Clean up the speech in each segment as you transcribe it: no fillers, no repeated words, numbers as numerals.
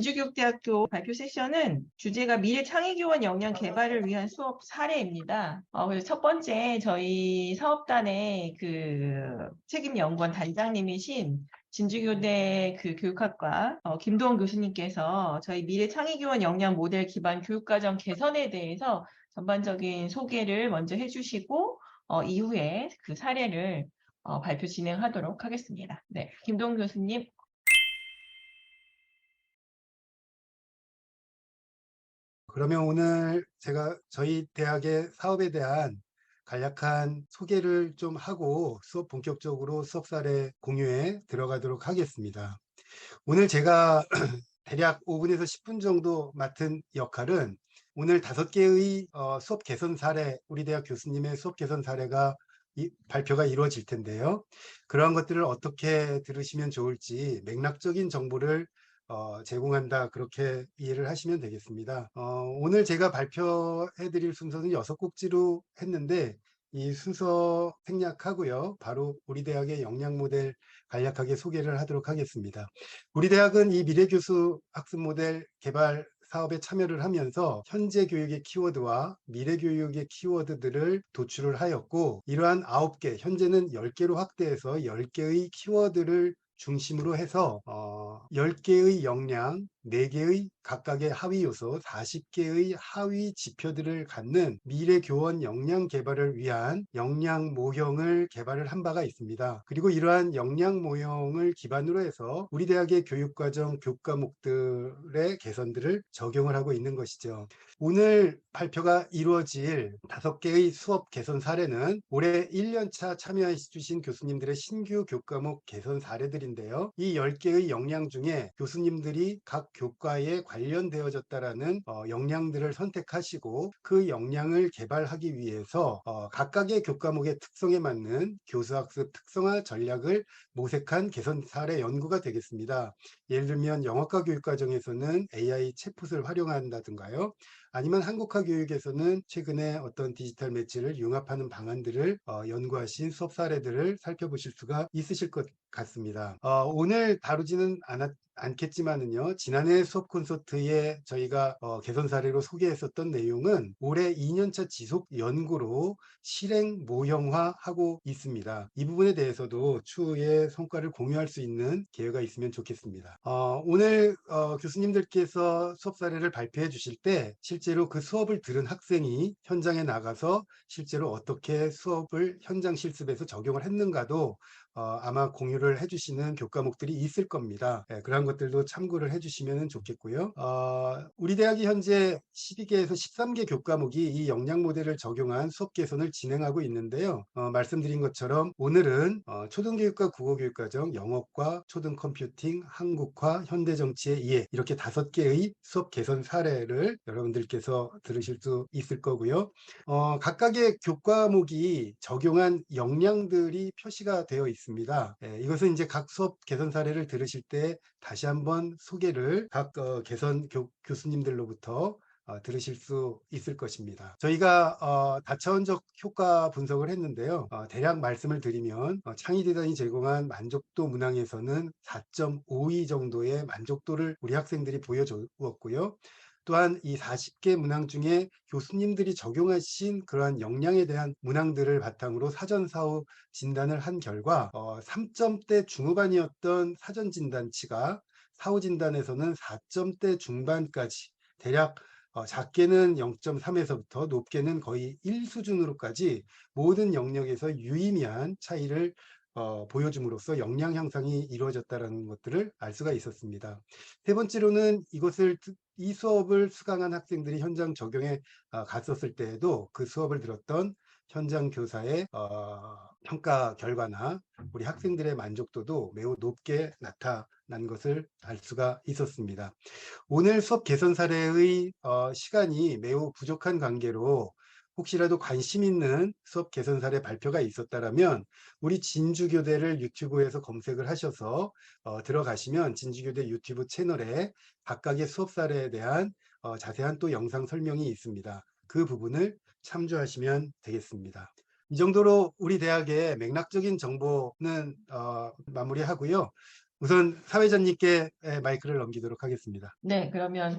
진주교육대학교 발표 세션은 주제가 미래 창의교원 역량 개발을 위한 수업 사례입니다. 그래서 첫 번째 저희 사업단의 그 책임연구원 단장님이신 진주교대 그 교육학과 김도원 교수님께서 저희 미래 창의교원 역량 모델 기반 교육과정 개선에 대해서 전반적인 소개를 먼저 해주시고 이후에 그 사례를 발표 진행하도록 하겠습니다. 네, 김도원 교수님. 그러면 오늘 제가 저희 대학의 사업에 대한 간략한 소개를 좀 하고 본격적으로 수업 사례 공유에 들어가도록 하겠습니다. 오늘 제가 대략 5분에서 10분 정도 맡은 역할은 오늘 5개의 수업 개선 사례, 우리 대학 교수님의 수업 개선 사례가 발표가 이루어질 텐데요. 그러한 것들을 어떻게 들으시면 좋을지 맥락적인 정보를 제공한다, 그렇게 이해를 하시면 되겠습니다. 오늘 제가 발표해 드릴 순서는 6곡지로 했는데 이 순서 생략하고요. 바로 우리 대학의 역량 모델 간략하게 소개를 하도록 하겠습니다. 우리 대학은 이 미래교수 학습 모델 개발 사업에 참여를 하면서 현재 교육의 키워드와 미래 교육의 키워드들을 도출을 하였고, 이러한 9개, 현재는 10개로 확대해서 10개의 키워드를 중심으로 해서 10개의 역량, 4개의 각각의 하위 요소, 40개의 하위 지표들을 갖는 미래 교원 역량 개발을 위한 역량 모형을 개발을 한 바가 있습니다. 그리고 이러한 역량 모형을 기반으로 해서 우리 대학의 교육과정 교과목들의 개선들을 적용을 하고 있는 것이죠. 오늘 발표가 이루어질 5개의 수업 개선 사례는 올해 1년차 참여해 주신 교수님들의 신규 교과목 개선 사례들인데요. 이 10개의 역량 중에 교수님들이 각 교과에 관련되어졌다라는 역량들을 선택하시고 그 역량을 개발하기 위해서 각각의 교과목의 특성에 맞는 교수학습 특성화 전략을 모색한 개선 사례 연구가 되겠습니다. 예를 들면 영어과 교육과정에서는 AI 챗봇을 활용한다든가요. 아니면 한국화 교육에서는 최근에 어떤 디지털 매체를 융합하는 방안들을 연구하신 수업 사례들을 살펴보실 수가 있으실 것 같습니다. 오늘 다루지는 않겠지만은요, 지난해 수업 콘서트에 저희가 개선 사례로 소개했었던 내용은 올해 2년차 지속 연구로 실행 모형화하고 있습니다. 이 부분에 대해서도 추후에 성과를 공유할 수 있는 기회가 있으면 좋겠습니다. 오늘 교수님들께서 수업 사례를 발표해 주실 때 실제로 그 수업을 들은 학생이 현장에 나가서 실제로 어떻게 수업을 현장 실습에서 적용을 했는가도 아마 공유를 해주시는 교과목들이 있을 겁니다. 그런 것들도 참고를 해주시면 좋겠고요. 우리 대학이 현재 12개에서 13개 교과목이 이 역량 모델을 적용한 수업 개선을 진행하고 있는데요. 말씀드린 것처럼 오늘은 초등교육과 국어교육과정, 영어과, 초등컴퓨팅, 한국화, 현대정치의 이해, 이렇게 5개의 수업 개선 사례를 여러분들께서 들으실 수 있을 거고요. 각각의 교과목이 적용한 역량들이 표시가 되어 있습니다. 이것은 이제 각 수업 개선 사례를 들으실 때 다시 한번 소개를 각 개선 교수님들로부터 들으실 수 있을 것입니다. 저희가 다차원적 효과 분석을 했는데요. 대략 말씀을 드리면 창의대단이 제공한 만족도 문항에서는 4.52 정도의 만족도를 우리 학생들이 보여주었고요. 또한 이 40개 문항 중에 교수님들이 적용하신 그러한 역량에 대한 문항들을 바탕으로 사전사후 진단을 한 결과 3점대 중후반이었던 사전 진단치가 사후 진단에서는 4점대 중반까지, 대략 작게는 0.3에서부터 높게는 거의 1 수준으로까지 모든 영역에서 유의미한 차이를 보여줌으로써 역량 향상이 이루어졌다는 것들을 알 수가 있었습니다. 세 번째로는 이 수업을 수강한 학생들이 현장 적용에 갔었을 때에도 그 수업을 들었던 현장 교사의 평가 결과나 우리 학생들의 만족도도 매우 높게 나타난 것을 알 수가 있었습니다. 오늘 수업 개선 사례의 시간이 매우 부족한 관계로 혹시라도 관심 있는 수업 개선 사례 발표가 있었다면 우리 진주교대를 유튜브에서 검색을 하셔서 들어가시면 진주교대 유튜브 채널에 각각의 수업 사례에 대한 자세한 또 영상 설명이 있습니다. 그 부분을 참조하시면 되겠습니다. 이 정도로 우리 대학의 맥락적인 정보는 마무리하고요. 우선 사회자님께 마이크를 넘기도록 하겠습니다. 네, 그러면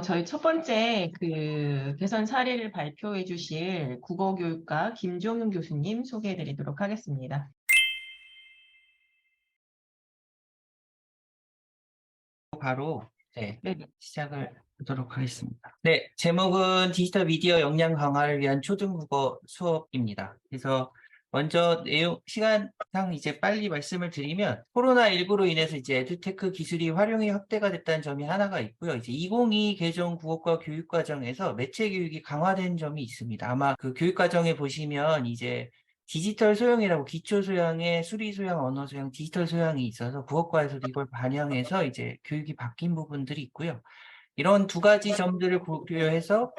저희 첫 번째 그 개선 사례를 발표해 주실 국어교육과 김종윤 교수님 소개해 드리도록 하겠습니다. 바로 네, 네, 시작을 하도록 하겠습니다. 네, 제목은 디지털 미디어 역량 강화를 위한 초등국어 수업입니다. 그래서 먼저 내용, 시간상 이제 빨리 말씀을 드리면 코로나19로 인해서 이제 에듀테크 기술이 활용이 확대가 됐다는 점이 하나가 있고요. 이제 2022 개정 국어과 교육과정에서 매체 교육이 강화된 점이 있습니다. 아마 그 교육과정에 보시면 이제 디지털 소형이라고 기초 소양의 수리 소양, 언어 소양, 디지털 소양이 있어서 국어과에서도 이걸 반영해서 이제 교육이 바뀐 부분들이 있고요. 이런 두 가지 점들을 고려해서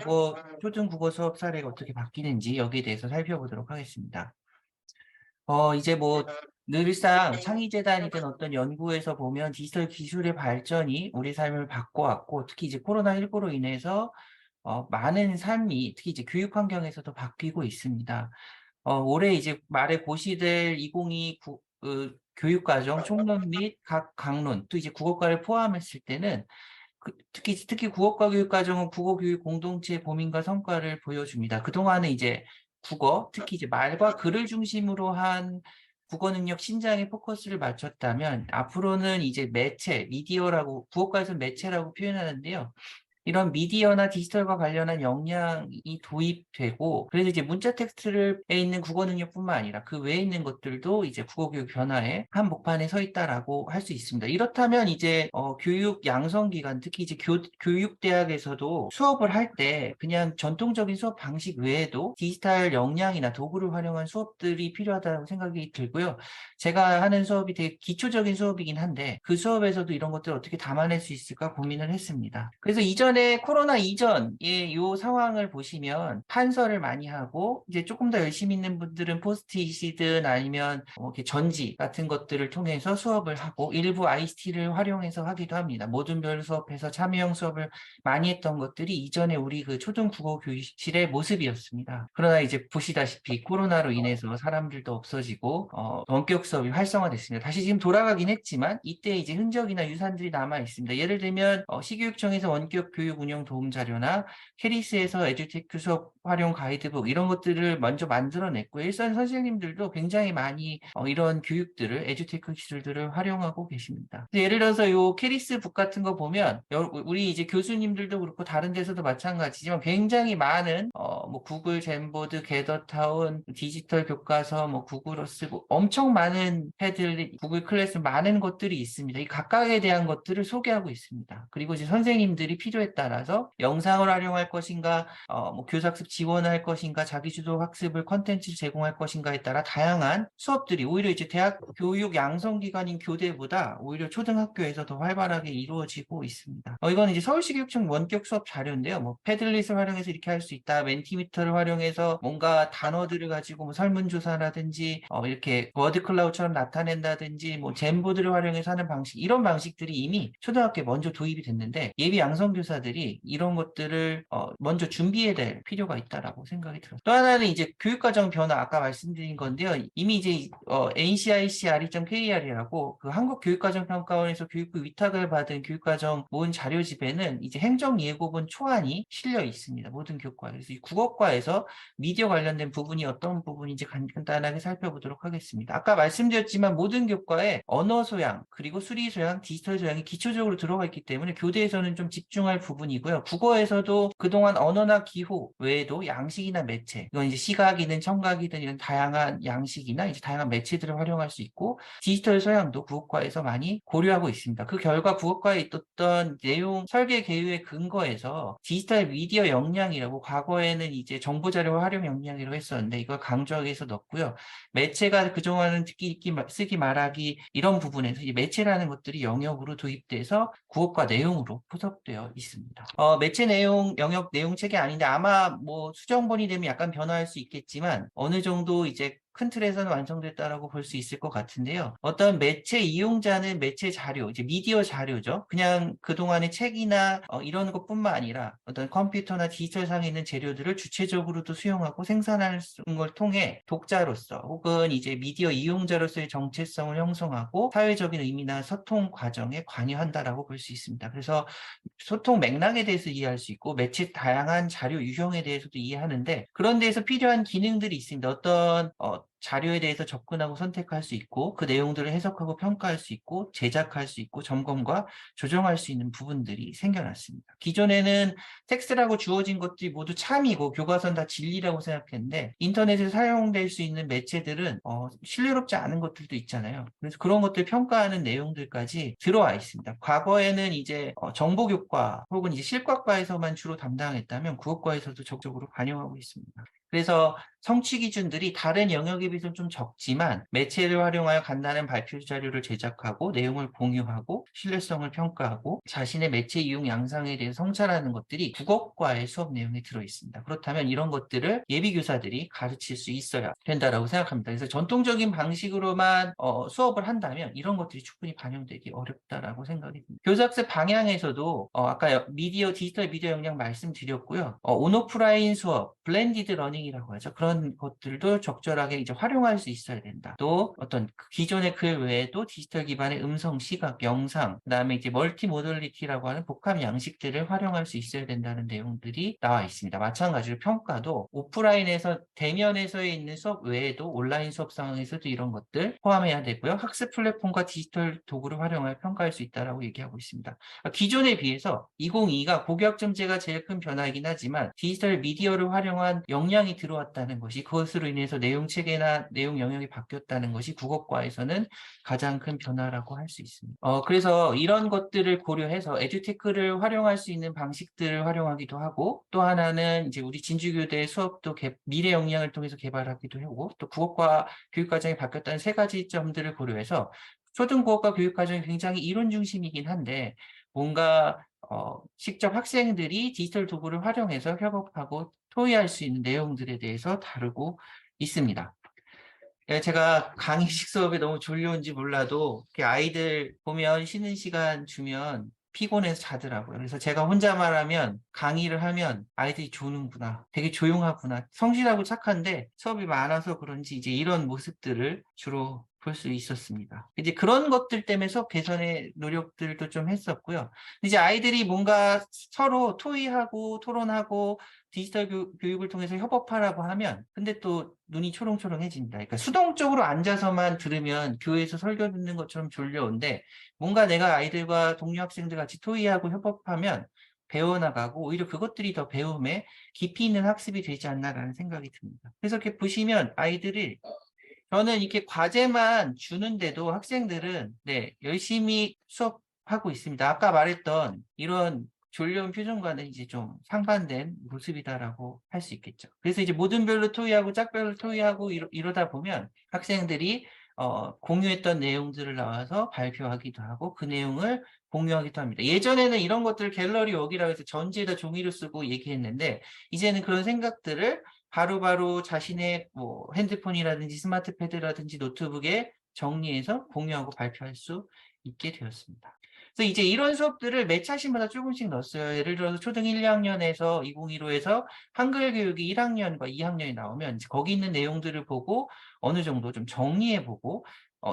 초등국어 수업 사례가 어떻게 바뀌는지 여기에 대해서 살펴보도록 하겠습니다. 이제 뭐 늘상 창의재단이든 어떤 연구에서 보면 디지털 기술의 발전이 우리 삶을 바꿔왔고 특히 이제 코로나19로 인해서 많은 삶이 특히 이제 교육 환경에서도 바뀌고 있습니다. 올해 이제 말에 고시될 2022 교육과정 총론 및 각 강론, 또 이제 국어과를 포함했을 때는 특히 국어과 교육과정은 국어교육 공동체 고민과 성과를 보여줍니다. 그동안은 이제 국어, 특히 이제 말과 글을 중심으로 한 국어 능력 신장에 포커스를 맞췄다면 앞으로는 이제 매체, 미디어라고 국어과에서는 매체라고 표현하는데요. 이런 미디어나 디지털과 관련한 역량이 도입되고 그래서 이제 문자 텍스트에 있는 국어 능력뿐만 아니라 그 외에 있는 것들도 이제 국어 교육 변화의 한복판에 서 있다라고 할 수 있습니다. 이렇다면 이제 교육 양성기관 특히 이제 교육대학에서도 수업을 할 때 그냥 전통적인 수업 방식 외에도 디지털 역량이나 도구를 활용한 수업들이 필요하다고 생각이 들고요. 제가 하는 수업이 되게 기초적인 수업이긴 한데 그 수업에서도 이런 것들을 어떻게 담아낼 수 있을까 고민을 했습니다. 그래서 코로나 이전의 요 상황을 보시면 판서를 많이 하고 이제 조금 더 열심히 있는 분들은 포스트잇이든 아니면 이렇게 전지 같은 것들을 통해서 수업을 하고 일부 ICT를 활용해서 하기도 합니다. 모든 별 수업에서 참여형 수업을 많이 했던 것들이 이전에 우리 그 초등 국어 교실의 모습이었습니다. 그러나 이제 보시다시피 코로나로 인해서 사람들도 없어지고 원격 수업이 활성화됐습니다. 다시 지금 돌아가긴 했지만 이때 이제 흔적이나 유산들이 남아 있습니다. 예를 들면 시교육청에서 원격 교육 운영 도움 자료나 캐리스에서 에듀테크 수업 활용 가이드북 이런 것들을 먼저 만들어냈고 일선 선생님들도 굉장히 많이 이런 교육들을 에듀테크 기술들을 활용하고 계십니다. 예를 들어서 요 캐리스 북 같은 거 보면 우리 이제 교수님들도 그렇고 다른 데서도 마찬가지지만 굉장히 많은 뭐 구글 젠보드, 게더타운, 디지털 교과서, 뭐 구글어스 뭐 엄청 많은 패들, 구글 클래스 많은 것들이 있습니다. 이 각각에 대한 것들을 소개하고 있습니다. 그리고 이제 선생님들이 필요에 따라서 영상을 활용할 것인가, 뭐 교사학습 지원할 것인가, 자기주도 학습을 컨텐츠를 제공할 것인가에 따라 다양한 수업들이 오히려 이제 대학 교육 양성기관인 교대보다 오히려 초등학교에서 더 활발하게 이루어지고 있습니다. 이건 이제 서울시교육청 원격 수업 자료인데요. 뭐 패들릿을 활용해서 이렇게 할 수 있다. 멘티미터를 활용해서 뭔가 단어들을 가지고 뭐 설문조사라든지 이렇게 워드클라우드처럼 나타낸다든지 뭐 젠보드를 활용해서 하는 방식 이런 방식들이 이미 초등학교에 먼저 도입이 됐는데 예비 양성교사들이 이런 것들을 먼저 준비해야 될 필요가 있다라고 생각이 들어요. 또 하나는 이제 교육과정 변화 아까 말씀드린 건데요. 이미 이제 ncicre.kr이라고 그 한국교육과정평가원에서 교육부 위탁을 받은 교육과정 모은 자료집에는 이제 행정예고본 초안이 실려 있습니다. 모든 교과. 그래서 이 국어과에서 미디어 관련된 부분이 어떤 부분인지 간단하게 살펴보도록 하겠습니다. 아까 말씀드렸지만 모든 교과에 언어 소양, 그리고 수리 소양, 디지털 소양이 기초적으로 들어가 있기 때문에 교대에서는 좀 집중할 부분이고요. 국어에서도 그동안 언어나 기호 외에도 양식이나 매체, 이건 이제 시각이든 청각이든 이런 다양한 양식이나 이제 다양한 매체들을 활용할 수 있고 디지털 소양도 국어과에서 많이 고려하고 있습니다. 그 결과 국어과에 있었던 내용 설계 계획의 근거에서 디지털 미디어 역량이라고 과거에는 이제 정보자료 활용 역량이라고 했었는데 이걸 강조하기 위해서 넣었고요. 매체가 그동안은 듣기, 읽기, 쓰기, 말하기 이런 부분에서 이 매체라는 것들이 영역으로 도입돼서 국어과 내용으로 포섭되어 있습니다. 매체 내용 영역 내용 책이 아닌데 아마 뭐 수정본이 되면 약간 변화할 수 있겠지만 어느 정도 이제 큰 틀에서는 완성됐다라고 볼 수 있을 것 같은데요. 어떤 매체 이용자는 매체 자료, 이제 미디어 자료죠. 그냥 그동안의 책이나 이런 것뿐만 아니라 어떤 컴퓨터나 디지털상에 있는 재료들을 주체적으로도 수용하고 생산하는 걸 통해 독자로서 혹은 이제 미디어 이용자로서의 정체성을 형성하고 사회적인 의미나 소통 과정에 관여한다라고 볼 수 있습니다. 그래서 소통 맥락에 대해서 이해할 수 있고 매체 다양한 자료 유형에 대해서도 이해하는데 그런 데에서 필요한 기능들이 있습니다. 어떤 자료에 대해서 접근하고 선택할 수 있고 그 내용들을 해석하고 평가할 수 있고 제작할 수 있고 점검과 조정할 수 있는 부분들이 생겨났습니다. 기존에는 텍스트라고 주어진 것들이 모두 참이고 교과서는 다 진리라고 생각했는데 인터넷에 사용될 수 있는 매체들은 신뢰롭지 않은 것들도 있잖아요. 그래서 그런 것들 평가하는 내용들까지 들어와 있습니다. 과거에는 이제 정보교과 혹은 이제 실과과에서만 주로 담당했다면 국어과에서도 적극적으로 반영하고 있습니다. 그래서 성취 기준들이 다른 영역에 비해서 좀 적지만 매체를 활용하여 간단한 발표 자료를 제작하고 내용을 공유하고 신뢰성을 평가하고 자신의 매체 이용 양상에 대해서 성찰하는 것들이 국어과의 수업 내용에 들어 있습니다. 그렇다면 이런 것들을 예비교사들이 가르칠 수 있어야 된다라고 생각합니다. 그래서 전통적인 방식으로만 수업을 한다면 이런 것들이 충분히 반영되기 어렵다라고 생각이 듭니다. 교사학습 방향에서도 아까 디지털 미디어 역량 말씀드렸고요. 온오프라인 수업, 블렌디드 러닝이라고 하죠. 그런 것들도 적절하게 이제 활용할 수 있어야 된다. 또 어떤 기존의 글 외에도 디지털 기반의 음성, 시각, 영상, 그다음에 이제 멀티모덜리티라고 하는 복합 양식들을 활용할 수 있어야 된다는 내용들이 나와 있습니다. 마찬가지로 평가도 오프라인에서 대면에서 있는 수업 외에도 온라인 수업 상황에서도 이런 것들 포함해야 되고요. 학습 플랫폼과 디지털 도구를 활용하여 평가할 수 있다라고 얘기하고 있습니다. 기존에 비해서 2022가 고교학점제가 제일 큰 변화이긴 하지만 디지털 미디어를 활용한 역량이 들어왔다는 것이 그것으로 인해서 내용 체계나 내용 영역이 바뀌었다는 것이 국어과에서는 가장 큰 변화라고 할 수 있습니다. 그래서 이런 것들을 고려해서 에듀테크를 활용할 수 있는 방식들을 활용하기도 하고 또 하나는 이제 우리 진주교대 수업도 미래 역량을 통해서 개발하기도 하고 또 국어과 교육과정이 바뀌었다는 세 가지 점들을 고려해서 초등국어과 교육과정이 굉장히 이론 중심이긴 한데 뭔가 직접 학생들이 디지털 도구를 활용해서 협업하고 토의할 수 있는 내용들에 대해서 다루고 있습니다. 제가 강의식 수업에 너무 졸려온지 몰라도 이렇게 아이들 보면 쉬는 시간 주면 피곤해서 자더라고요. 그래서 제가 혼자 말하면 강의를 하면 아이들이 조는구나. 되게 조용하구나. 성실하고 착한데 수업이 많아서 그런지 이제 이런 모습들을 주로 볼 수 있었습니다. 이제 그런 것들 때문에 수업 개선의 노력들도 좀 했었고요. 이제 아이들이 뭔가 서로 토의하고 토론하고 디지털 교육을 통해서 협업하라고 하면 근데 또 눈이 초롱초롱해집니다. 그러니까 수동적으로 앉아서만 들으면 교회에서 설교 듣는 것처럼 졸려온데 뭔가 내가 아이들과 동료 학생들 같이 토의하고 협업하면 배워나가고 오히려 그것들이 더 배움에 깊이 있는 학습이 되지 않나라는 생각이 듭니다. 그래서 이렇게 보시면 아이들이 저는 이렇게 과제만 주는데도 학생들은 열심히 수업하고 있습니다. 아까 말했던 이런 졸려온 표정과는 이제 좀 상반된 모습이다라고 할 수 있겠죠. 그래서 이제 모든별로 토의하고 짝별로 토의하고 이러다 보면 학생들이 공유했던 내용들을 나와서 발표하기도 하고 그 내용을 공유하기도 합니다. 예전에는 이런 것들을 갤러리 워크라고 해서 전지에다 종이를 쓰고 얘기했는데 이제는 그런 생각들을 바로바로 자신의 뭐 핸드폰이라든지 스마트 패드라든지 노트북에 정리해서 공유하고 발표할 수 있게 되었습니다. 그래서 이제 이런 수업들을 매 차시마다 조금씩 넣었어요. 예를 들어서 초등 1, 2학년에서 2015에서 한글 교육이 1학년과 2학년이 나오면 이제 거기 있는 내용들을 보고 어느 정도 좀 정리해보고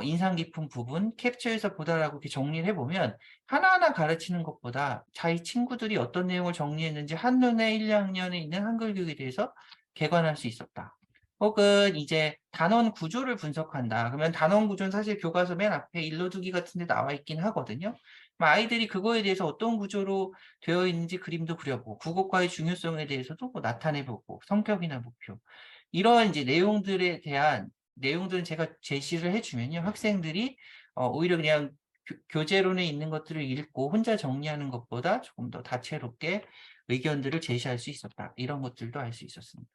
인상 깊은 부분 캡처해서 보다라고 이렇게 정리를 해보면 하나하나 가르치는 것보다 자기 친구들이 어떤 내용을 정리했는지 한눈에 1, 2학년에 있는 한글 교육에 대해서 개관할 수 있었다. 혹은 이제 단원 구조를 분석한다. 그러면 단원 구조는 사실 교과서 맨 앞에 일러두기 같은 데 나와 있긴 하거든요. 아이들이 그거에 대해서 어떤 구조로 되어 있는지 그림도 그려보고 국어과의 중요성에 대해서도 뭐 나타내보고 성격이나 목표 이런 이제 내용들에 대한 내용들은 제가 제시를 해주면요 학생들이 오히려 그냥 교재론에 있는 것들을 읽고 혼자 정리하는 것보다 조금 더 다채롭게 의견들을 제시할 수 있었다. 이런 것들도 알 수 있었습니다.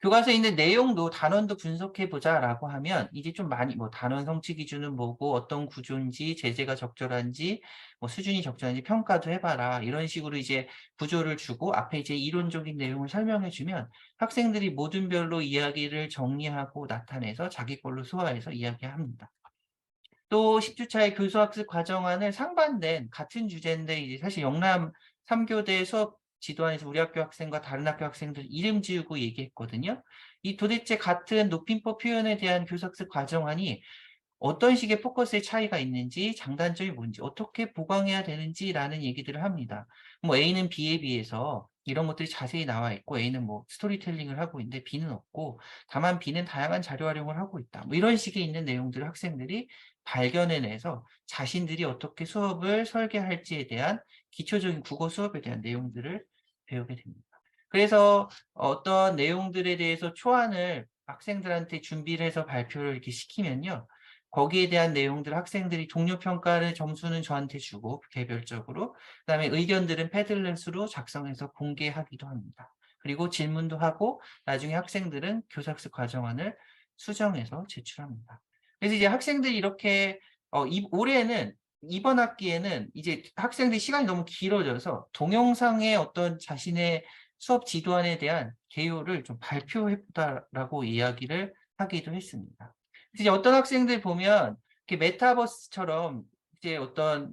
교과서에 있는 내용도 단원도 분석해보자라고 하면 이제 좀 많이 뭐 단원 성취 기준은 뭐고 어떤 구조인지 제재가 적절한지 뭐 수준이 적절한지 평가도 해봐라 이런 식으로 이제 구조를 주고 앞에 이제 이론적인 내용을 설명해주면 학생들이 모든 별로 이야기를 정리하고 나타내서 자기 걸로 소화해서 이야기합니다. 또 10주차의 교수학습 과정안을 상반된 같은 주제인데 이제 사실 영남 3교대 수업 지도안에서 우리 학교 학생과 다른 학교 학생들 이름 지우고 얘기했거든요. 이 도대체 같은 높임법 표현에 대한 교수학습 과정안이 어떤 식의 포커스의 차이가 있는지, 장단점이 뭔지, 어떻게 보강해야 되는지라는 얘기들을 합니다. 뭐 A는 B에 비해서 이런 것들이 자세히 나와 있고 A는 뭐 스토리텔링을 하고 있는데 B는 없고 다만 B는 다양한 자료 활용을 하고 있다. 뭐 이런 식의 있는 내용들을 학생들이 발견해내서 자신들이 어떻게 수업을 설계할지에 대한 기초적인 국어 수업에 대한 내용들을 배우게 됩니다. 그래서 어떤 내용들에 대해서 초안을 학생들한테 준비를 해서 발표를 이렇게 시키면요. 거기에 대한 내용들 학생들이 동료 평가를 점수는 저한테 주고 개별적으로 그다음에 의견들은 패들렛으로 작성해서 공개하기도 합니다. 그리고 질문도 하고 나중에 학생들은 교사학습 과정안을 수정해서 제출합니다. 그래서 이제 학생들이 이렇게 올해는 이번 학기에는 이제 학생들이 시간이 너무 길어져서 동영상의 어떤 자신의 수업 지도안에 대한 개요를 좀 발표해보다라고 이야기를 하기도 했습니다. 이제 어떤 학생들 보면 이렇게 메타버스처럼 이제 어떤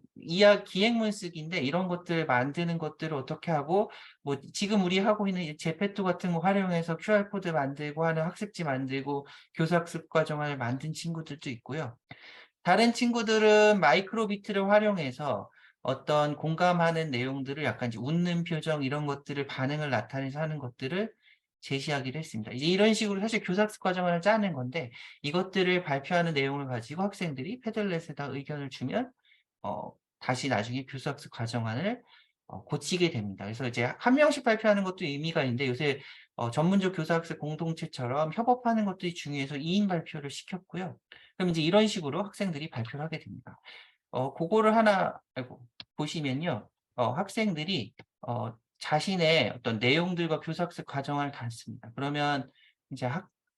기획문 쓰기인데 이런 것들 만드는 것들을 어떻게 하고 뭐 지금 우리 하고 있는 제페토 같은 거 활용해서 QR코드 만들고 하는 학습지 만들고 교사학습 과정을 만든 친구들도 있고요. 다른 친구들은 마이크로비트를 활용해서 어떤 공감하는 내용들을 약간 이제 웃는 표정 이런 것들을 반응을 나타내서 하는 것들을 제시하기로 했습니다. 이제 이런 식으로 사실 교사학습 과정을 짜는 건데 이것들을 발표하는 내용을 가지고 학생들이 패들렛에다 의견을 주면 다시 나중에 교사학습 과정안을 고치게 됩니다. 그래서 이제 한 명씩 발표하는 것도 의미가 있는데 요새 전문적 교사학습 공동체처럼 협업하는 것들이 중요해서 2인 발표를 시켰고요. 그럼 이제 이런 식으로 학생들이 발표를 하게 됩니다. 그거를 하나 보시면요. 학생들이 자신의 어떤 내용들과 교사학습 과정을 갖습니다. 그러면 이제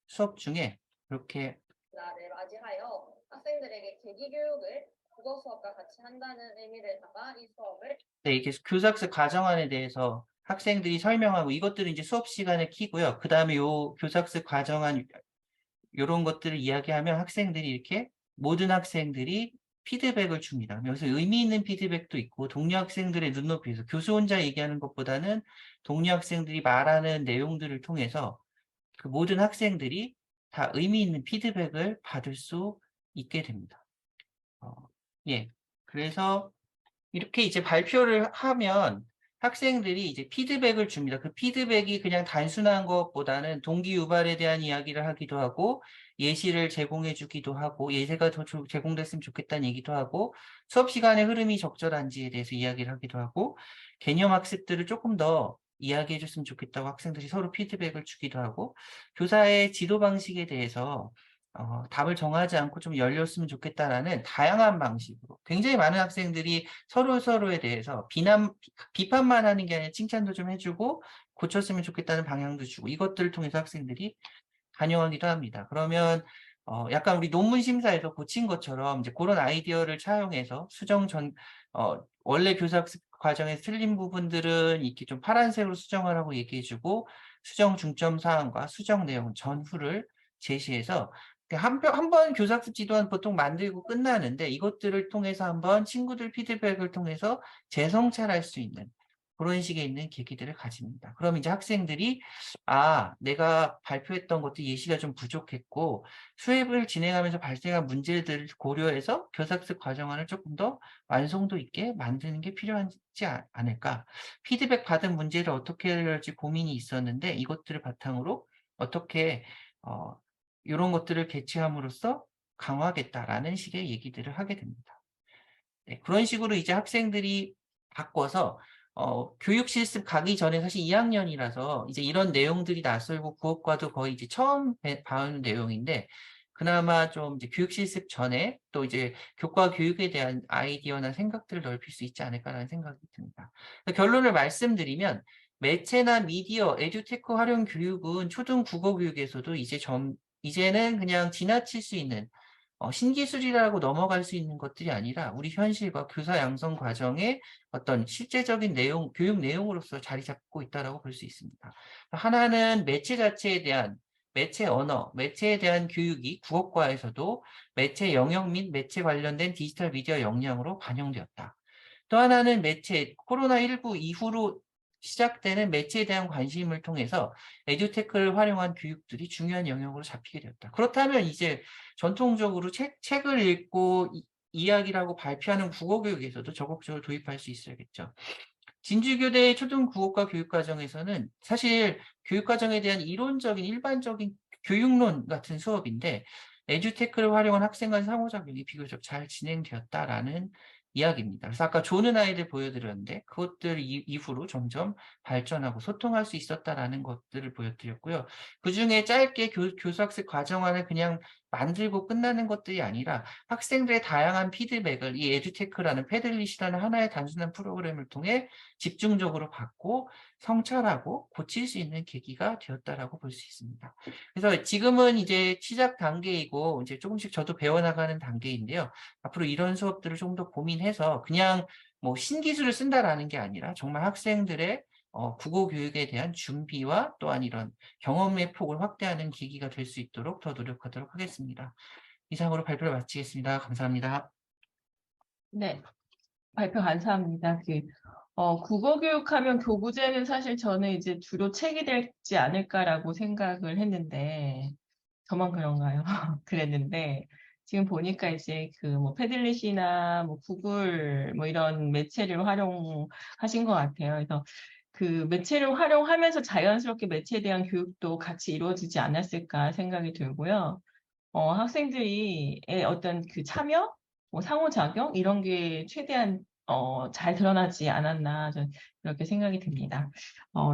수업 중에 이렇게 날을 맞이하여 학생들에게 계기 교육을 국어 수업과 같이 한다는 의미를 담아 이 수업을 네, 이렇게 교사학습 과정안에 대해서 학생들이 설명하고 이것들은 이제 수업 시간에 키고요. 그 다음에 요 교사학습 과정안 이런 것들을 이야기하면 학생들이 이렇게 모든 학생들이 피드백을 줍니다. 여기서 의미 있는 피드백도 있고 동료 학생들의 눈높이에서 교수 혼자 얘기하는 것보다는 동료 학생들이 말하는 내용들을 통해서 그 모든 학생들이 다 의미 있는 피드백을 받을 수 있게 됩니다. 예. 그래서 이렇게 이제 발표를 하면 학생들이 이제 피드백을 줍니다. 그 피드백이 그냥 단순한 것보다는 동기 유발에 대한 이야기를 하기도 하고 예시를 제공해 주기도 하고 예시가 더 제공됐으면 좋겠다는 얘기도 하고 수업 시간의 흐름이 적절한지에 대해서 이야기를 하기도 하고 개념 학습들을 조금 더 이야기해 줬으면 좋겠다고 학생들이 서로 피드백을 주기도 하고 교사의 지도 방식에 대해서 답을 정하지 않고 좀 열렸으면 좋겠다라는 다양한 방식으로 굉장히 많은 학생들이 서로에 대해서 비판만 하는 게 아니라 칭찬도 좀 해주고 고쳤으면 좋겠다는 방향도 주고 이것들을 통해서 학생들이 반영하기도 합니다. 그러면 약간 우리 논문 심사에서 고친 것처럼 이제 그런 아이디어를 차용해서 원래 교사학습 과정에서 틀린 부분들은 이렇게 좀 파란색으로 수정하라고 얘기해주고 수정 중점 사항과 수정 내용 전후를 제시해서 한 번 교사학습 지도안 보통 만들고 끝나는데 이것들을 통해서 한번 친구들 피드백을 통해서 재성찰할 수 있는 그런 식의 있는 계기들을 가집니다. 그럼 이제 학생들이 내가 발표했던 것도 예시가 좀 부족했고 수업을 진행하면서 발생한 문제들을 고려해서 교사학습 과정안을 조금 더 완성도 있게 만드는 게 필요하지 않을까. 피드백 받은 문제를 어떻게 해야 할지 고민이 있었는데 이것들을 바탕으로 어떻게 이런 것들을 개최함으로써 강화하겠다라는 식의 얘기들을 하게 됩니다. 네, 그런 식으로 이제 학생들이 바꿔서 교육 실습 가기 전에 사실 2학년이라서 이제 이런 내용들이 낯설고 부업과도 거의 이제 처음 봐오는 내용인데 그나마 좀 이제 교육 실습 전에 또 이제 교과 교육에 대한 아이디어나 생각들을 넓힐 수 있지 않을까라는 생각이 듭니다. 결론을 말씀드리면 매체나 미디어, 에듀테크 활용 교육은 초등 국어 교육에서도 이제는 그냥 지나칠 수 있는 신기술이라고 넘어갈 수 있는 것들이 아니라 우리 현실과 교사 양성 과정의 어떤 실제적인 교육 내용으로서 자리 잡고 있다고 볼 수 있습니다. 하나는 매체 자체에 대한 매체 언어, 매체에 대한 교육이 국어과에서도 매체 영역 및 매체 관련된 디지털 미디어 역량으로 반영되었다. 또 하나는 코로나19 이후로 시작되는 매체에 대한 관심을 통해서 에듀테크를 활용한 교육들이 중요한 영역으로 잡히게 되었다. 그렇다면 이제 전통적으로 책을 읽고 이야기를 하고 발표하는 국어교육에서도 적극적으로 도입할 수 있어야겠죠. 진주교대 초등국어과 교육과정에서는 사실 교육과정에 대한 이론적인 일반적인 교육론 같은 수업인데 에듀테크를 활용한 학생 간 상호작용이 비교적 잘 진행되었다라는 이야기입니다. 그래서 아까 조는 아이들 보여드렸는데 그것들 이후로 점점 발전하고 소통할 수 있었다라는 것들을 보여드렸고요. 그중에 짧게 교수학습 과정안을 그냥 만들고 끝나는 것들이 아니라 학생들의 다양한 피드백을 이 에듀테크라는 패들릿이라는 하나의 단순한 프로그램을 통해 집중적으로 받고 성찰하고 고칠 수 있는 계기가 되었다라고 볼 수 있습니다. 그래서 지금은 이제 시작 단계이고 이제 조금씩 저도 배워나가는 단계인데요. 앞으로 이런 수업들을 좀 더 고민해서 그냥 뭐 신기술을 쓴다라는 게 아니라 정말 학생들의 국어 교육에 대한 준비와 또한 이런 경험의 폭을 확대하는 계기가 될 수 있도록 더 노력하도록 하겠습니다. 이상으로 발표를 마치겠습니다. 감사합니다. 네, 발표 감사합니다. 국어 교육하면 교구제는 사실 저는 이제 주로 책이 되지 않을까라고 생각을 했는데, 저만 그런가요? 그랬는데, 지금 보니까 이제 뭐 패들릿이나 뭐 구글 뭐 이런 매체를 활용하신 것 같아요. 그래서 그 매체를 활용하면서 자연스럽게 매체에 대한 교육도 같이 이루어지지 않았을까 생각이 들고요. 학생들이 어떤 그 참여, 뭐 상호작용 이런 게 최대한 잘 드러나지 않았나 저는 그렇게 생각이 듭니다.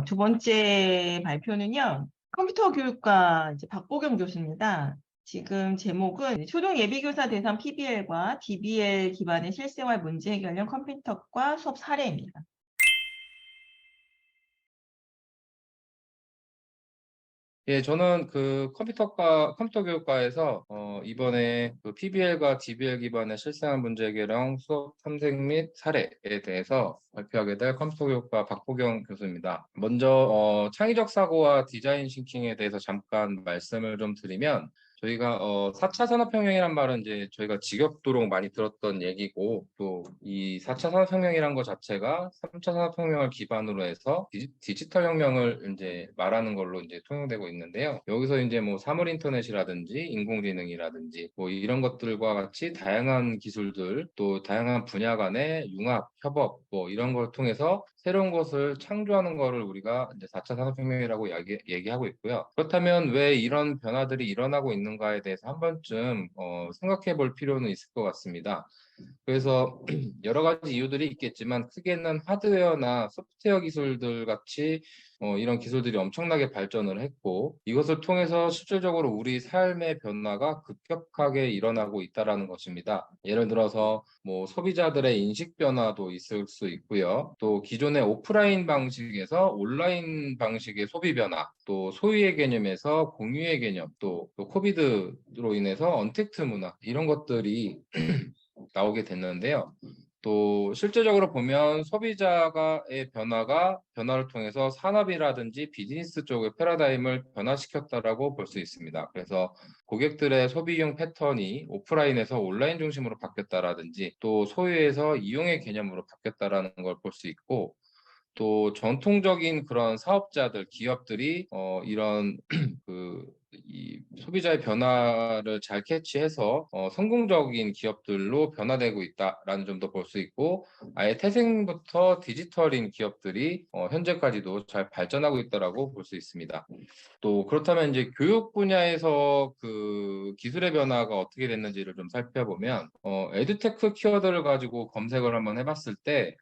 두 번째 발표는요. 컴퓨터 교육과 이제 박보경 교수입니다. 지금 제목은 초등 예비교사 대상 PBL과 DBL 기반의 실생활 문제 해결형 컴퓨터과 수업 사례입니다. 예, 저는 컴퓨터 교육과에서 이번에 그 PBL과 DBL 기반의 실생활 문제 해결형 수업 탐색 및 사례에 대해서 발표하게 될 컴퓨터 교육과 박보경 교수입니다. 먼저 창의적 사고와 디자인 싱킹에 대해서 잠깐 말씀을 좀 드리면 저희가 4차 산업혁명이란 말은 이제 저희가 지겹도록 많이 들었던 얘기고 또 이 4차 산업혁명이란 것 자체가 3차 산업혁명을 기반으로 해서 디지털 혁명을 이제 말하는 걸로 이제 통용되고 있는데요. 여기서 이제 뭐 사물 인터넷이라든지 인공지능이라든지 뭐 이런 것들과 같이 다양한 기술들 또 다양한 분야 간의 융합, 협업 뭐 이런 걸 통해서 새로운 것을 창조하는 것을 우리가 이제 4차 산업혁명이라고 얘기하고 있고요. 그렇다면 왜 이런 변화들이 일어나고 있는가에 대해서 한 번쯤 생각해 볼 필요는 있을 것 같습니다. 그래서 여러 가지 이유들이 있겠지만 크게는 하드웨어나 소프트웨어 기술들 같이 이런 기술들이 엄청나게 발전을 했고 이것을 통해서 실질적으로 우리 삶의 변화가 급격하게 일어나고 있다는 것입니다. 예를 들어서 뭐 소비자들의 인식 변화도 있을 수 있고요. 또 기존의 오프라인 방식에서 온라인 방식의 소비 변화, 또 소유의 개념에서 공유의 개념, 또 코비드로 인해서 언택트 문화 이런 것들이 나오게 됐는데요. 또 실제적으로 보면 소비자의 변화를 통해서 산업이라든지 비즈니스 쪽의 패러다임을 변화시켰다라고 볼 수 있습니다. 그래서 고객들의 소비용 패턴이 오프라인에서 온라인 중심으로 바뀌었다라든지 또 소유에서 이용의 개념으로 바뀌었다라는 걸 볼 수 있고 또 전통적인 그런 사업자들, 기업들이 이런 이 소비자의 변화를 잘 캐치해서 성공적인 기업들로 변화되고 있다라는 점도 볼 수 있고 아예 태생부터 디지털인 기업들이 현재까지도 잘 발전하고 있다라고 볼 수 있습니다. 또 그렇다면 이제 교육 분야에서 그 기술의 변화가 어떻게 됐는지를 좀 살펴보면 에듀테크 키워드를 가지고 검색을 한번 해봤을 때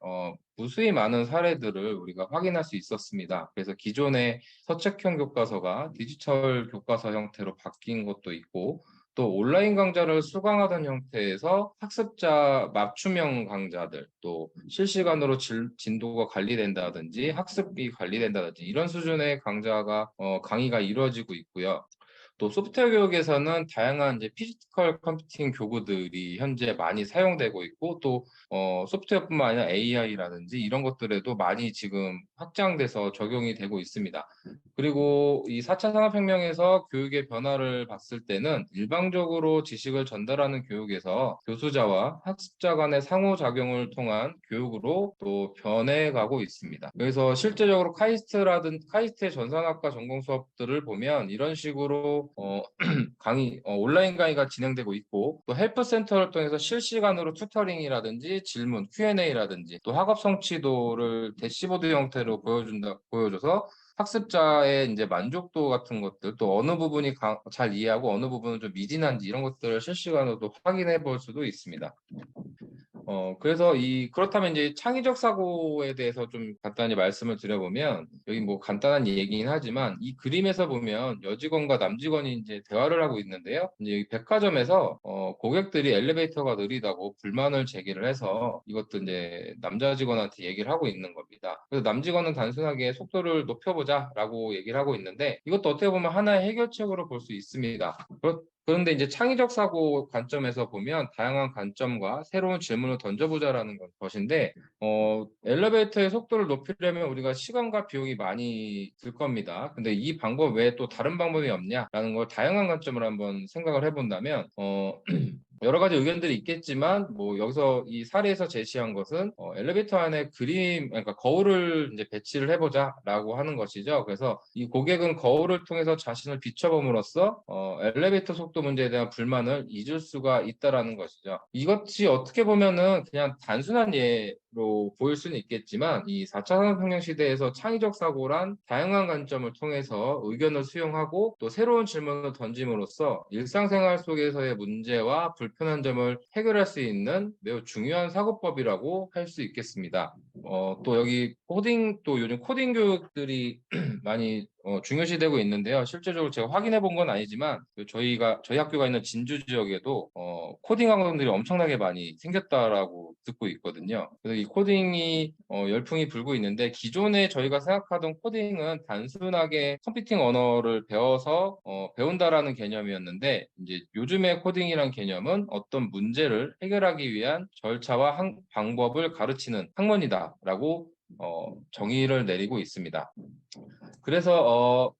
무수히 많은 사례들을 우리가 확인할 수 있었습니다. 그래서 기존의 서책형 교과서가 디지털 교과서 형태로 바뀐 것도 있고 또 온라인 강좌를 수강하던 형태에서 학습자 맞춤형 강좌들, 또 실시간으로 진도가 관리된다든지 학습이 관리된다든지 이런 수준의 강의가 이루어지고 있고요. 또 소프트웨어 교육에서는 다양한 이제 피지컬 컴퓨팅 교구들이 현재 많이 사용되고 있고 또 소프트웨어뿐만 아니라 AI라든지 이런 것들에도 많이 지금 확장돼서 적용이 되고 있습니다. 그리고 이 4차 산업혁명에서 교육의 변화를 봤을 때는 일방적으로 지식을 전달하는 교육에서 교수자와 학습자 간의 상호작용을 통한 교육으로 또 변해가고 있습니다. 그래서 실제적으로 카이스트의 전산학과 전공 수업들을 보면 이런 식으로 온라인 강의가 진행되고 있고 또 헬프센터를 통해서 실시간으로 튜터링이라든지 질문, Q&A라든지 또 학업 성취도를 대시보드 형태로 보여줘서 학습자의 이제 만족도 같은 것들 또 어느 부분이 잘 이해하고 어느 부분은 좀 미진한지 이런 것들을 실시간으로도 확인해 볼 수도 있습니다. 그래서 그렇다면 이제 창의적 사고에 대해서 좀 간단히 말씀을 드려보면, 여기 뭐 간단한 얘기긴 하지만, 이 그림에서 보면 여직원과 남직원이 이제 대화를 하고 있는데요. 이제 여기 백화점에서, 고객들이 엘리베이터가 느리다고 불만을 제기를 해서 이것도 이제 남자 직원한테 얘기를 하고 있는 겁니다. 그래서 남직원은 단순하게 속도를 높여보자라고 얘기를 하고 있는데, 이것도 어떻게 보면 하나의 해결책으로 볼 수 있습니다. 그런데 이제 창의적 사고 관점에서 보면 다양한 관점과 새로운 질문을 던져보자라는 것인데, 엘리베이터의 속도를 높이려면 우리가 시간과 비용이 많이 들 겁니다. 근데 이 방법 외에 또 다른 방법이 없냐라는 걸 다양한 관점을 한번 생각을 해본다면, 여러 가지 의견들이 있겠지만, 뭐, 여기서 이 사례에서 제시한 것은, 엘리베이터 안에 그러니까 거울을 이제 배치를 해보자라고 하는 것이죠. 그래서 이 고객은 거울을 통해서 자신을 비춰봄으로써, 엘리베이터 속도 문제에 대한 불만을 잊을 수가 있다라는 것이죠. 이것이 어떻게 보면은 그냥 단순한 예로 보일 수는 있겠지만, 이 4차 산업혁명 시대에서 창의적 사고란 다양한 관점을 통해서 의견을 수용하고 또 새로운 질문을 던짐으로써 일상생활 속에서의 문제와 불편한 점을 해결할 수 있는 매우 중요한 사고법이라고 할 수 있겠습니다. 또 여기 또 요즘 코딩 교육들이 많이 중요시되고 있는데요. 실제적으로 제가 확인해 본 건 아니지만 저희 학교가 있는 진주 지역에도 코딩 학원들이 엄청나게 많이 생겼다라고 듣고 있거든요. 그래서 이 코딩이 열풍이 불고 있는데 기존에 저희가 생각하던 코딩은 단순하게 컴퓨팅 언어를 배워서 배운다라는 개념이었는데 이제 요즘의 코딩이란 개념은 어떤 문제를 해결하기 위한 절차와 방법을 가르치는 학문이다라고 정의를 내리고 있습니다. 그래서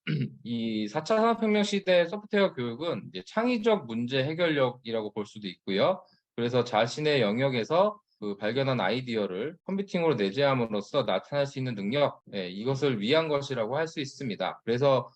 이 4차 산업혁명 시대 소프트웨어 교육은 이제 창의적 문제 해결력이라고 볼 수도 있고요. 그래서 자신의 영역에서 그 발견한 아이디어를 컴퓨팅으로 내재함으로써 나타날 수 있는 능력, 이것을 위한 것이라고 할 수 있습니다. 그래서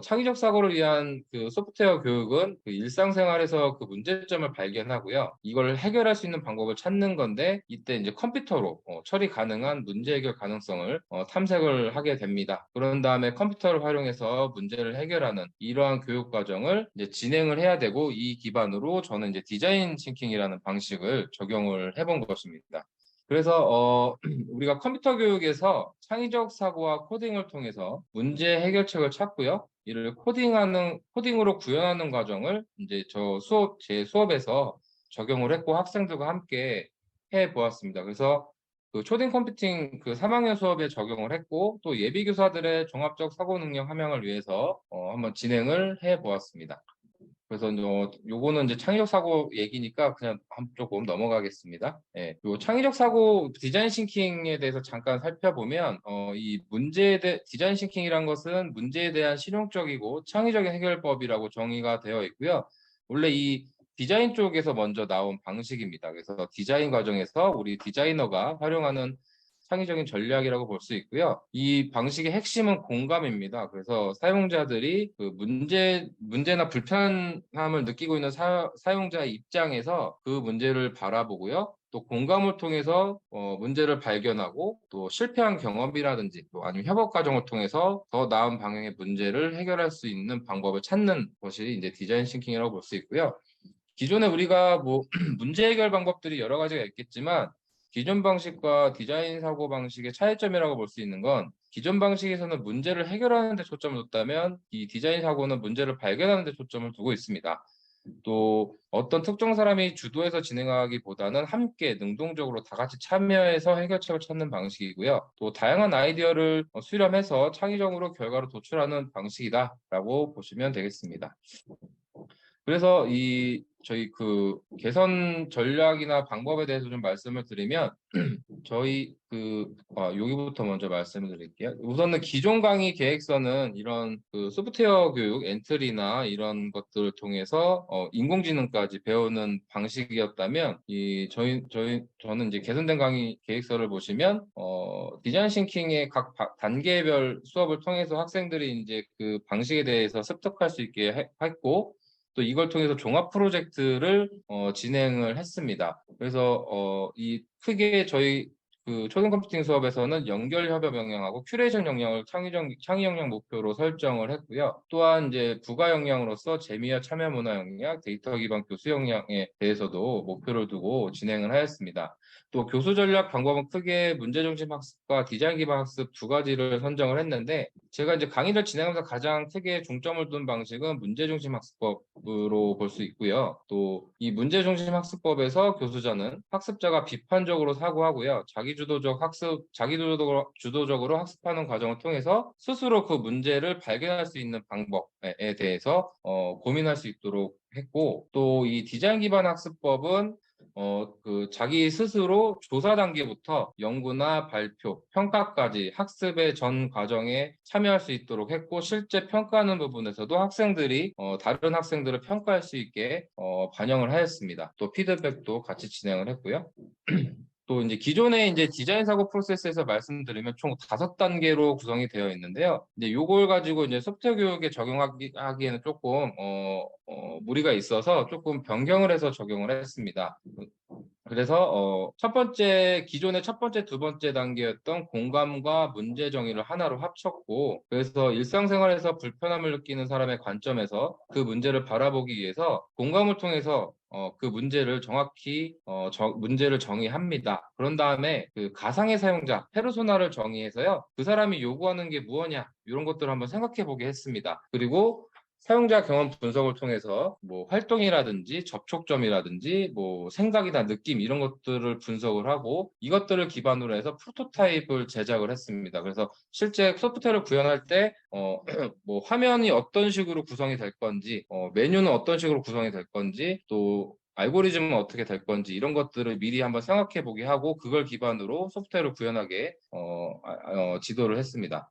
창의적 사고를 위한 그 소프트웨어 교육은 그 일상생활에서 그 문제점을 발견하고요. 이걸 해결할 수 있는 방법을 찾는 건데 이때 이제 컴퓨터로 처리 가능한 문제 해결 가능성을 탐색을 하게 됩니다. 그런 다음에 컴퓨터를 활용해서 문제를 해결하는 이러한 교육 과정을 이제 진행을 해야 되고 이 기반으로 저는 이제 디자인 싱킹이라는 방식을 적용을 해본 것입니다. 그래서 우리가 컴퓨터 교육에서 창의적 사고와 코딩을 통해서 문제 해결책을 찾고요. 이를 코딩으로 구현하는 과정을 이제 제 수업에서 적용을 했고 학생들과 함께 해 보았습니다. 그래서 그 초딩 컴퓨팅 그 3학년 수업에 적용을 했고 또 예비 교사들의 종합적 사고 능력 함양을 위해서 한번 진행을 해 보았습니다. 그래서 요거는 이제 창의적 사고 얘기니까 그냥 조금 넘어가겠습니다. 예, 요 창의적 사고 디자인 싱킹에 대해서 잠깐 살펴보면 이 디자인 싱킹이란 것은 문제에 대한 실용적이고 창의적인 해결법이라고 정의가 되어 있고요. 원래 이 디자인 쪽에서 먼저 나온 방식입니다. 그래서 디자인 과정에서 우리 디자이너가 활용하는 창의적인 전략이라고 볼 수 있고요. 이 방식의 핵심은 공감입니다. 그래서 사용자들이 그 문제나 불편함을 느끼고 있는 사용자의 입장에서 그 문제를 바라보고요. 또 공감을 통해서 문제를 발견하고 또 실패한 경험이라든지 또 아니면 협업 과정을 통해서 더 나은 방향의 문제를 해결할 수 있는 방법을 찾는 것이 이제 디자인 싱킹이라고 볼 수 있고요. 기존에 우리가 뭐 문제 해결 방법들이 여러 가지가 있겠지만 기존 방식과 디자인 사고 방식의 차이점이라고 볼 수 있는 건 기존 방식에서는 문제를 해결하는 데 초점을 뒀다면 이 디자인 사고는 문제를 발견하는 데 초점을 두고 있습니다. 또 어떤 특정 사람이 주도해서 진행하기보다는 함께 능동적으로 다 같이 참여해서 해결책을 찾는 방식이고요. 또 다양한 아이디어를 수렴해서 창의적으로 결과를 도출하는 방식이다라고 보시면 되겠습니다. 그래서 저희 그 개선 전략이나 방법에 대해서 좀 말씀을 드리면 저희 여기부터 먼저 말씀을 드릴게요. 우선은 기존 강의 계획서는 이런 그 소프트웨어 교육, 엔트리나 이런 것들을 통해서 인공지능까지 배우는 방식이었다면 저는 이제 개선된 강의 계획서를 보시면 디자인 싱킹의 각 단계별 수업을 통해서 학생들이 이제 그 방식에 대해서 습득할 수 있게 했고 또 이걸 통해서 종합 프로젝트를 진행을 했습니다. 그래서 크게 저희 그 초등 컴퓨팅 수업에서는 연결 협업 역량하고 큐레이션 역량을 창의 역량 목표로 설정을 했고요. 또한 이제 부가 역량으로서 재미와 참여 문화 역량, 데이터 기반 교수 역량에 대해서도 목표를 두고 진행을 하였습니다. 또 교수 전략 방법은 크게 문제 중심 학습과 디자인 기반 학습 두 가지를 선정을 했는데 제가 이제 강의를 진행하면서 가장 크게 중점을 둔 방식은 문제 중심 학습법으로 볼 수 있고요. 또 이 문제 중심 학습법에서 교수자는 학습자가 비판적으로 사고하고요. 자기주도적으로 학습하는 과정을 통해서 스스로 그 문제를 발견할 수 있는 방법에 대해서 고민할 수 있도록 했고 또 이 디자인 기반 학습법은 자기 스스로 조사 단계부터 연구나 발표, 평가까지 학습의 전 과정에 참여할 수 있도록 했고 실제 평가하는 부분에서도 학생들이 다른 학생들을 평가할 수 있게 반영을 하였습니다. 또 피드백도 같이 진행을 했고요. 또 이제 기존의 이제 디자인 사고 프로세스에서 말씀드리면 총 5단계로 구성이 되어 있는데요. 이제 요걸 가지고 이제 소프트웨어 교육에 적용하기에는 조금 무리가 있어서 조금 변경을 해서 적용을 했습니다. 그래서 기존의 첫 번째, 두 번째 단계였던 공감과 문제 정의를 하나로 합쳤고 그래서 일상생활에서 불편함을 느끼는 사람의 관점에서 그 문제를 바라보기 위해서 공감을 통해서 그 문제를 정확히 문제를 정의합니다. 그런 다음에 그 가상의 사용자, 페르소나를 정의해서요. 그 사람이 요구하는 게 무엇냐 이런 것들을 한번 생각해 보게 했습니다. 그리고 사용자 경험 분석을 통해서 뭐 활동이라든지 접촉점이라든지 뭐 생각이나 느낌 이런 것들을 분석을 하고 이것들을 기반으로 해서 프로토타입을 제작을 했습니다. 그래서 실제 소프트웨어를 구현할 때 뭐 화면이 어떤 식으로 구성이 될 건지 메뉴는 어떤 식으로 구성이 될 건지 또 알고리즘은 어떻게 될 건지 이런 것들을 미리 한번 생각해 보게 하고 그걸 기반으로 소프트웨어를 구현하게 지도를 했습니다.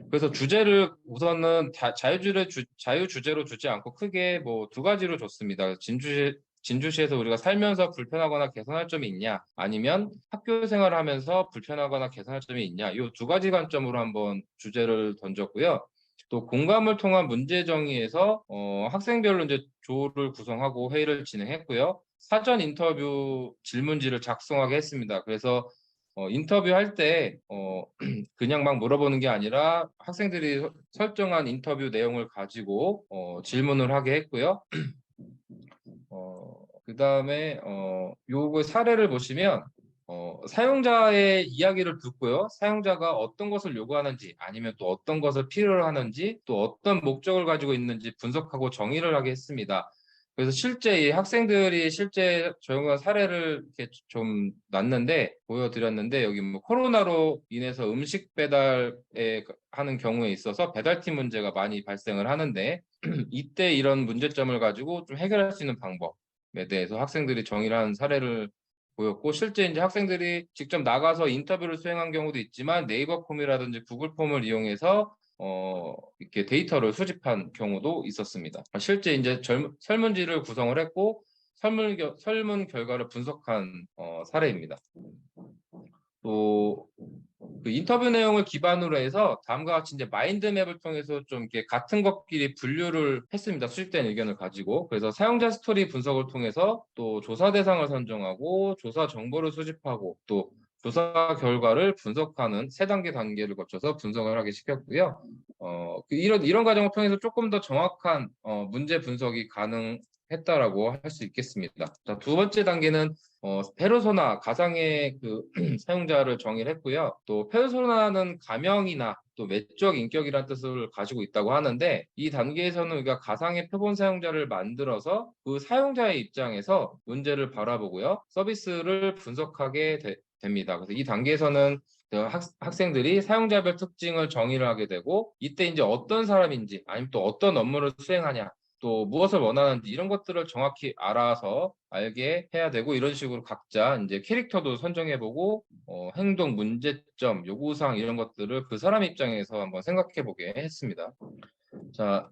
그래서 주제를 우선은 자유 주제로 주지 않고 크게 뭐 2가지로 줬습니다. 진주시에서 우리가 살면서 불편하거나 개선할 점이 있냐, 아니면 학교 생활을 하면서 불편하거나 개선할 점이 있냐, 이 2가지 관점으로 한번 주제를 던졌고요. 또 공감을 통한 문제 정의에서 학생별로 이제 조를 구성하고 회의를 진행했고요. 사전 인터뷰 질문지를 작성하게 했습니다. 그래서 인터뷰할 때 그냥 막 물어보는 게 아니라 학생들이 설정한 인터뷰 내용을 가지고 질문을 하게 했고요. 그 다음에 요거 사례를 보시면 사용자의 이야기를 듣고요. 사용자가 어떤 것을 요구하는지 아니면 또 어떤 것을 필요로 하는지 또 어떤 목적을 가지고 있는지 분석하고 정의를 하게 했습니다. 그래서 실제 이 학생들이 실제 적용한 사례를 이렇게 좀 보여드렸는데 여기 뭐 코로나로 인해서 음식 배달에 하는 경우에 있어서 배달팀 문제가 많이 발생을 하는데 이때 이런 문제점을 가지고 좀 해결할 수 있는 방법에 대해서 학생들이 정의를 한 사례를 보였고 실제 이제 학생들이 직접 나가서 인터뷰를 수행한 경우도 있지만 네이버 폼이라든지 구글 폼을 이용해서 이렇게 데이터를 수집한 경우도 있었습니다. 실제 이제 설문지를 구성을 했고 설문 결과를 분석한 사례입니다. 또 그 인터뷰 내용을 기반으로 해서 다음과 같이 이제 마인드맵을 통해서 좀 이렇게 같은 것끼리 분류를 했습니다. 수집된 의견을 가지고. 그래서 사용자 스토리 분석을 통해서 또 조사 대상을 선정하고 조사 정보를 수집하고 또 조사 결과를 분석하는 3단계 단계를 거쳐서 분석을 하게 시켰고요. 이런 과정을 통해서 조금 더 정확한 문제 분석이 했다라고 할 수 있겠습니다. 자, 두 번째 단계는 페르소나, 가상의 그 사용자를 정의를 했고요. 또 페르소나는 가명이나 또 외적 인격이라는 뜻을 가지고 있다고 하는데, 이 단계에서는 우리가 가상의 표본 사용자를 만들어서 그 사용자의 입장에서 문제를 바라보고요. 서비스를 분석하게 됩니다. 그래서 이 단계에서는 학생들이 사용자별 특징을 정의를 하게 되고, 이때 이제 어떤 사람인지 아니면 또 어떤 업무를 수행하냐, 또 무엇을 원하는지 이런 것들을 정확히 알아서 알게 해야 되고, 이런 식으로 각자 이제 캐릭터도 선정해보고 행동, 문제점, 요구사항 이런 것들을 그 사람 입장에서 한번 생각해보게 했습니다. 자,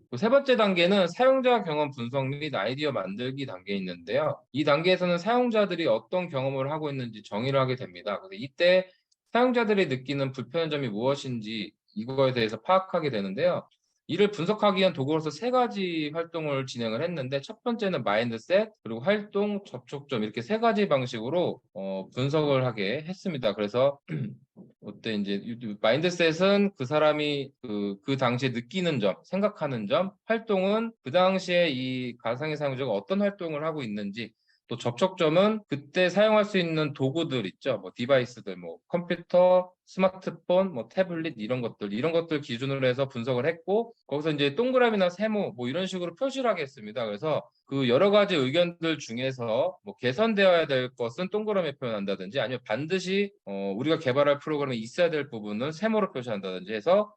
그 세 번째 단계는 사용자 경험 분석 및 아이디어 만들기 단계에 있는데요. 이 단계에서는 사용자들이 어떤 경험을 하고 있는지 정의를 하게 됩니다. 그래서 이때 사용자들이 느끼는 불편한 점이 무엇인지 이거에 대해서 파악하게 되는데요. 이를 분석하기 위한 도구로서 세 가지 활동을 진행을 했는데, 첫 번째는 마인드셋, 그리고 활동, 접촉점 이렇게 세 가지 방식으로 분석을 하게 했습니다. 그래서 그때 이제 마인드셋은 그 사람이 그 당시에 느끼는 점, 생각하는 점, 활동은 그 당시에 이 가상의 사용자가 어떤 활동을 하고 있는지, 또 접촉점은 그때 사용할 수 있는 도구들 있죠. 뭐 디바이스들, 뭐 컴퓨터, 스마트폰, 뭐 태블릿 이런 것들 기준으로 해서 분석을 했고, 거기서 이제 동그라미나 세모 뭐 이런 식으로 표시를 하게 했습니다. 그래서 그 여러 가지 의견들 중에서 뭐 개선되어야 될 것은 동그라미에 표현한다든지, 아니면 반드시 우리가 개발할 프로그램에 있어야 될 부분은 세모로 표시한다든지 해서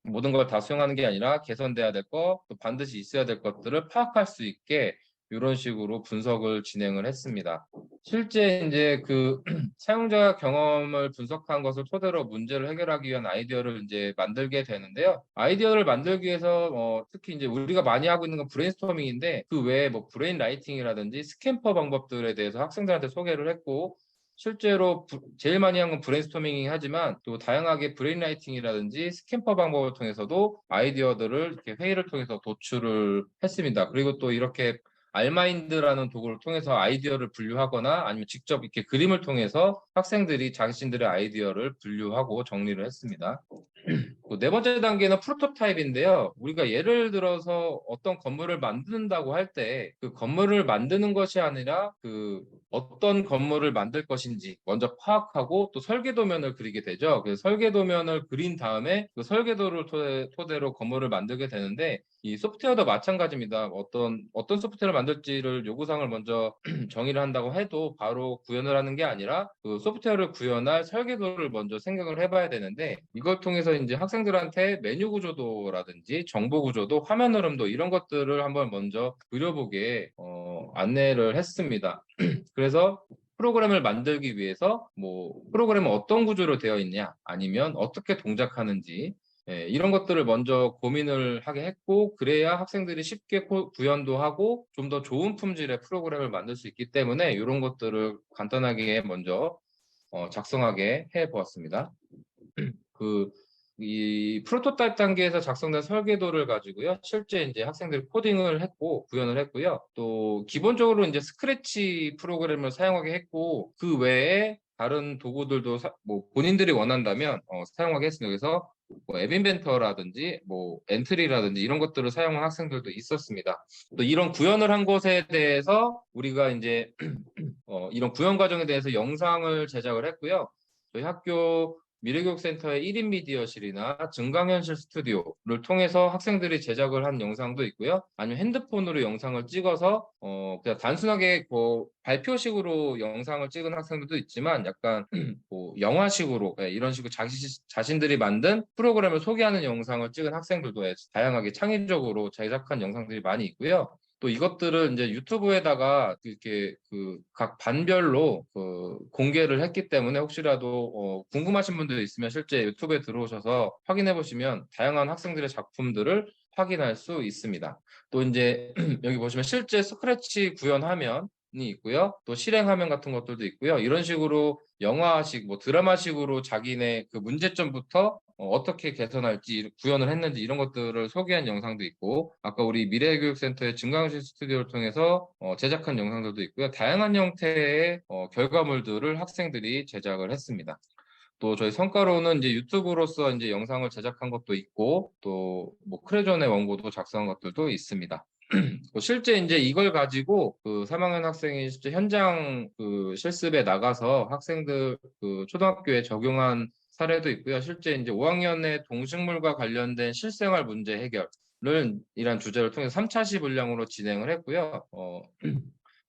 모든 걸 다 수용하는 게 아니라 개선돼야 될 거, 또 반드시 있어야 될 것들을 파악할 수 있게 이런 식으로 분석을 진행을 했습니다. 실제 이제 그 사용자 경험을 분석한 것을 토대로 문제를 해결하기 위한 아이디어를 이제 만들게 되는데요. 아이디어를 만들기 위해서 특히 이제 우리가 많이 하고 있는 건 브레인스토밍인데, 그 외에 뭐 브레인 라이팅이라든지 스캠퍼 방법들에 대해서 학생들한테 소개를 했고, 실제로 제일 많이 한 건 브레인스토밍이긴 하지만, 또 다양하게 브레인라이팅이라든지 스캠퍼 방법을 통해서도 아이디어들을 이렇게 회의를 통해서 도출을 했습니다. 그리고 또 이렇게 알마인드라는 도구를 통해서 아이디어를 분류하거나 아니면 직접 이렇게 그림을 통해서 학생들이 자신들의 아이디어를 분류하고 정리를 했습니다. 네 번째 단계는 프로토타입인데요. 우리가 예를 들어서 어떤 건물을 만든다고 할 때 그 건물을 만드는 것이 아니라 그 어떤 건물을 만들 것인지 먼저 파악하고, 또 설계도면을 그리게 되죠. 그래서 설계도면을 그린 다음에 그 설계도를 토대로 건물을 만들게 되는데, 이 소프트웨어도 마찬가지입니다. 어떤 소프트웨어를 만들지를 요구사항을 먼저 정의를 한다고 해도 바로 구현을 하는 게 아니라 그 소프트웨어를 구현할 설계도를 먼저 생각을 해봐야 되는데, 이걸 통해서 이제 학생들한테 메뉴 구조도라든지 정보 구조도, 화면 흐름도 이런 것들을 한번 먼저 그려보게 안내를 했습니다. 그래서 프로그램을 만들기 위해서 뭐 프로그램은 어떤 구조로 되어 있냐, 아니면 어떻게 동작하는지, 이런 것들을 먼저 고민을 하게 했고, 그래야 학생들이 쉽게 구현도 하고 좀 더 좋은 품질의 프로그램을 만들 수 있기 때문에 이런 것들을 간단하게 먼저 작성하게 해 보았습니다. 이 프로토타입 단계에서 작성된 설계도를 가지고요, 실제 이제 학생들이 코딩을 했고 구현을 했고요. 또 기본적으로 이제 스크래치 프로그램을 사용하게 했고, 그 외에 다른 도구들도 뭐 본인들이 원한다면 사용하게 했습니다. 그래서 뭐 앱인벤터라든지 뭐 엔트리라든지 이런 것들을 사용한 학생들도 있었습니다. 또 이런 구현을 한 것에 대해서 우리가 이제 이런 구현 과정에 대해서 영상을 제작을 했고요. 저희 학교 미래교육센터의 1인 미디어실이나 증강현실 스튜디오를 통해서 학생들이 제작을 한 영상도 있고요. 아니면 핸드폰으로 영상을 찍어서 그냥 단순하게 뭐 발표식으로 영상을 찍은 학생들도 있지만, 약간 뭐 영화식으로 이런 식으로 자신들이 만든 프로그램을 소개하는 영상을 찍은 학생들도 다양하게 창의적으로 제작한 영상들이 많이 있고요. 또 이것들을 이제 유튜브에다가 이렇게 그 각 반별로 공개를 했기 때문에, 혹시라도 궁금하신 분들 있으면 실제 유튜브에 들어오셔서 확인해 보시면 다양한 학생들의 작품들을 확인할 수 있습니다. 또 이제 여기 보시면 실제 스크래치 구현 화면이 있고요. 또 실행 화면 같은 것들도 있고요. 이런 식으로 영화식, 뭐 드라마식으로 자기네 그 문제점부터 어떻게 개선할지, 구현을 했는지 이런 것들을 소개한 영상도 있고, 아까 우리 미래교육센터의 증강현실 스튜디오를 통해서 제작한 영상들도 있고요. 다양한 형태의 결과물들을 학생들이 제작을 했습니다. 또 저희 성과로는 이제 유튜브로서 이제 영상을 제작한 것도 있고, 또 뭐 크레존의 원고도 작성한 것들도 있습니다. 실제 이제 이걸 가지고 그 3학년 학생이 실제 현장 그 실습에 나가서 학생들 그 초등학교에 적용한 사례도 있고요. 실제 이제 5학년의 동식물과 관련된 실생활 문제 해결을 이란 주제를 통해서 3차시 분량으로 진행을 했고요.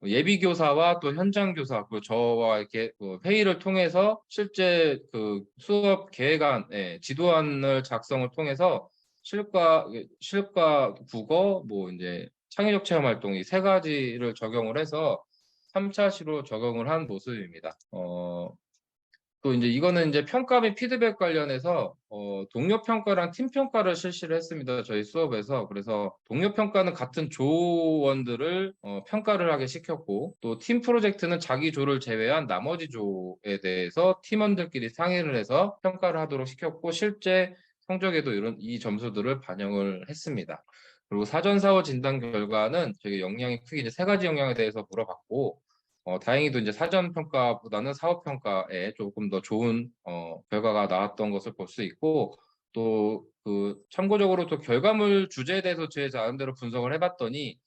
예비 교사와 또 현장 교사, 그 저와 이렇게 그 회의를 통해서 실제 그 수업 계획안, 지도안을 작성을 통해서 실과 국어, 뭐 이제 창의적 체험 활동 이 세 가지를 적용을 해서 3차시로 적용을 한 모습입니다. 또 이제 이거는 이제 평가 및 피드백 관련해서 동료 평가랑 팀 평가를 실시를 했습니다. 저희 수업에서. 그래서 동료 평가는 같은 조원들을 평가를 하게 시켰고, 또 팀 프로젝트는 자기 조를 제외한 나머지 조에 대해서 팀원들끼리 상의를 해서 평가를 하도록 시켰고, 실제 성적에도 이 점수들을 반영을 했습니다. 그리고 사전 사후 진단 결과는 되게 영향이 크게 이제 세 가지 영향에 대해서 물어봤고, 다행히도 이제 사전 평가보다는 사후 평가에 조금 더 좋은 결과가 나왔던 것을 볼 수 있고, 또 그 참고적으로 또 결과물 주제에 대해서 제 나름대로 분석을 해봤더니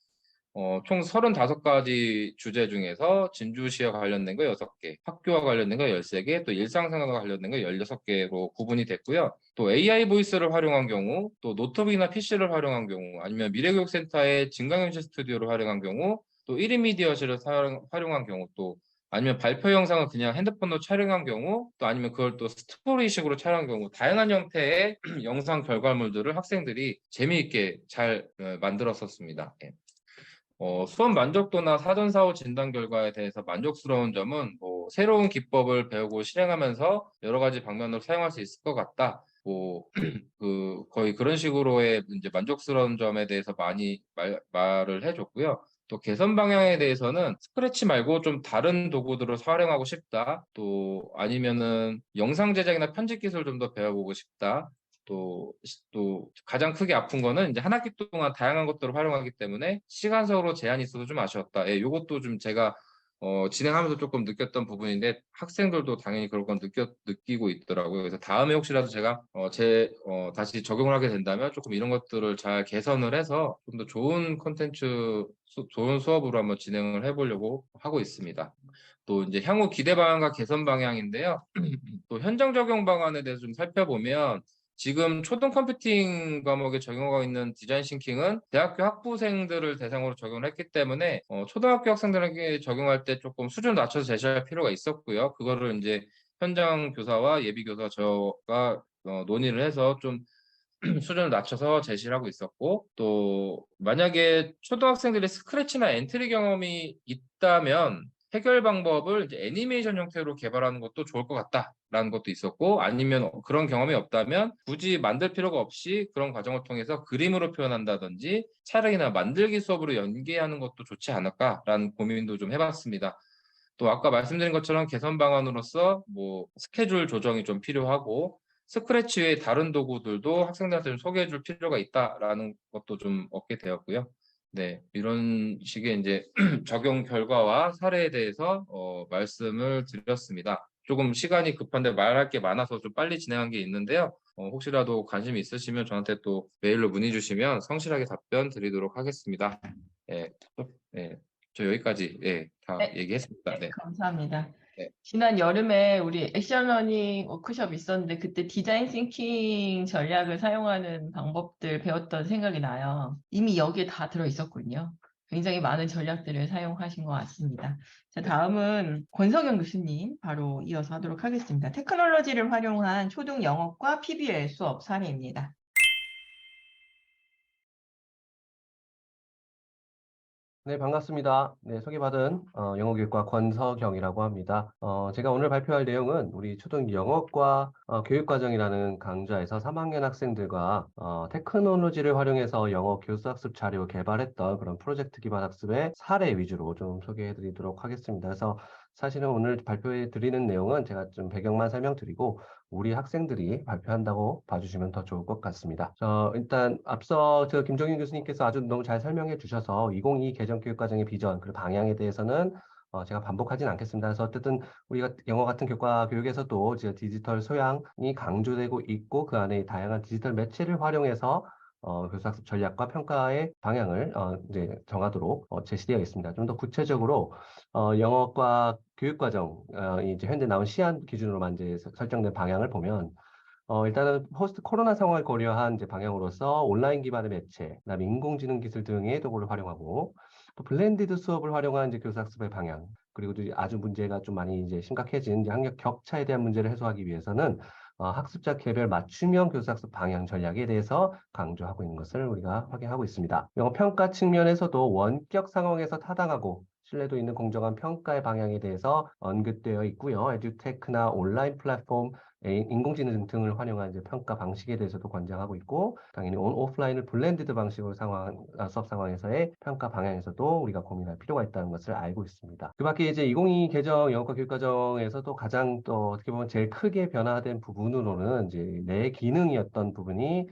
총 35가지 주제 중에서 진주시와 관련된 거 6개, 학교와 관련된 거 13개, 또 일상생활과 관련된 거 16개로 구분이 됐고요. 또 AI 보이스를 활용한 경우, 또 노트북이나 PC를 활용한 경우, 아니면 미래교육센터의 증강현실 스튜디오를 활용한 경우, 또 1인 미디어실을 활용한 경우, 또 아니면 발표 영상을 그냥 핸드폰으로 촬영한 경우, 또 아니면 그걸 또 스토리식으로 촬영한 경우, 다양한 형태의 영상 결과물들을 학생들이 재미있게 잘 만들었었습니다. 예. 수업 만족도나 사전 사후 진단 결과에 대해서 만족스러운 점은 새로운 기법을 배우고 실행하면서 여러 가지 방면으로 사용할 수 있을 것 같다. 거의 그런 식으로의 이제 만족스러운 점에 대해서 많이 말을 해줬고요. 또 개선 방향에 대해서는 스크래치 말고 좀 다른 도구들을 활용하고 싶다. 또 아니면은 영상 제작이나 편집 기술 좀 더 배워보고 싶다. 또 가장 크게 아픈 거는 이제 한 학기 동안 다양한 것들을 활용하기 때문에 시간적으로 제한이 있어서 좀 아쉬웠다. 예, 요것도 좀 제가 진행하면서 조금 느꼈던 부분인데 학생들도 당연히 그런 건 느끼고 있더라고요. 그래서 다음에 혹시라도 제가 다시 적용을 하게 된다면 조금 이런 것들을 잘 개선을 해서 좀 더 좋은 콘텐츠, 좋은 수업으로 한번 진행을 해보려고 하고 있습니다. 또 이제 향후 기대 방향과 개선 방향인데요. 또 현장 적용 방안에 대해서 좀 살펴보면 지금 초등 컴퓨팅 과목에 적용하고 있는 디자인 싱킹은 대학교 학부생들을 대상으로 적용을 했기 때문에 초등학교 학생들에게 적용할 때 조금 수준을 낮춰서 제시할 필요가 있었고요. 그거를 이제 현장 교사와 예비 교사 저가 논의를 해서 좀 수준을 낮춰서 제시를 하고 있었고, 또 만약에 초등학생들이 스크래치나 엔트리 경험이 있다면 해결 방법을 이제 애니메이션 형태로 개발하는 것도 좋을 것 같다라는 것도 있었고, 아니면 그런 경험이 없다면 굳이 만들 필요가 없이 그런 과정을 통해서 그림으로 표현한다든지 촬영이나 만들기 수업으로 연계하는 것도 좋지 않을까라는 고민도 좀 해봤습니다. 또 아까 말씀드린 것처럼 개선 방안으로서 뭐 스케줄 조정이 좀 필요하고, 스크래치 외에 다른 도구들도 학생들한테 좀 소개해 줄 필요가 있다라는 것도 좀 얻게 되었고요. 네, 이런 식의 이제 적용 결과와 사례에 대해서 말씀을 드렸습니다. 조금 시간이 급한데 말할 게 많아서 좀 빨리 진행한 게 있는데요. 혹시라도 관심이 있으시면 저한테 또 메일로 문의 주시면 성실하게 답변 드리도록 하겠습니다. 네, 저 여기까지 다 네. 얘기했습니다. 네. 감사합니다. 네. 지난 여름에 우리 액션 러닝 워크숍 있었는데 그때 디자인 싱킹 전략을 사용하는 방법들 배웠던 생각이 나요. 이미 여기에 다 들어 있었군요. 굉장히 많은 전략들을 사용하신 것 같습니다. 자, 다음은 권석영 교수님 바로 이어서 하도록 하겠습니다. 테크놀로지를 활용한 초등 영어과 PBL 수업 사례입니다. 네, 반갑습니다. 네, 소개받은 영어교육과 권석영이라고 합니다. 제가 오늘 발표할 내용은 우리 초등 영어과 교육과정이라는 강좌에서 3학년 학생들과 테크놀로지를 활용해서 영어 교수학습 자료 개발했던 그런 프로젝트 기반 학습의 사례 위주로 좀 소개해드리도록 하겠습니다. 그래서 사실은 오늘 발표해 드리는 내용은 제가 좀 배경만 설명드리고 우리 학생들이 발표한다고 봐주시면 더 좋을 것 같습니다. 일단 앞서 김종인 교수님께서 아주 너무 잘 설명해 주셔서 2022 개정교육과정의 비전 그리고 방향에 대해서는 제가 반복하진 않겠습니다. 그래서 어쨌든 우리가 영어 같은 교육에서도 이제 디지털 소양이 강조되고 있고 그 안에 다양한 디지털 매체를 활용해서 교수학습 전략과 평가의 방향을 이제 정하도록 제시되어 있습니다. 좀 더 구체적으로 영어과 교육과정 이제 현재 나온 시안 기준으로만 이제 설정된 방향을 보면 일단은 포스트 코로나 상황을 고려한 이제 방향으로서 온라인 기반의 매체, 그다음에 인공지능 기술 등의 도구를 활용하고 또 블렌디드 수업을 활용한 이제 교수학습의 방향, 그리고 이제 아주 문제가 좀 많이 이제 심각해진 이제 학력 격차에 대한 문제를 해소하기 위해서는 학습자 개별 맞춤형 교수학습 방향 전략에 대해서 강조하고 있는 것을 우리가 확인하고 있습니다. 영어 평가 측면에서도 원격 상황에서 타당하고 신뢰도 있는 공정한 평가의 방향에 대해서 언급되어 있고요. 에듀테크나 온라인 플랫폼 인공지능 등을 활용한 이제 평가 방식에 대해서도 권장하고 있고, 당연히 오프라인을 블렌디드 방식으로 수업 상황에서의 평가 방향에서도 우리가 고민할 필요가 있다는 것을 알고 있습니다. 그 밖에 이제 2022 개정 영어과 교육과정에서도 가장 또 어떻게 보면 제일 크게 변화된 부분으로는 이제 내 기능이었던 부분이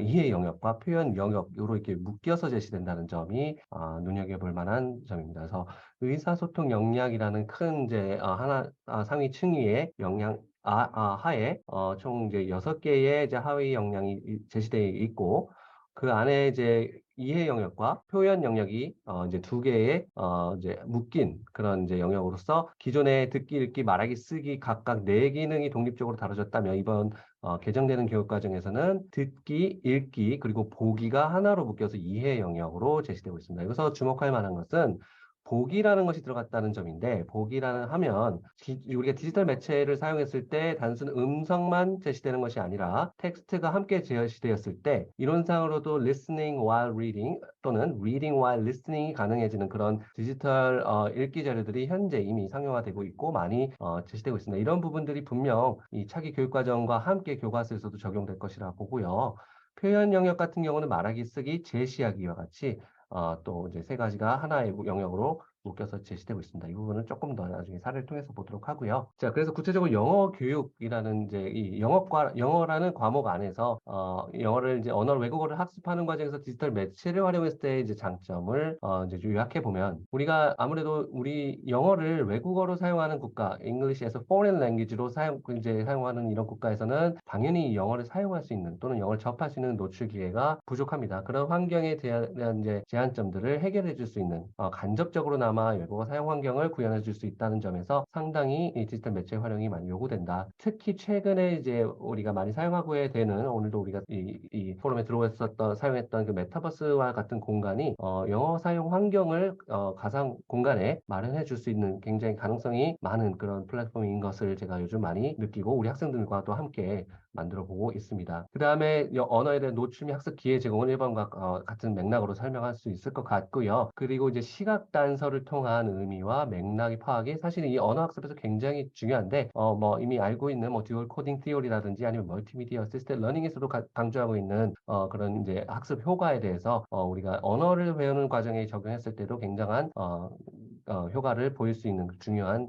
이해 영역과 표현 영역으로 이렇게 묶여서 제시된다는 점이 눈여겨볼 만한 점입니다. 그래서 의사소통 역량이라는 큰 이제 상위 층위의 역량 하에 총 이제 6개의 이제 하위 역량이 제시되어 있고 그 안에 이제 이해 영역과 표현 영역이 이제 2개의 이제 묶인 그런 이제 영역으로서 기존의 듣기, 읽기, 말하기, 쓰기 각각 4기능이 독립적으로 다뤄졌다면 이번 개정되는 교육과정에서는 듣기, 읽기, 그리고 보기가 하나로 묶여서 이해 영역으로 제시되고 있습니다. 여기서 주목할 만한 것은 보기라는 것이 들어갔다는 점인데, 보기라는 하면 우리가 디지털 매체를 사용했을 때 단순 음성만 제시되는 것이 아니라 텍스트가 함께 제시되었을 때 이론상으로도 listening while reading 또는 reading while listening이 가능해지는 그런 디지털 읽기 자료들이 현재 이미 상용화되고 있고 많이 제시되고 있습니다. 이런 부분들이 분명 이 차기 교육과정과 함께 교과서에서도 적용될 것이라 보고요. 표현 영역 같은 경우는 말하기, 쓰기, 제시하기와 같이 또 이제 3가지가 하나의 영역으로 묶여서 제시되고 있습니다. 이 부분은 조금 더 나중에 사례를 통해서 보도록 하고요. 자, 그래서 구체적으로 영어 교육이라는 이제 이 영어라는 과목 안에서 영어를 이제 언어 외국어를 학습하는 과정에서 디지털 매체를 활용했을 때 이제 장점을 이제 요약해 보면 우리가 아무래도 우리 영어를 외국어로 사용하는 국가, English에서 foreign language로 사용하는 이런 국가에서는 당연히 영어를 사용할 수 있는 또는 영어를 접할 수 있는 노출 기회가 부족합니다. 그런 환경에 대한 이제 제한점들을 해결해 줄 수 있는 간접적으로나마 외국어 사용 환경을 구현해 줄 수 있다는 점에서 상당히 이 디지털 매체 활용이 많이 요구된다. 특히 최근에 이제 우리가 많이 사용하고 되는 오늘도 우리가 이 포럼에 사용했던 그 메타버스와 같은 공간이 영어 사용 환경을 가상 공간에 마련해 줄 수 있는 굉장히 가능성이 많은 그런 플랫폼인 것을 제가 요즘 많이 느끼고 우리 학생들과도 함께 만들어 보고 있습니다. 그 다음에 언어에 대한 노출 및 학습 기회 제공은 1번과 같은 맥락으로 설명할 수 있을 것 같고요. 그리고 이제 시각 단서를 통한 의미와 맥락의 파악이 사실 이 언어 학습에서 굉장히 중요한데 뭐 이미 알고 있는 뭐 듀얼 코딩 티오리라든지 아니면 멀티미디어 어시스티드 러닝에서도 강조하고 있는 그런 이제 학습 효과에 대해서 우리가 언어를 배우는 과정에 적용했을 때도 굉장한 효과를 보일 수 있는 중요한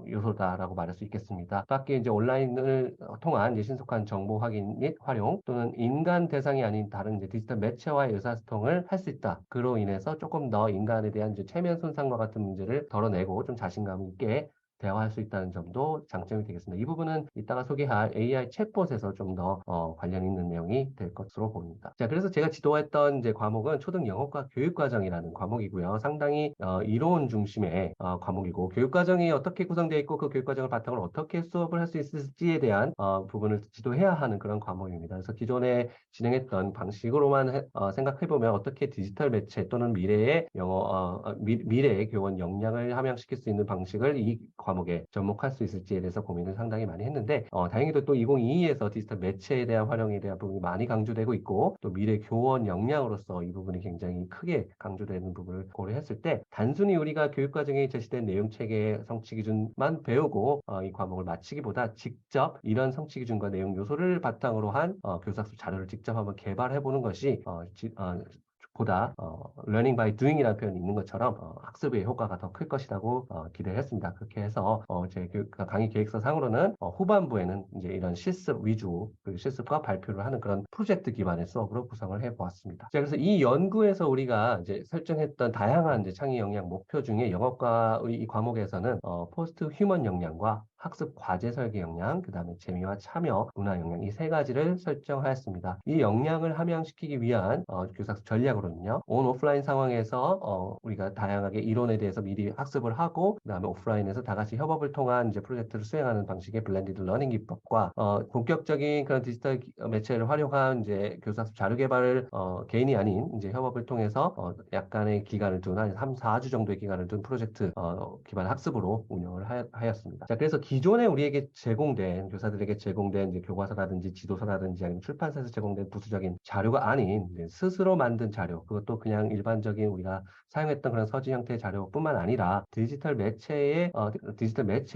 요소다라고 말할 수 있겠습니다. 밖에 이제 온라인을 통한 이제 신속한 정보 확인 및 활용 또는 인간 대상이 아닌 다른 이제 디지털 매체와의 의사소통을 할 수 있다. 그로 인해서 조금 더 인간에 대한 이제 체면 손상과 같은 문제를 덜어내고 좀 자신감 있게 대화할 수 있다는 점도 장점이 되겠습니다. 이 부분은 이따가 소개할 AI 챗봇에서 좀 더 관련 있는 내용이 될 것으로 보입니다. 자, 그래서 제가 지도했던 이제 과목은 초등 영어과 교육과정이라는 과목이고요. 상당히 이론 중심의 과목이고 교육과정이 어떻게 구성되어 있고 그 교육과정을 바탕으로 어떻게 수업을 할 수 있을지에 대한 부분을 지도해야 하는 그런 과목입니다. 그래서 기존에 진행했던 방식으로만 생각해보면 어떻게 디지털 매체 또는 미래의 미래의 교원 역량을 함양시킬 수 있는 방식을 이 과목에 접목할 수 있을지에 대해서 고민을 상당히 많이 했는데 다행히도 또 2022에서 디지털 매체에 대한 활용에 대한 부분이 많이 강조되고 있고 또 미래 교원 역량으로서 이 부분이 굉장히 크게 강조되는 부분을 고려했을 때 단순히 우리가 교육과정에 제시된 내용체계 성취기준만 배우고 이 과목을 마치기보다 직접 이런 성취기준과 내용 요소를 바탕으로 한 교사학습 자료를 직접 한번 개발해보는 것이 보다 learning by doing이라는 표현이 있는 것처럼 학습의 효과가 더 클 것이라고 기대를 했습니다. 그렇게 해서 제 강의 계획서 상으로는 후반부에는 이제 이런 실습 위주 그리고 실습과 발표를 하는 그런 프로젝트 기반의 수업으로 구성을 해보았습니다. 자, 그래서 이 연구에서 우리가 이제 설정했던 다양한 이제 창의 역량 목표 중에 영어과 이 과목에서는 포스트 휴먼 역량과 학습 과제 설계 역량, 그 다음에 재미와 참여, 문화 역량 이 세 가지를 설정하였습니다. 이 역량을 함양시키기 위한 교사학습 전략으로는요. 온 오프라인 상황에서 우리가 다양하게 이론에 대해서 미리 학습을 하고 그 다음에 오프라인에서 다 같이 협업을 통한 이제 프로젝트를 수행하는 방식의 블렌디드 러닝 기법과 본격적인 그런 디지털 매체를 활용한 이제 교사학습 자료 개발을 개인이 아닌 이제 협업을 통해서 약간의 기간을 둔 한 3, 4주 정도의 기간을 둔 프로젝트 기반 학습으로 운영을 하였습니다. 자, 그래서 기존에 우리에게 제공된 교사들에게 제공된 이제 교과서라든지 지도서라든지 아니면 출판사에서 제공된 부수적인 자료가 아닌 이제 스스로 만든 자료, 그것도 그냥 일반적인 우리가 사용했던 그런 서지 형태의 자료뿐만 아니라 디지털 매체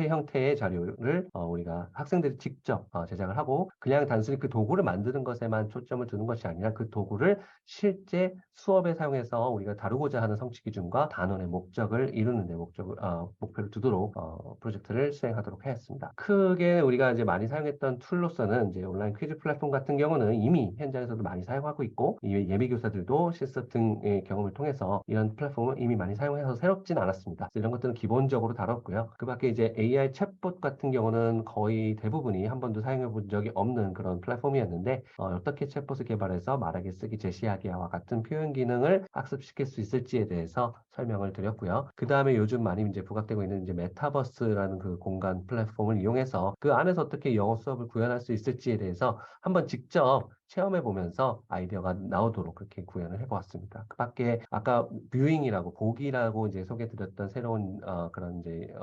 형태의 자료를 우리가 학생들이 직접 제작을 하고 그냥 단순히 그 도구를 만드는 것에만 초점을 두는 것이 아니라 그 도구를 실제 수업에 사용해서 우리가 다루고자 하는 성취 기준과 단원의 목적을 이루는 데 목표를 두도록 프로젝트를 수행하도록 하였습니다. 크게 우리가 이제 많이 사용했던 툴로서는 이제 온라인 퀴즈 플랫폼 같은 경우는 이미 현장에서도 많이 사용하고 있고 예비 교사들도 실습 등의 경험을 통해서 이런 플랫폼을 이미 많이 사용해서 새롭진 않았습니다. 이런 것들은 기본적으로 다뤘고요. 그 밖에 이제 AI 챗봇 같은 경우는 거의 대부분이 한 번도 사용해 본 적이 없는 그런 플랫폼이었는데 어떻게 챗봇을 개발해서 말하기, 쓰기, 제시하기와 같은 표현 기능을 학습시킬 수 있을지에 대해서 설명을 드렸고요. 그 다음에 요즘 많이 이제 부각되고 있는 이제 메타버스라는 그 공간 플랫폼을 이용해서 그 안에서 어떻게 영어 수업을 구현할 수 있을지에 대해서 한번 직접 체험해 보면서 아이디어가 나오도록 그렇게 구현을 해보았습니다. 그 밖에 아까 뷰잉이라고 보기라고 이제 소개드렸던 새로운 그런 이제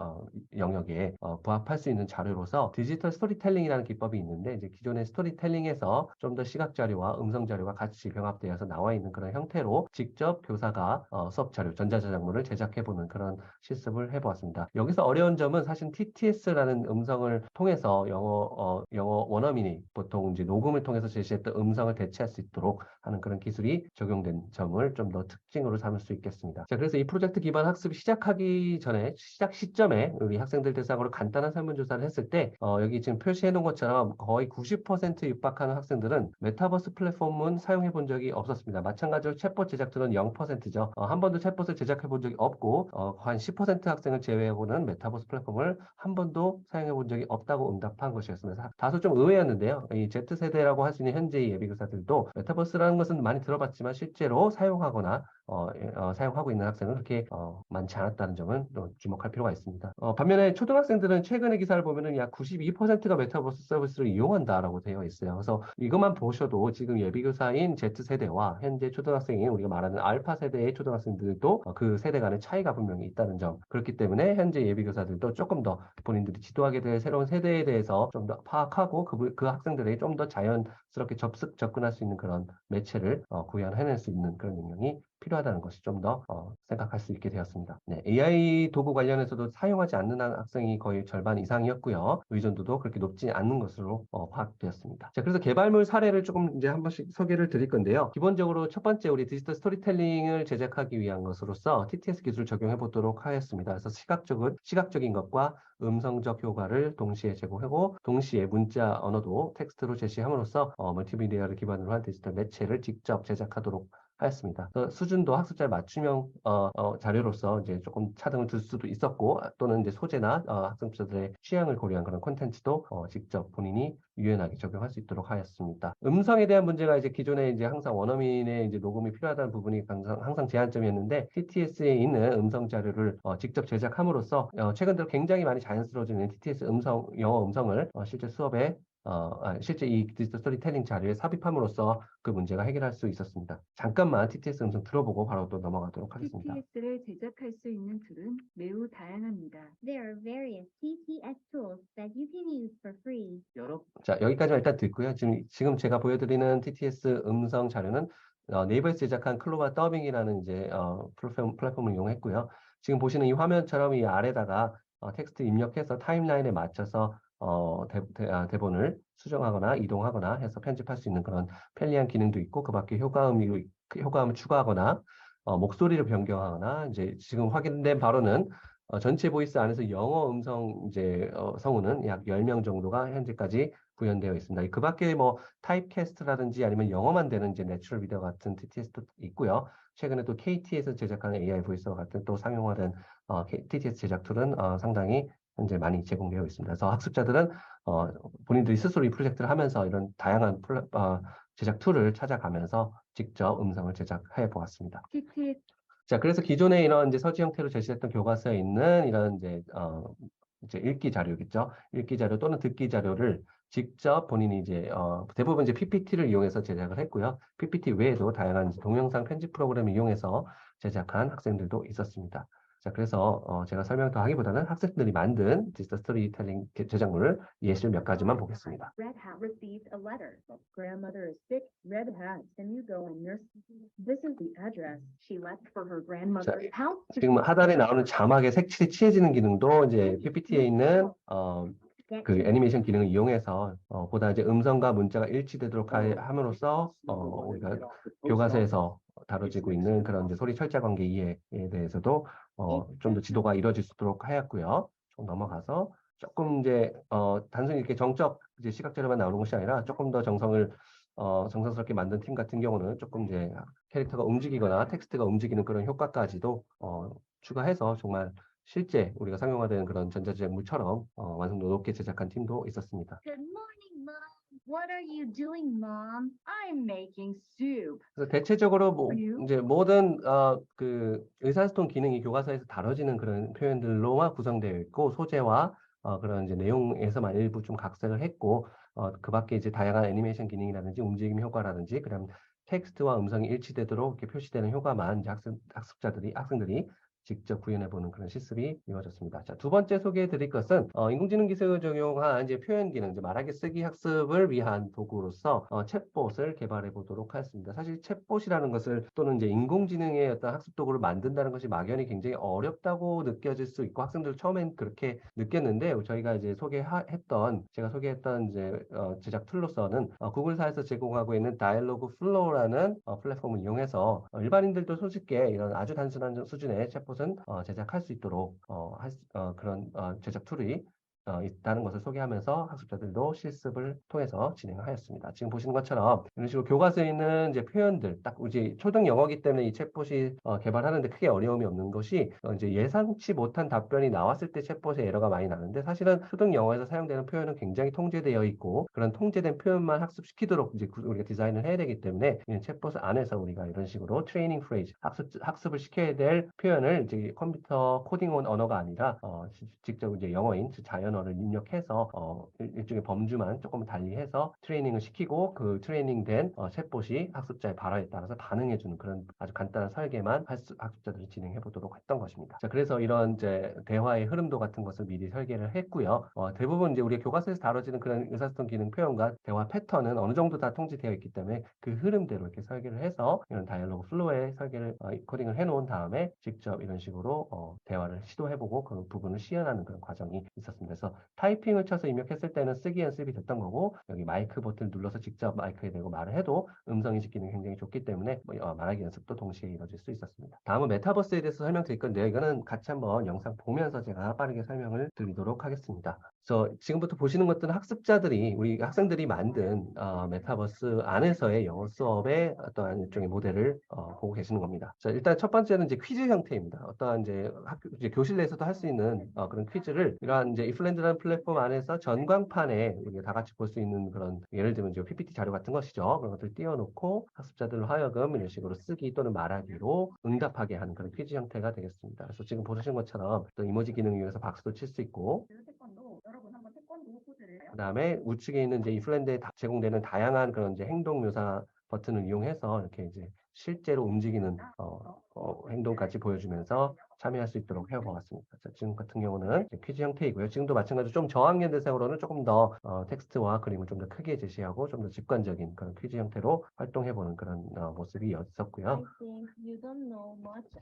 영역에 부합할 수 있는 자료로서 디지털 스토리텔링이라는 기법이 있는데 이제 기존의 스토리텔링에서 좀 더 시각 자료와 음성 자료가 같이 병합되어서 나와 있는 그런 형태로 직접 교사가 수업 자료, 전자저작물을 제작해보는 그런 실습을 해보았습니다. 여기서 어려운 점은 사실 TTS라는 음성을 통해서 영어 원어민이 보통 이제 녹음을 통해서 제시했던 음성을 대체할 수 있도록 하는 그런 기술이 적용된 점을 좀 더 특징으로 삼을 수 있겠습니다. 자, 그래서 이 프로젝트 기반 학습이 시작하기 전에 시작 시점에 우리 학생들 대상으로 간단한 설문조사를 했을 때 여기 지금 표시해 놓은 것처럼 거의 90% 육박하는 학생들은 메타버스 플랫폼은 사용해 본 적이 없었습니다. 마찬가지로 챗봇 제작들은 0%죠. 한 번도 챗봇을 제작해 본 적이 없고 한 10% 학생을 제외하고는 메타버스 플랫폼을 한 번도 사용해 본 적이 없다고 응답한 것이었습니다. 다소 좀 의외였는데요. 이 Z세대라고 할 수 있는 현재의 예비교사들도 메타버스라는 것은 많이 들어봤지만 실제로 사용하거나 사용하고 있는 학생은 그렇게 많지 않았다는 점은 또 주목할 필요가 있습니다. 반면에 초등학생들은 최근의 기사를 보면은 약 92%가 메타버스 서비스를 이용한다라고 되어 있어요. 그래서 이것만 보셔도 지금 예비교사인 Z세대와 현재 초등학생인 우리가 말하는 알파 세대의 초등학생들도 그 세대 간의 차이가 분명히 있다는 점. 그렇기 때문에 현재 예비교사들도 조금 더 본인들이 지도하게 될 새로운 세대에 대해서 좀 더 파악하고 그 학생들에게 좀 더 자연스럽게 접근할 수 있는 그런 매체를 구현해낼 수 있는 그런 능력이 필요하다는 것이 좀 더 생각할 수 있게 되었습니다. 네, AI 도구 관련해서도 사용하지 않는 학생이 거의 절반 이상이었고요. 의존도도 그렇게 높지 않는 것으로 파악되었습니다. 자, 그래서 개발물 사례를 조금 이제 한 번씩 소개를 드릴 건데요. 기본적으로 첫 번째 우리 디지털 스토리텔링을 제작하기 위한 것으로서 TTS 기술을 적용해 보도록 하였습니다. 그래서 시각적인 것과 음성적 효과를 동시에 제공하고 동시에 문자 언어도 텍스트로 제시함으로써 멀티미디어를 기반으로 한 디지털 매체를 직접 제작하도록 하였습니다. 수준도 학습자의 맞춤형 자료로서 이제 조금 차등을 둘 수도 있었고 또는 이제 소재나 학생들의 취향을 고려한 그런 콘텐츠도 직접 본인이 유연하게 적용할 수 있도록 하였습니다. 음성에 대한 문제가 이제 기존에 이제 항상 원어민의 이제 녹음이 필요하다는 부분이 항상 제한점이었는데 TTS에 있는 음성 자료를 직접 제작함으로써 최근 들어 굉장히 많이 자연스러워지는 TTS 영어 음성을 실제 수업에 실제 이 디지털 스토리텔링 자료에 삽입함으로써 그 문제가 해결할 수 있었습니다. 잠깐만 TTS 음성 들어보고 바로 또 넘어가도록 하겠습니다. TTS를 제작할 수 있는 툴은 매우 다양합니다. There are various TTS tools that you can use for free. 자, 여기까지만 일단 듣고요. 지금 제가 보여드리는 TTS 음성 자료는 네이버에서 제작한 클로바 더빙이라는 이제 플랫폼을 이용했고요. 지금 보시는 이 화면처럼 이 아래다가 텍스트 입력해서 타임라인에 맞춰서 대본을 수정하거나 이동하거나 해서 편집할 수 있는 그런 편리한 기능도 있고 그 밖에 효과음을 추가하거나 목소리를 변경하거나 이제 지금 확인된 바로는 전체 보이스 안에서 영어 음성 이제 성우는 약 10명 정도가 현재까지 구현되어 있습니다. 그 밖에 뭐 타입캐스트라든지 아니면 영어만 되는 이제 내추럴 비디오 같은 TTS도 있고요. 최근에 또 KT에서 제작하는 AI 보이스와 같은 또 상용화된 TTS 제작 툴은 상당히 현재 많이 제공되어 있습니다. 그래서 학습자들은 본인들이 스스로 이 프로젝트를 하면서 이런 다양한 제작 툴을 찾아가면서 직접 음성을 제작해 보았습니다. 자, 그래서 기존에 이런 이제 서지 형태로 제시했던 교과서에 있는 이런 이제 읽기 자료겠죠. 읽기 자료 또는 듣기 자료를 직접 본인이 이제 대부분 이제 PPT를 이용해서 제작을 했고요. PPT 외에도 다양한 이제 동영상 편집 프로그램을 이용해서 제작한 학생들도 있었습니다. 자, 그래서 제가 설명 더 하기보다는 학생들이 만든 디지털 스토리텔링 제작물을 예시를 몇 가지만 보겠습니다. Red Hat received a letter. Grandmother is sick. Red Hat, can you go and nurse? This is the address she left for her grandmother's house. 지금 하단에 나오는 자막의 색칠이 치해지는 기능도 이제 PPT에 있는 그 애니메이션 기능을 이용해서 보다 이제 음성과 문자가 일치되도록 함으로써 우리가 교과서에서 다뤄지고 있는 그런 이제 소리 철자 관계 이해에 대해서도 좀 더 지도가 이루어질 수 있도록 하였고요. 좀 넘어가서 조금 이제 단순히 이렇게 정적 이제 시각 자료만 나오는 것이 아니라 조금 더 정성스럽게 만든 팀 같은 경우는 조금 이제 캐릭터가 움직이거나 텍스트가 움직이는 그런 효과까지도 추가해서 정말 실제 우리가 상용화되는 그런 전자제작물처럼 완성도 높게 제작한 팀도 있었습니다. Good morning, Mom. What are you doing, Mom? I'm making soup. 그래서 대체적으로 이제 모든 그 의사소통 기능이 교과서에서 다뤄지는 그런 표현들로만 구성되어 있고 소재와 그런 이제 내용에서만 일부 좀 각색을 했고 그 밖에 이제 다양한 애니메이션 기능이라든지 움직임 효과라든지 그다음 텍스트와 음성이 일치되도록 이렇게 표시되는 효과만 이제 학생들이 직접 구현해보는 그런 실습이 이루어졌습니다. 자, 두 번째 소개해드릴 것은 인공지능 기술을 적용한 이제 표현 기능, 이제 말하기 쓰기 학습을 위한 도구로서 챗봇을 개발해 보도록 하였습니다. 사실 챗봇이라는 것을 또는 이제 인공지능의 어떤 학습 도구를 만든다는 것이 막연히 굉장히 어렵다고 느껴질 수 있고 학생들 처음엔 그렇게 느꼈는데 저희가 이제 제가 소개했던 이제 제작 툴로서는 구글사에서 제공하고 있는 다이얼로그 플로우라는 플랫폼을 이용해서 일반인들도 손쉽게 이런 아주 단순한 수준의 챗봇 제작할 수 있도록 그런 제작 툴이 있다는 것을 소개하면서 학습자들도 실습을 통해서 진행하였습니다. 지금 보시는 것처럼 이런 식으로 교과서에 있는 이제 표현들, 딱 이제 초등 영어기 때문에 이 챗봇이 개발하는데 크게 어려움이 없는 것이 이제 예상치 못한 답변이 나왔을 때 챗봇에 에러가 많이 나는데 사실은 초등 영어에서 사용되는 표현은 굉장히 통제되어 있고 그런 통제된 표현만 학습시키도록 이제 우리가 디자인을 해야 되기 때문에 챗봇 안에서 우리가 이런 식으로 트레이닝 프레이즈, 학습을 시켜야 될 표현을 이제 컴퓨터 코딩 언어가 아니라 직접 이제 영어인 자연어를 입력해서 일종의 범주만 조금 달리해서 트레이닝을 시키고 그 트레이닝된 챗봇이 학습자의 발화에 따라서 반응해주는 그런 아주 간단한 설계만 학습자들이 진행해 보도록 했던 것입니다. 자, 그래서 이런 이제 대화의 흐름도 같은 것을 미리 설계를 했고요. 대부분 이제 우리 교과서에서 다뤄지는 그런 의사소통 기능 표현과 대화 패턴은 어느 정도 다 통제되어 있기 때문에 그 흐름대로 이렇게 설계를 해서 이런 다이얼로그 플로우의 설계를 코딩을 해놓은 다음에 직접 이런 식으로 대화를 시도해보고 그 부분을 시연하는 그런 과정이 있었습니다. 그래서 타이핑을 쳐서 입력했을 때는 쓰기 연습이 됐던 거고 여기 마이크 버튼을 눌러서 직접 마이크에 대고 말을 해도 음성 인식 기능이 굉장히 좋기 때문에 말하기 연습도 동시에 이루어질 수 있었습니다. 다음은 메타버스에 대해서 설명드릴 건데요. 이거는 같이 한번 영상 보면서 제가 빠르게 설명을 드리도록 하겠습니다. 그래서 지금부터 보시는 것들은 우리 학생들이 만든 메타버스 안에서의 영어 수업의 어떠한 일종의 모델을 보고 계시는 겁니다. 자, 일단 첫 번째는 이제 퀴즈 형태입니다. 어떠한 이제 교실 내에서도 할 수 있는 그런 퀴즈를 이러한 이제 이플랜드라는 플랫폼 안에서 전광판에 우리가 다 같이 볼 수 있는 그런 예를 들면 이제 PPT 자료 같은 것이죠. 그런 것들을 띄워놓고 학습자들로 하여금 이런 식으로 쓰기 또는 말하기로 응답하게 하는 그런 퀴즈 형태가 되겠습니다. 그래서 지금 보시는 것처럼 또 이모지 기능을 이용해서 박수도 칠 수 있고 그 다음에 우측에 있는 이제 이플랜드에 제공되는 다양한 그런 이제 행동 묘사 버튼을 이용해서 이렇게 이제 실제로 움직이는 행동까지 보여주면서 참여할 수 있도록 해보았습니다. 자, 지금 같은 경우는 퀴즈 형태이고요. 지금도 마찬가지로 좀 저학년 대상으로는 조금 더 텍스트와 그림을 좀 더 크게 제시하고 좀 더 직관적인 그런 퀴즈 형태로 활동해보는 그런 모습이 있었고요.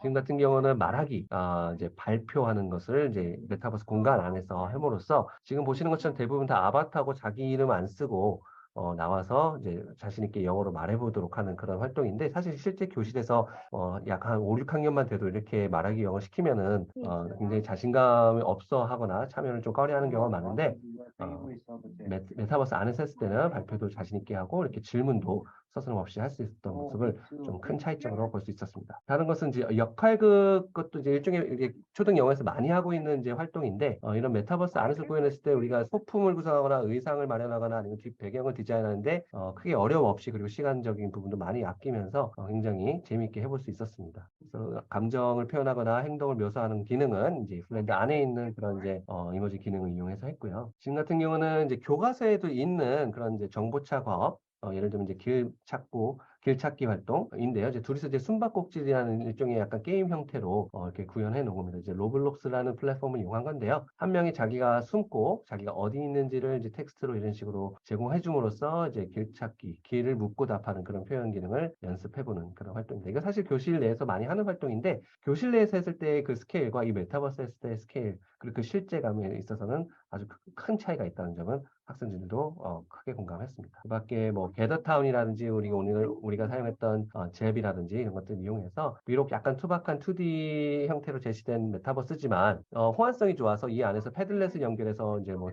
지금 같은 경우는 말하기, 이제 발표하는 것을 이제 메타버스 공간 안에서 함으로써 지금 보시는 것처럼 대부분 다 아바타고 자기 이름 안 쓰고 나와서 이제 자신 있게 영어로 말해보도록 하는 그런 활동인데 사실 실제 교실에서 약 한 5, 6학년만 돼도 이렇게 말하기 영어 시키면은 굉장히 자신감이 없어 하거나 참여를 좀 꺼려하는 경우가 많은데 메타버스 안에서 했을 때는 발표도 자신 있게 하고 이렇게 질문도 서스럼 없이 할 수 있었던 모습을 좀 큰 차이점으로 볼 수 있었습니다. 다른 것은 이제 역할극 것도 이제 일종의 이제 초등 영어에서 많이 하고 있는 이제 활동인데 이런 메타버스 안에서 구현했을 때 우리가 소품을 구성하거나 의상을 마련하거나 아니면 배경을 디자인하는데 크게 어려움 없이 그리고 시간적인 부분도 많이 아끼면서 굉장히 재미있게 해볼 수 있었습니다. 그래서 감정을 표현하거나 행동을 묘사하는 기능은 이제 플랜드 안에 있는 그런 이제 이모지 기능을 이용해서 했고요. 지금 같은 경우는 이제 교과서에도 있는 그런 이제 정보차 과업 예를 들면 이제 길 찾기 활동인데요. 이제 둘이서 이제 숨바꼭질이라는 일종의 약간 게임 형태로 이렇게 구현해 놓은 겁니다. 이제 로블록스라는 플랫폼을 이용한 건데요. 한 명이 자기가 숨고 자기가 어디 있는지를 이제 텍스트로 이런 식으로 제공해 줌으로써 이제 길 찾기, 길을 묻고 답하는 그런 표현 기능을 연습해보는 그런 활동입니다. 이거 사실 교실 내에서 많이 하는 활동인데 교실 내에서 했을 때 그 스케일과 이 메타버스 했을 때의 스케일 그리고 그 실제감에 있어서는 아주 큰 차이가 있다는 점은 학생들도 크게 공감했습니다. 그 밖에 뭐 게더타운이라든지 우리가 사용했던 잽이라든지 이런 것들 이용해서 비록 약간 투박한 2D 형태로 제시된 메타버스지만 호환성이 좋아서 이 안에서 패들렛을 연결해서 이제 뭐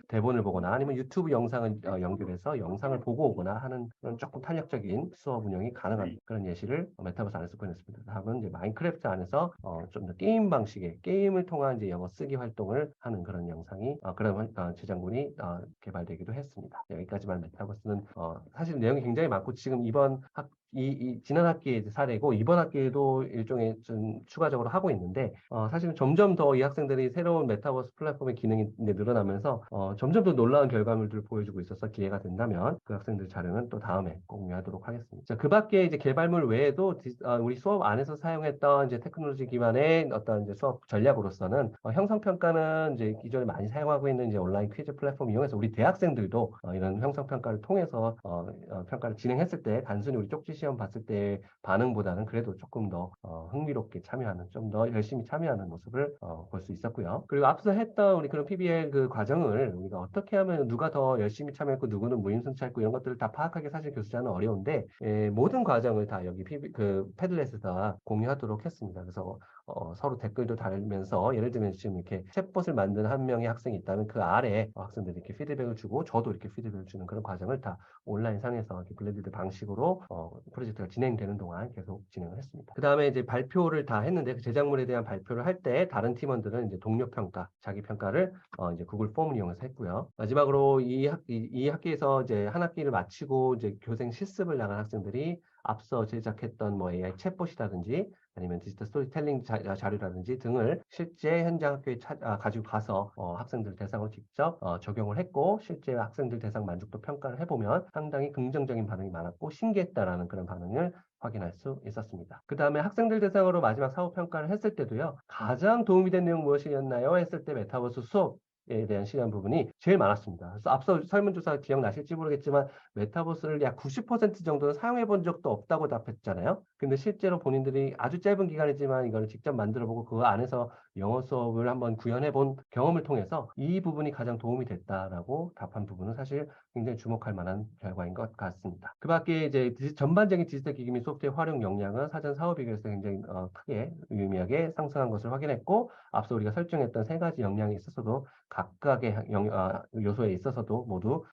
대본을 보거나 아니면 유튜브 영상을 연결해서 영상을 보고 오거나 하는 그런 조금 탄력적인 수업 운영이 가능한 그런 예시를 메타버스 안에서 보냈습니다. 다음은 이제 마인크래프트 안에서 좀 더 게임 방식의 게임을 통한 이제 영어 쓰기 활동을 하는 그런 영상이 그런 제작물이 개발되기도 했습니다. 여기까지만 메타버스는 사실 내용이 굉장히 많고 지금 지난 학기의 사례고 이번 학기에도 일종의 좀 추가적으로 하고 있는데 사실은 점점 더 이 학생들이 새로운 메타버스 플랫폼의 기능이 이제 늘어나면서 점점 더 놀라운 결과물들을 보여주고 있어서 기회가 된다면 그 학생들 자료는 또 다음에 공유하도록 하겠습니다. 자, 그 밖에 이제 개발물 외에도 우리 수업 안에서 사용했던 이제 테크놀로지 기반의 어떤 이제 수업 전략으로서는 형성평가는 이제 기존에 많이 사용하고 있는 이제 온라인 퀴즈 플랫폼 이용해서 우리 대학생들도 이런 형성평가를 통해서 평가를 진행했을 때 단순히 우리 쪽지 시험 봤을 때 반응보다는 그래도 조금 더 흥미롭게 참여하는 좀 더 열심히 참여하는 모습을 볼 수 있었고요. 그리고 앞서 했던 우리 그런 PBL 그 과정을 우리가 어떻게 하면 누가 더 열심히 참여했고 누구는 무임승차했고 이런 것들을 다 파악하기 사실 교수자는 어려운데 모든 과정을 다 여기 그 패들렛에서 공유하도록 했습니다. 그래서 서로 댓글도 달면서 예를 들면 지금 이렇게 챗봇을 만든 한 명의 학생이 있다면 그 아래 학생들이 이렇게 피드백을 주고 저도 이렇게 피드백을 주는 그런 과정을 다 온라인 상에서 이렇게 블렌디드 방식으로 프로젝트가 진행되는 동안 계속 진행을 했습니다. 그 다음에 이제 발표를 다 했는데 그 제작물에 대한 발표를 할 때 다른 팀원들은 이제 동료 평가, 자기 평가를 이제 구글 폼을 이용해서 했고요. 마지막으로 이 학기에서 이제 한 학기를 마치고 이제 교생 실습을 나간 학생들이 앞서 제작했던 뭐 AI 챗봇이라든지 아니면 디지털 스토리텔링 자료라든지 등을 실제 현장 학교에 가지고 가서 학생들 대상으로 직접 적용을 했고 실제 학생들 대상 만족도 평가를 해보면 상당히 긍정적인 반응이 많았고 신기했다라는 그런 반응을 확인할 수 있었습니다. 그 다음에 학생들 대상으로 마지막 사후 평가를 했을 때도요. 가장 도움이 된 내용 무엇이었나요? 했을 때 메타버스 수업에 대한 시간 부분이 제일 많았습니다. 그래서 앞서 설문조사 기억나실지 모르겠지만 메타버스를 약 90% 정도는 사용해 본 적도 없다고 답했잖아요. 근데 실제로 본인들이 아주 짧은 기간이지만 이거를 직접 만들어보고 그 안에서 영어 수업을 한번 구현해 본 경험을 통해서 이 부분이 가장 도움이 됐다라고 답한 부분은 사실 굉장히 주목할 만한 결과인 것 같습니다. 그 밖에 이제 전반적인 디지털 기기 및 소프트웨어 활용 역량은 사전 사업 비교에서 굉장히 크게 유의미하게 상승한 것을 확인했고 앞서 우리가 설정했던 세 가지 역량에 있어서도 각각의 요소에 있어서도 모두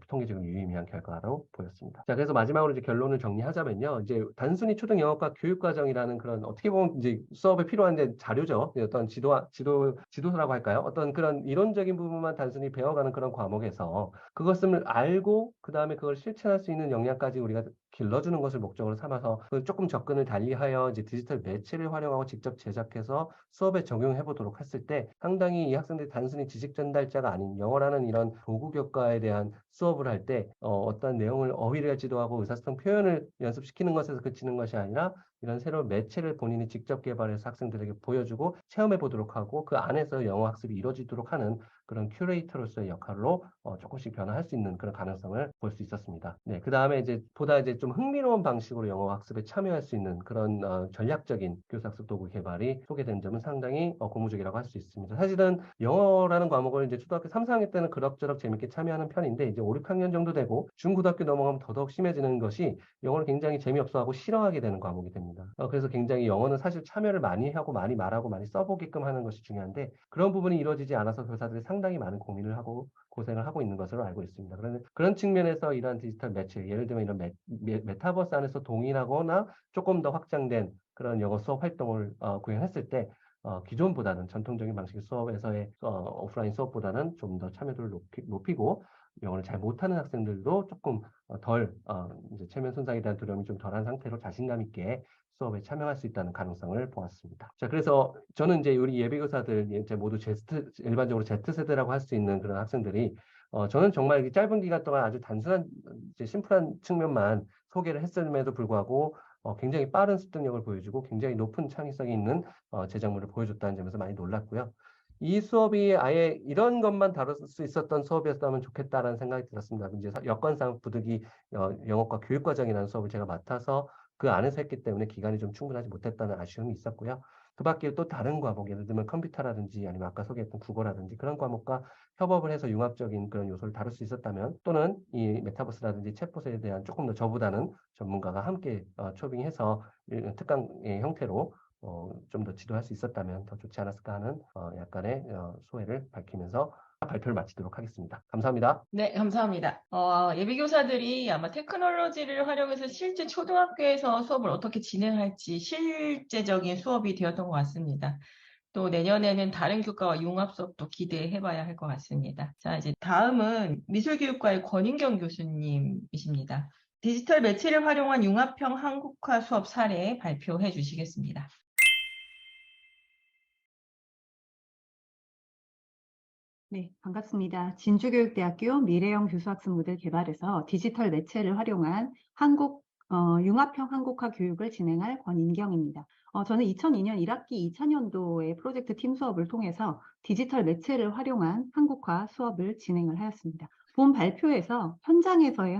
통계적으로 유의미한 결과로 보였습니다. 자, 그래서 마지막으로 이제 결론을 정리하자면요. 이제 단순히 초등 영어과 교육과정이라는 그런 어떻게 보면 이제 수업에 필요한 자료죠. 어떤 지도서라고 할까요? 어떤 그런 이론적인 부분만 단순히 배워가는 그런 과목에서 그것을 알고 그 다음에 그걸 실천할 수 있는 역량까지 우리가 길러주는 것을 목적으로 삼아서 조금 접근을 달리하여 이제 디지털 매체를 활용하고 직접 제작해서 수업에 적용해 보도록 했을 때 상당히 이 학생들이 단순히 지식 전달자가 아닌 영어라는 이런 도구 교과에 대한 수업을 할 때 어떤 내용을 어휘를 지도하고 의사소통 표현을 연습시키는 것에서 그치는 것이 아니라 이런 새로운 매체를 본인이 직접 개발해서 학생들에게 보여주고 체험해 보도록 하고 그 안에서 영어 학습이 이루어지도록 하는 그런 큐레이터로서의 역할로 조금씩 변화할 수 있는 그런 가능성을 볼 수 있었습니다. 네, 그 다음에 이제 보다 이제 좀 흥미로운 방식으로 영어 학습에 참여할 수 있는 그런 전략적인 교사학습 도구 개발이 소개된 점은 상당히 고무적이라고 할 수 있습니다. 사실은 영어라는 과목을 이제 초등학교 3, 4학년 때는 그럭저럭 재밌게 참여하는 편인데 이제 5, 6학년 정도 되고 중고등학교 넘어가면 더더욱 심해지는 것이 영어를 굉장히 재미없어하고 싫어하게 되는 과목이 됩니다. 그래서 굉장히 영어는 사실 참여를 많이 하고 많이 말하고 많이 써보게끔 하는 것이 중요한데 그런 부분이 이루어지지 않아서 교사들이 상당히 많은 고민을 하고 고생을 하고 있는 것으로 알고 있습니다. 그런 측면에서 이러한 디지털 매체, 예를 들면 이런 메타버스 안에서 동일하거나 조금 더 확장된 그런 영어 수업 활동을 구현했을 때 기존보다는 전통적인 방식의 수업에서의 오프라인 수업보다는 좀 더 참여도를 높이고 영어를 잘 못하는 학생들도 조금 덜 이제 체면 손상에 대한 두려움이 좀 덜한 상태로 자신감 있게 수업에 참여할 수 있다는 가능성을 보았습니다. 자, 그래서 저는 이제 우리 예비교사들 이제 모두 일반적으로 Z세대라고 할 수 있는 그런 학생들이 저는 정말 이 짧은 기간 동안 아주 단순한 이제 심플한 측면만 소개를 했음에도 불구하고 굉장히 빠른 습득력을 보여주고 굉장히 높은 창의성이 있는 제작물을 보여줬다는 점에서 많이 놀랐고요. 이 수업이 아예 이런 것만 다룰 수 있었던 수업이었다면 좋겠다라는 생각이 들었습니다. 이제 여건상 부득이 영어과 교육과정이라는 수업을 제가 맡아서 그 안에서 했기 때문에 기간이 좀 충분하지 못했다는 아쉬움이 있었고요. 그 밖에 또 다른 과목, 예를 들면 컴퓨터라든지 아니면 아까 소개했던 국어라든지 그런 과목과 협업을 해서 융합적인 그런 요소를 다룰 수 있었다면 또는 이 메타버스라든지 챗봇에 대한 조금 더 저보다는 전문가가 함께 초빙해서 특강의 형태로 좀 더 지도할 수 있었다면 더 좋지 않았을까 하는 약간의 소회를 밝히면서 발표를 마치도록 하겠습니다. 감사합니다. 네, 감사합니다. 예비교사들이 아마 테크놀로지를 활용해서 실제 초등학교에서 수업을 어떻게 진행할지 실제적인 수업이 되었던 것 같습니다. 또 내년에는 다른 교과와 융합 수업도 기대해봐야 할 것 같습니다. 자, 이제 다음은 미술교육과의 권인경 교수님이십니다. 디지털 매체를 활용한 융합형 한국화 수업 사례 발표해 주시겠습니다. 네, 반갑습니다. 진주교육대학교 미래형 교수학습 모델 개발에서 디지털 매체를 활용한 융합형 한국화 교육을 진행할 권인경입니다. 저는 2002년 1학기 2차년도에 프로젝트 팀 수업을 통해서 디지털 매체를 활용한 한국화 수업을 진행을 하였습니다. 본 발표에서 현장에서의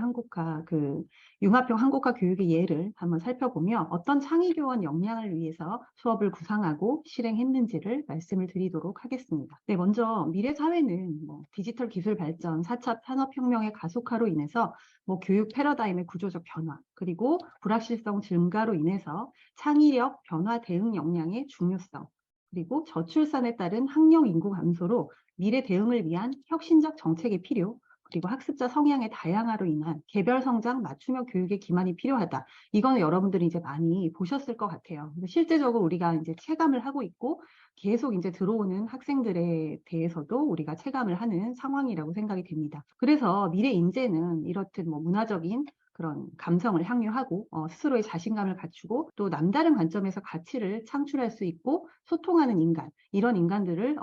융합형 한국화 교육의 예를 한번 살펴보며 어떤 창의교원 역량을 위해서 수업을 구상하고 실행했는지를 말씀을 드리도록 하겠습니다. 네, 먼저 미래 사회는 디지털 기술 발전, 4차 산업혁명의 가속화로 인해서 교육 패러다임의 구조적 변화, 그리고 불확실성 증가로 인해서 창의력, 변화 대응 역량의 중요성, 그리고 저출산에 따른 학령 인구 감소로 미래 대응을 위한 혁신적 정책의 필요, 그리고 학습자 성향의 다양화로 인한 개별 성장 맞춤형 교육의 기반이 필요하다. 이거는 여러분들이 이제 많이 보셨을 것 같아요. 실제적으로 우리가 이제 체감을 하고 있고 계속 이제 들어오는 학생들에 대해서도 우리가 체감을 하는 상황이라고 생각이 됩니다. 그래서 미래 인재는 이렇듯 문화적인 그런 감성을 향유하고 스스로의 자신감을 갖추고 또 남다른 관점에서 가치를 창출할 수 있고 소통하는 인간, 이런 인간들을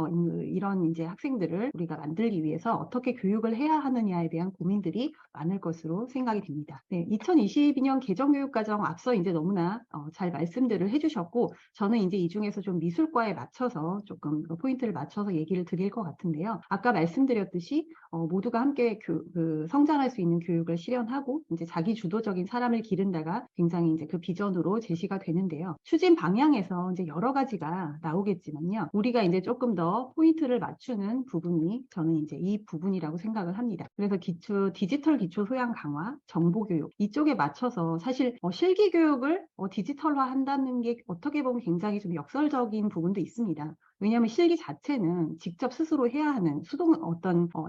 이런 이제 학생들을 우리가 만들기 위해서 어떻게 교육을 해야 하느냐에 대한 고민들이 많을 것으로 생각이 됩니다. 네, 2022년 개정교육과정 앞서 이제 너무나 잘 말씀들을 해주셨고 저는 이제 이 중에서 좀 미술과에 맞춰서 조금 포인트를 맞춰서 얘기를 드릴 것 같은데요. 아까 말씀드렸듯이 모두가 함께 성장할 수 있는 교육을 실현하고 이제 자기 주도적인 사람을 기른다가 굉장히 이제 그 비전으로 제시가 되는데요. 추진 방향에서 이제 여러 가지가 나오겠지만요. 우리가 이제 조금 더 포인트를 맞추는 부분이 저는 이제 이 부분이라고 생각을 합니다. 그래서 디지털 기초 소양 강화, 정보교육 이쪽에 맞춰서 사실 실기 교육을 디지털화 한다는 게 어떻게 보면 굉장히 좀 역설적인 부분도 있습니다. 왜냐하면 실기 자체는 직접 스스로 해야 하는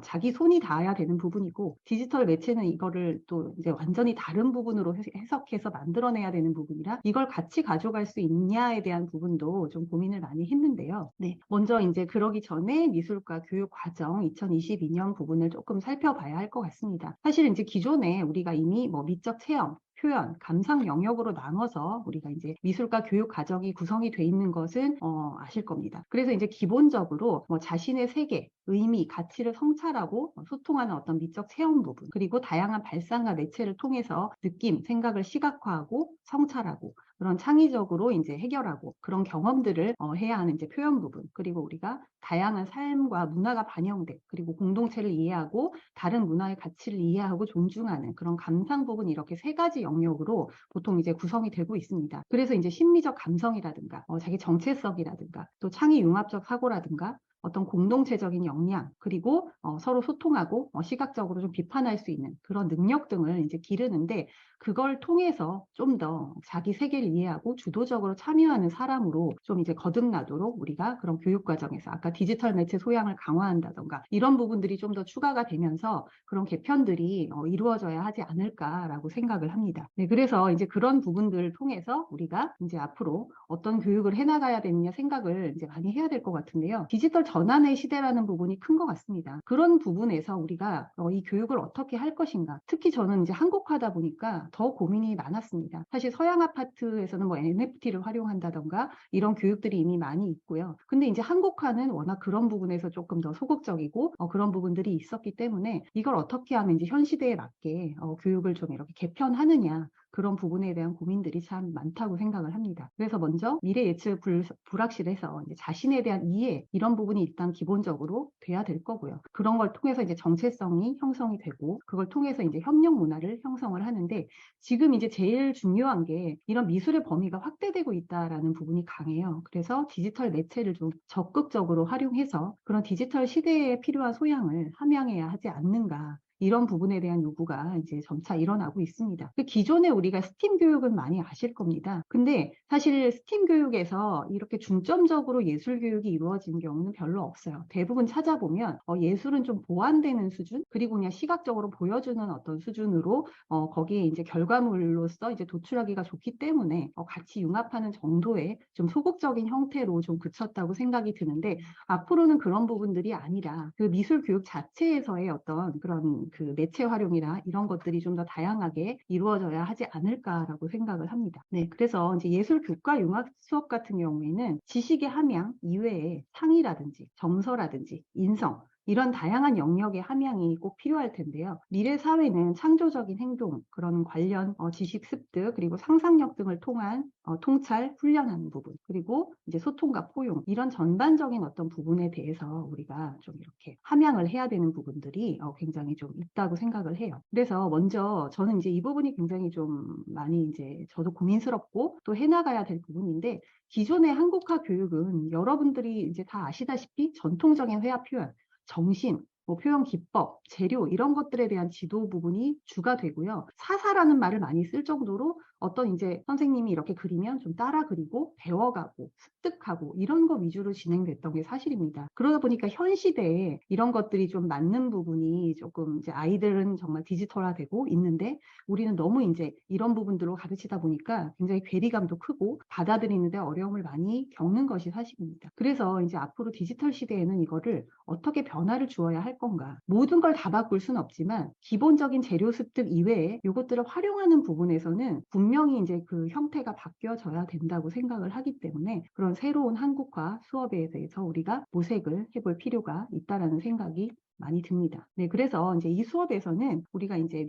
자기 손이 닿아야 되는 부분이고 디지털 매체는 이거를 또 이제 완전히 다른 부분으로 해석해서 만들어내야 되는 부분이라 이걸 같이 가져갈 수 있냐에 대한 부분도 좀 고민을 많이 했는데요. 네, 먼저 이제 그러기 전에 미술과 교육 과정 2022년 부분을 조금 살펴봐야 할 것 같습니다. 사실 이제 기존에 우리가 이미 미적 체험, 표현, 감상 영역으로 나눠서 우리가 이제 미술과 교육 과정이 구성이 돼 있는 것은 아실 겁니다. 그래서 이제 기본적으로 자신의 세계, 의미, 가치를 성찰하고 소통하는 어떤 미적 체험 부분, 그리고 다양한 발상과 매체를 통해서 느낌, 생각을 시각화하고 성찰하고 그런 창의적으로 이제 해결하고 그런 경험들을 해야 하는 이제 표현 부분, 그리고 우리가 다양한 삶과 문화가 반영돼 그리고 공동체를 이해하고 다른 문화의 가치를 이해하고 존중하는 그런 감상 부분, 이렇게 세 가지 영역으로 보통 이제 구성이 되고 있습니다. 그래서 이제 심리적 감성이라든가 자기 정체성이라든가 또 창의 융합적 사고라든가 어떤 공동체적인 역량, 그리고 서로 소통하고 시각적으로 좀 비판할 수 있는 그런 능력 등을 이제 기르는데, 그걸 통해서 좀 더 자기 세계를 이해하고 주도적으로 참여하는 사람으로 좀 이제 거듭나도록 우리가 그런 교육 과정에서 아까 디지털 매체 소양을 강화한다던가 이런 부분들이 좀 더 추가가 되면서 그런 개편들이 이루어져야 하지 않을까라고 생각을 합니다. 네, 그래서 이제 그런 부분들을 통해서 우리가 이제 앞으로 어떤 교육을 해나가야 되느냐 생각을 이제 많이 해야 될 것 같은데요. 디지털 전환의 시대라는 부분이 큰 것 같습니다. 그런 부분에서 우리가 이 교육을 어떻게 할 것인가. 특히 저는 이제 한국화다 보니까 더 고민이 많았습니다. 사실 서양 아파트에서는 뭐 NFT를 활용한다던가 이런 교육들이 이미 많이 있고요. 근데 이제 한국화는 워낙 그런 부분에서 조금 더 소극적이고 그런 부분들이 있었기 때문에 이걸 어떻게 하면 이제 현 시대에 맞게 교육을 좀 이렇게 개편하느냐, 그런 부분에 대한 고민들이 참 많다고 생각을 합니다. 그래서 먼저 미래 예측 불확실해서 이제 자신에 대한 이해, 이런 부분이 일단 기본적으로 돼야 될 거고요. 그런 걸 통해서 이제 정체성이 형성이 되고, 그걸 통해서 이제 협력 문화를 형성을 하는데, 지금 이제 제일 중요한 게 이런 미술의 범위가 확대되고 있다라는 부분이 강해요. 그래서 디지털 매체를 좀 적극적으로 활용해서 그런 디지털 시대에 필요한 소양을 함양해야 하지 않는가. 이런 부분에 대한 요구가 이제 점차 일어나고 있습니다. 기존에 우리가 스팀 교육은 많이 아실 겁니다. 근데 사실 스팀 교육에서 이렇게 중점적으로 예술 교육이 이루어진 경우는 별로 없어요. 대부분 찾아보면 예술은 좀 보완되는 수준, 그리고 그냥 시각적으로 보여주는 어떤 수준으로 거기에 이제 결과물로서 이제 도출하기가 좋기 때문에 같이 융합하는 정도의 좀 소극적인 형태로 좀 그쳤다고 생각이 드는데, 앞으로는 그런 부분들이 아니라 그 미술 교육 자체에서의 어떤 그런 그 매체 활용이나 이런 것들이 좀 더 다양하게 이루어져야 하지 않을까라고 생각을 합니다. 네, 그래서 이제 예술 교과 융합 수업 같은 경우에는 지식의 함양 이외에 창의라든지 정서라든지 인성, 이런 다양한 영역의 함양이 꼭 필요할 텐데요. 미래 사회는 창조적인 행동, 그런 관련 지식 습득, 그리고 상상력 등을 통한 통찰, 훈련하는 부분, 그리고 이제 소통과 포용, 이런 전반적인 어떤 부분에 대해서 우리가 좀 이렇게 함양을 해야 되는 부분들이 굉장히 좀 있다고 생각을 해요. 그래서 먼저 저는 이제 이 부분이 굉장히 좀 많이 이제 저도 고민스럽고 또 해나가야 될 부분인데, 기존의 한국화 교육은 여러분들이 이제 다 아시다시피 전통적인 회화 표현, 정신, 뭐 표현 기법, 재료 이런 것들에 대한 지도 부분이 주가 되고요. 사사라는 말을 많이 쓸 정도로 어떤 이제 선생님이 이렇게 그리면 좀 따라 그리고 배워가고 습득하고 이런 거 위주로 진행됐던 게 사실입니다. 그러다 보니까 현 시대에 이런 것들이 좀 맞는 부분이 조금 이제 아이들은 정말 디지털화되고 있는데, 우리는 너무 이제 이런 부분들로 가르치다 보니까 굉장히 괴리감도 크고 받아들이는데 어려움을 많이 겪는 것이 사실입니다. 그래서 이제 앞으로 디지털 시대에는 이거를 어떻게 변화를 주어야 할 건가. 모든 걸 다 바꿀 수는 없지만 기본적인 재료 습득 이외에 이것들을 활용하는 부분에서는 분명히 이제 그 형태가 바뀌어져야 된다고 생각을 하기 때문에, 그런 새로운 한국화 수업에 대해서 우리가 모색을 해볼 필요가 있다라는 생각이 많이 듭니다. 네, 그래서 이제 이 수업에서는 우리가 이제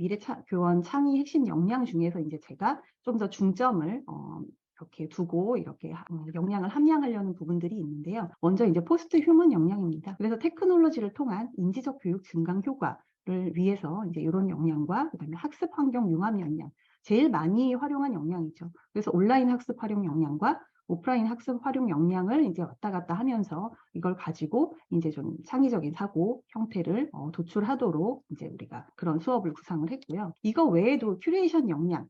교원 창의 핵심 역량 중에서 이제 제가 좀 더 중점을 이렇게 두고 이렇게 역량을 함양하려는 부분들이 있는데요. 먼저 이제 포스트 휴먼 역량입니다. 그래서 테크놀로지를 통한 인지적 교육 증강 효과를 위해서 이제 이런 역량과 그다음에 학습 환경 융합 역량, 제일 많이 활용한 역량이죠. 그래서 온라인 학습 활용 역량과 오프라인 학습 활용 역량을 이제 왔다 갔다 하면서 이걸 가지고 이제 좀 창의적인 사고 형태를 도출하도록 이제 우리가 그런 수업을 구상을 했고요. 이거 외에도 큐레이션 역량,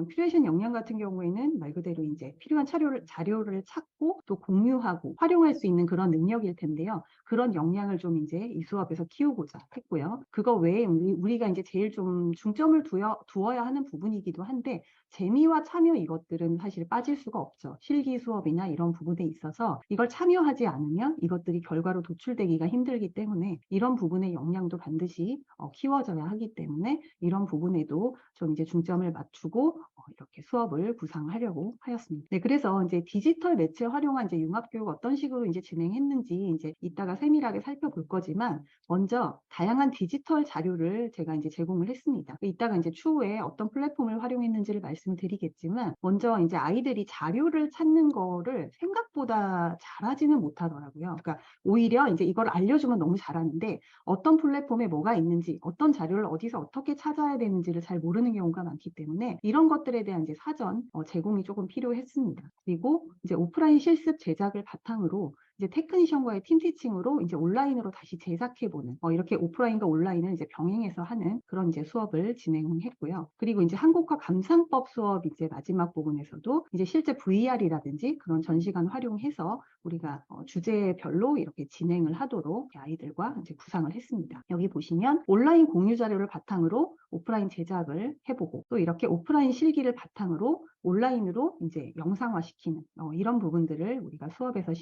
큐레이션 역량 같은 경우에는 말 그대로 이제 필요한 자료를 찾고 또 공유하고 활용할 수 있는 그런 능력일 텐데요. 그런 역량을 좀 이제 이 수업에서 키우고자 했고요. 그거 외에 우리가 이제 제일 좀 중점을 두어야 하는 부분이기도 한데, 재미와 참여 이것들은 사실 빠질 수가 없죠. 실기 수업이나 이런 부분에 있어서 이걸 참여하지 않으면 이것들이 결과로 도출되기가 힘들기 때문에 이런 부분의 역량도 반드시 키워져야 하기 때문에 이런 부분에도 좀 이제 중점을 맞추고 이렇게 수업을 구상하려고 하였습니다. 네, 그래서 이제 디지털 매체 활용한 이제 융합교육 어떤 식으로 이제 진행했는지 이제 이따가 세밀하게 살펴볼 거지만, 먼저 다양한 디지털 자료를 제가 이제 제공을 했습니다. 이따가 이제 추후에 어떤 플랫폼을 활용했는지를 말씀드리겠지만, 먼저 이제 아이들이 자료를 찾는 거를 생각보다 잘하지는 못하더라고요. 그러니까 오히려 이제 이걸 알려주면 너무 잘하는데 어떤 플랫폼에 뭐가 있는지, 어떤 자료를 어디서 어떻게 찾아야 되는지를 잘 모르는 경우가 많기 때문에 이런 것들에 대한 이제 사전 제공이 조금 필요했습니다. 그리고 이제 오프라인 실습 제작을 바탕으로 이제 테크니션과의 팀 티칭으로 이제 온라인으로 다시 제작해보는 이렇게 오프라인과 온라인을 이제 병행해서 하는 그런 이제 수업을 진행했고요. 그리고 이제 한국화 감상법 수업 이제 마지막 부분에서도 이제 실제 VR이라든지 그런 전시관 활용해서 우리가 주제별로 이렇게 진행을 하도록 아이들과 이제 구상을 했습니다. 여기 보시면 온라인 공유 자료를 바탕으로 오프라인 제작을 해보고 또 이렇게 오프라인 실기를 바탕으로 온라인으로 이제 영상화시키는 이런 부분들을 우리가 수업에서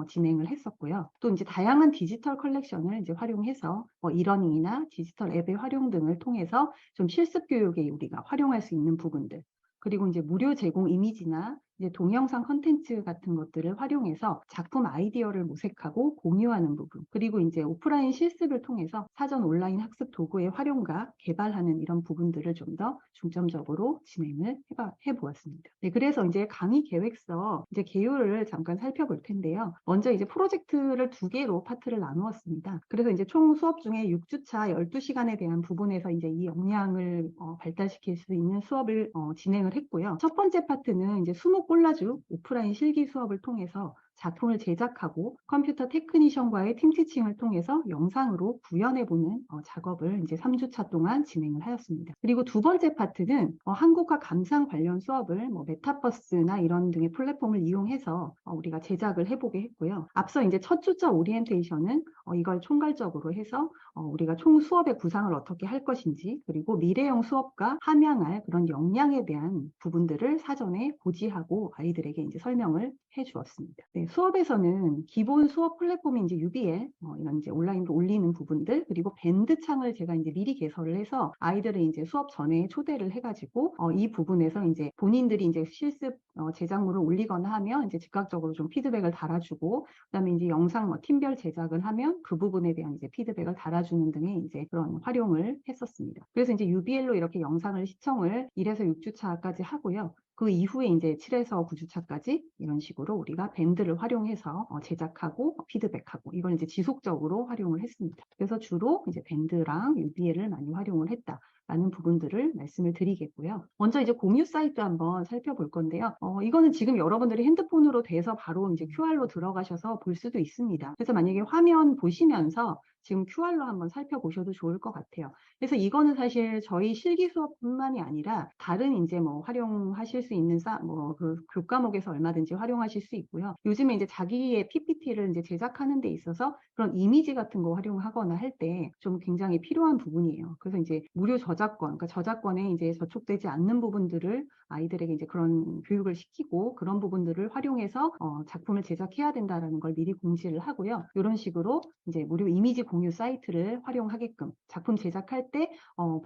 진행을 했었고요. 또 이제 다양한 디지털 컬렉션을 이제 활용해서 이러닝이나 디지털 앱의 활용 등을 통해서 좀 실습 교육에 우리가 활용할 수 있는 부분들, 그리고 이제 무료 제공 이미지나 이제 동영상 컨텐츠 같은 것들을 활용해서 작품 아이디어를 모색하고 공유하는 부분, 그리고 이제 오프라인 실습을 통해서 사전 온라인 학습 도구의 활용과 개발하는 이런 부분들을 좀 더 중점적으로 진행을 해보았습니다. 네, 그래서 이제 강의 계획서 이제 개요를 잠깐 살펴볼 텐데요. 먼저 이제 프로젝트를 2개로 파트를 나누었습니다. 그래서 이제 총 수업 중에 6주차 12시간에 대한 부분에서 이제 이 역량을 발달시킬 수 있는 수업을 진행을 했고요. 첫 번째 파트는 이제 수목 콜라주 오프라인 실기 수업을 통해서 작품을 제작하고 컴퓨터 테크니션과의 팀 티칭을 통해서 영상으로 구현해보는 작업을 이제 3주차 동안 진행을 하였습니다. 그리고 두 번째 파트는 한국화 감상 관련 수업을 메타버스나 이런 등의 플랫폼을 이용해서 우리가 제작을 해보게 했고요. 앞서 이제 첫 주차 오리엔테이션은 이걸 총괄적으로 해서 우리가 총 수업의 구상을 어떻게 할 것인지, 그리고 미래형 수업과 함양할 그런 역량에 대한 부분들을 사전에 고지하고 아이들에게 이제 설명을 해 주었습니다. 네, 수업에서는 기본 수업 플랫폼인 이제 UBL 이런 이제 온라인으로 올리는 부분들, 그리고 밴드 창을 제가 이제 미리 개설을 해서 아이들을 이제 수업 전에 초대를 해가지고 이 부분에서 이제 본인들이 이제 실습 제작물을 올리거나 하면 이제 즉각적으로 좀 피드백을 달아주고, 그다음에 이제 영상 팀별 제작을 하면 그 부분에 대한 이제 피드백을 달아주는 등의 이제 그런 활용을 했었습니다. 그래서 이제 UBL로 이렇게 영상을 시청을 1에서 6주차까지 하고요. 그 이후에 이제 7에서 9주차까지 이런 식으로 우리가 밴드를 활용해서 제작하고 피드백하고 이걸 이제 지속적으로 활용을 했습니다. 그래서 주로 이제 밴드랑 UBL을 많이 활용을 했다라는 부분들을 말씀을 드리겠고요. 먼저 이제 공유 사이트 한번 살펴볼 건데요. 이거는 지금 여러분들이 핸드폰으로 돼서 바로 이제 QR로 들어가셔서 볼 수도 있습니다. 그래서 만약에 화면 보시면서 지금 QR로 한번 살펴보셔도 좋을 것 같아요. 그래서 이거는 사실 저희 실기 수업뿐만이 아니라 다른 이제 활용하실 수 있는 그 교과목에서 얼마든지 활용하실 수 있고요. 요즘에 이제 자기의 PPT를 이제 제작하는 데 있어서 그런 이미지 같은 거 활용하거나 할 때 좀 굉장히 필요한 부분이에요. 그래서 이제 무료 저작권, 그러니까 저작권에 이제 저촉되지 않는 부분들을 아이들에게 이제 그런 교육을 시키고 그런 부분들을 활용해서 작품을 제작해야 된다라는 걸 미리 공지를 하고요. 이런 식으로 이제 무료 이미지 공유 사이트를 활용하게끔 작품 제작할 때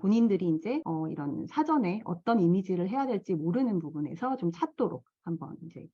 본인들이 이제 이런 사전에 어떤 이미지를 해야 될지 모르는 부분에서 좀 찾도록 한번 이제